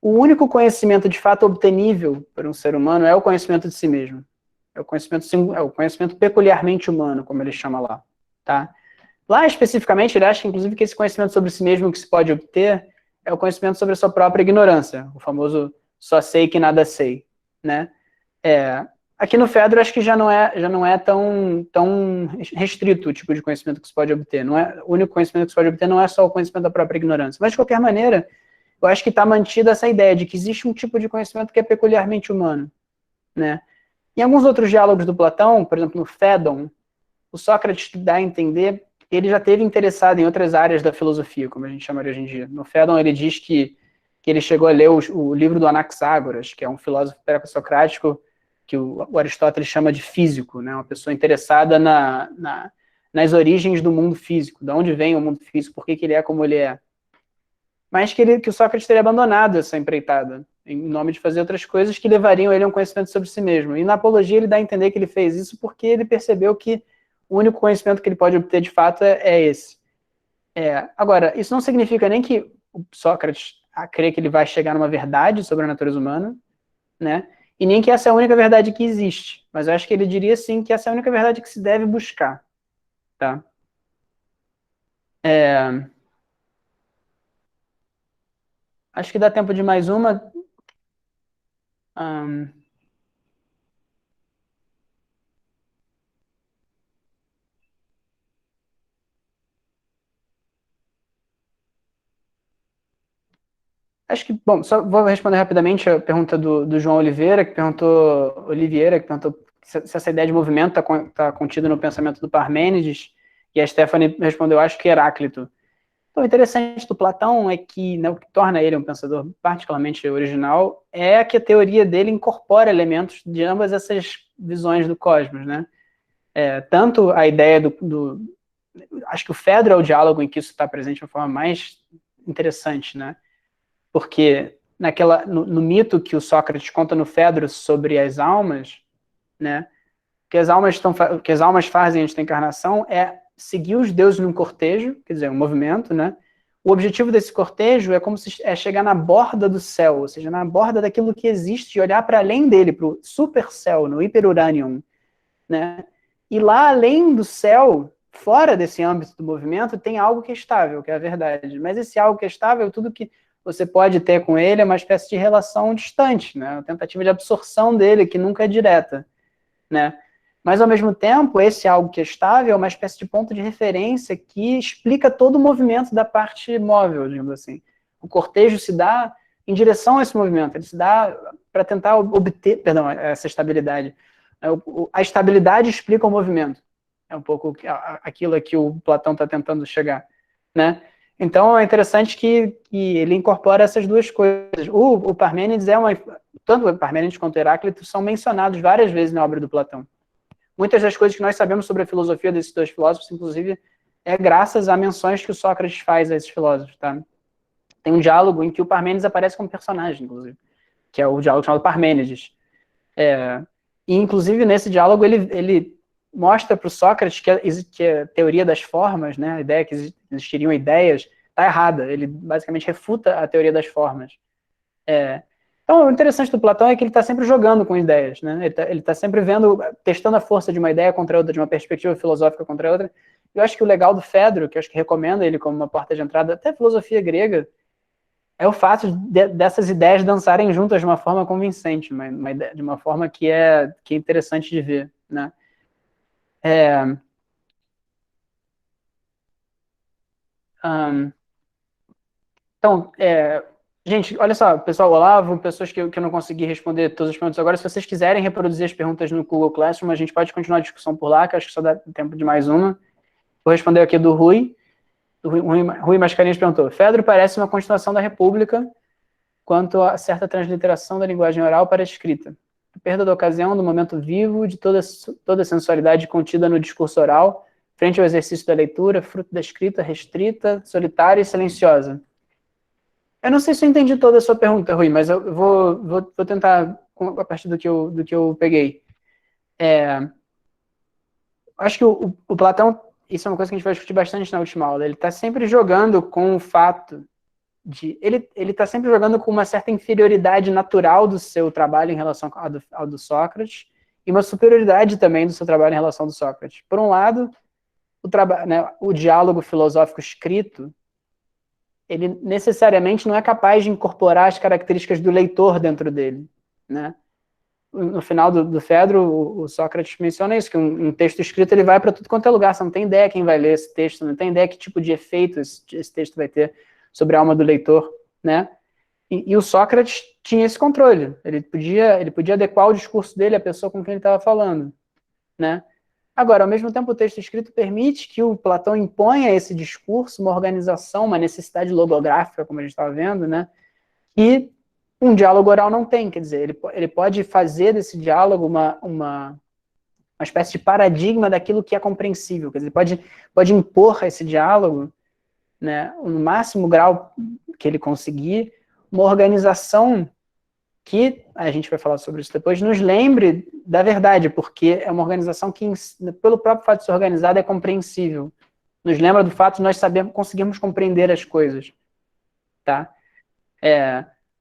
o único conhecimento de fato obtenível por um ser humano é o conhecimento de si mesmo. É o conhecimento peculiarmente humano, como ele chama lá, tá? Lá, especificamente, ele acha, inclusive, que esse conhecimento sobre si mesmo que se pode obter é o conhecimento sobre a sua própria ignorância, o famoso só sei que nada sei, né? Aqui no Fedro, acho que já não é tão restrito o tipo de conhecimento que se pode obter. O único conhecimento que se pode obter não é só o conhecimento da própria ignorância. Mas, de qualquer maneira, eu acho que está mantida essa ideia de que existe um tipo de conhecimento que é peculiarmente humano, né? Em alguns outros diálogos do Platão, por exemplo, no Fédon, o Sócrates dá a entender que ele já esteve interessado em outras áreas da filosofia, como a gente chamaria hoje em dia. No Fédon, ele diz que ele chegou a ler o livro do Anaxágoras, que é um filósofo pré-socrático que o Aristóteles chama de físico, né? Uma pessoa interessada nas origens do mundo físico, de onde vem o mundo físico, por que ele é como ele é. Mas que o Sócrates teria abandonado essa empreitada, em nome de fazer outras coisas que levariam ele a um conhecimento sobre si mesmo. E na apologia ele dá a entender que ele fez isso porque ele percebeu que o único conhecimento que ele pode obter de fato é esse. Agora, isso não significa nem que o Sócrates crê que ele vai chegar numa verdade sobre a natureza humana, né? e nem que essa é a única verdade que existe, mas eu acho que ele diria sim que essa é a única verdade que se deve buscar, tá? Acho que dá tempo de mais uma. Ahn, Acho que, bom, só vou responder rapidamente a pergunta do João Oliveira, que perguntou se essa ideia de movimento está contida no pensamento do Parmênides, e a Stephanie respondeu, acho que Heráclito. Então, o interessante do Platão é que, né, o que torna ele um pensador particularmente original é que a teoria dele incorpora elementos de ambas essas visões do cosmos, né? Tanto a ideia acho que o Fedro é o diálogo em que isso está presente de uma forma mais interessante, né? Porque no mito que o Sócrates conta no Fedro sobre as almas, né? O que as almas fazem antes da encarnação é seguir os deuses num cortejo, quer dizer, um movimento, né? O objetivo desse cortejo é como se chegar na borda do céu, ou seja, na borda daquilo que existe, e olhar para além dele, para o supercéu, no hiperuranium, né? E lá além do céu, fora desse âmbito do movimento, tem algo que é estável, que é a verdade. Mas esse algo que é estável, tudo que você pode ter com ele é uma espécie de relação distante, né? Uma tentativa de absorção dele, que nunca é direta, né? Mas, ao mesmo tempo, esse algo que é estável é uma espécie de ponto de referência que explica todo o movimento da parte móvel, digamos assim. O cortejo se dá em direção a esse movimento, ele se dá para tentar obter, perdão, essa estabilidade. A estabilidade explica o movimento. É um pouco aquilo a que o Platão está tentando chegar, né? Então, é interessante que ele incorpora essas duas coisas. O Parmênides tanto o Parmênides quanto o Heráclito são mencionados várias vezes na obra do Platão. Muitas das coisas que nós sabemos sobre a filosofia desses dois filósofos, inclusive, é graças a menções que o Sócrates faz a esses filósofos, tá? Tem um diálogo em que o Parmênides aparece como personagem, inclusive, que é o diálogo chamado Parmênides. E, inclusive, nesse diálogo, ele mostra para o Sócrates que a teoria das formas, né, a ideia que existiriam ideias, está errada. Ele basicamente refuta a teoria das formas. Então, o interessante do Platão é que ele está sempre jogando com ideias, né? Ele está sempre testando a força de uma ideia contra outra, de uma perspectiva filosófica contra outra. Eu acho que o legal do Fedro, que eu acho que recomenda ele como uma porta de entrada, até a filosofia grega, é o fato dessas ideias dançarem juntas de uma forma convincente, de uma forma que é interessante de ver, né? Então, gente, olha só, pessoal, Olavo, pessoas que eu não consegui responder todas as perguntas agora, se vocês quiserem reproduzir as perguntas no Google Classroom, a gente pode continuar a discussão por lá, que acho que só dá tempo de mais uma. Vou responder aqui do Rui. Rui Mascarenhas perguntou, Fedro parece uma continuação da República quanto a certa transliteração da linguagem oral para a escrita. A perda da ocasião, do momento vivo, de toda a sensualidade contida no discurso oral, frente ao exercício da leitura, fruto da escrita restrita, solitária e silenciosa. Eu não sei se eu entendi toda a sua pergunta, Rui, mas eu vou tentar a partir do que eu peguei. Acho que o Platão, isso é uma coisa que a gente vai discutir bastante na última aula, ele está sempre jogando com o fato ele está sempre jogando com uma certa inferioridade natural do seu trabalho em relação ao do Sócrates e uma superioridade também do seu trabalho em relação ao do Sócrates. Por um lado, o diálogo filosófico escrito, ele necessariamente não é capaz de incorporar as características do leitor dentro dele, né? No final do Fedro, o Sócrates menciona isso, que um texto escrito ele vai para tudo quanto é lugar, você não tem ideia quem vai ler esse texto, não tem ideia que tipo de efeito esse texto vai ter sobre a alma do leitor, né? E o Sócrates tinha esse controle, ele podia adequar o discurso dele à pessoa com quem ele estava falando, né? Agora, ao mesmo tempo, o texto escrito permite que o Platão imponha esse discurso, uma organização, uma necessidade logográfica, como a gente estava vendo, né? E um diálogo oral não tem, quer dizer, ele pode fazer desse diálogo uma espécie de paradigma daquilo que é compreensível, quer dizer, pode impor a esse diálogo, né, no máximo grau que ele conseguir, uma organização que, a gente vai falar sobre isso depois, nos lembre da verdade, porque é uma organização que, pelo próprio fato de ser organizada, é compreensível. Nos lembra do fato de nós conseguirmos compreender as coisas, tá?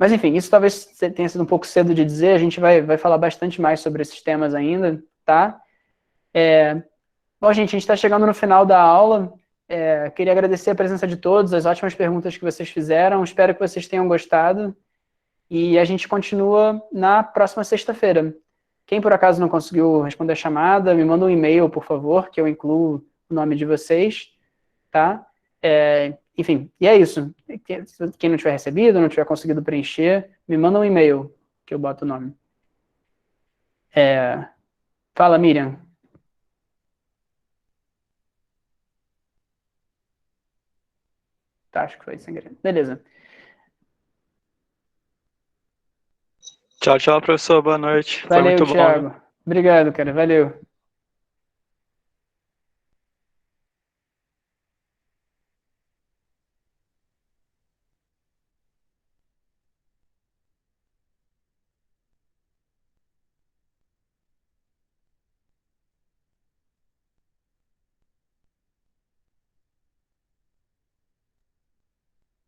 Mas, enfim, isso talvez tenha sido um pouco cedo de dizer, a gente vai falar bastante mais sobre esses temas ainda, tá? Bom, gente, a gente está chegando no final da aula. Queria agradecer a presença de todos, as ótimas perguntas que vocês fizeram. Espero que vocês tenham gostado. E a gente continua na próxima sexta-feira. Quem por acaso não conseguiu responder a chamada, me manda um e-mail, por favor, que eu incluo o nome de vocês, tá? Enfim, e é isso. Quem não tiver recebido, não tiver conseguido preencher, me manda um e-mail, que eu boto o nome. Fala, Miriam. Tá, acho que foi sem querer. Beleza. Tchau, tchau, professor. Boa noite. Foi Valeu, muito bom, viu? Thiago. Obrigado, cara. Valeu.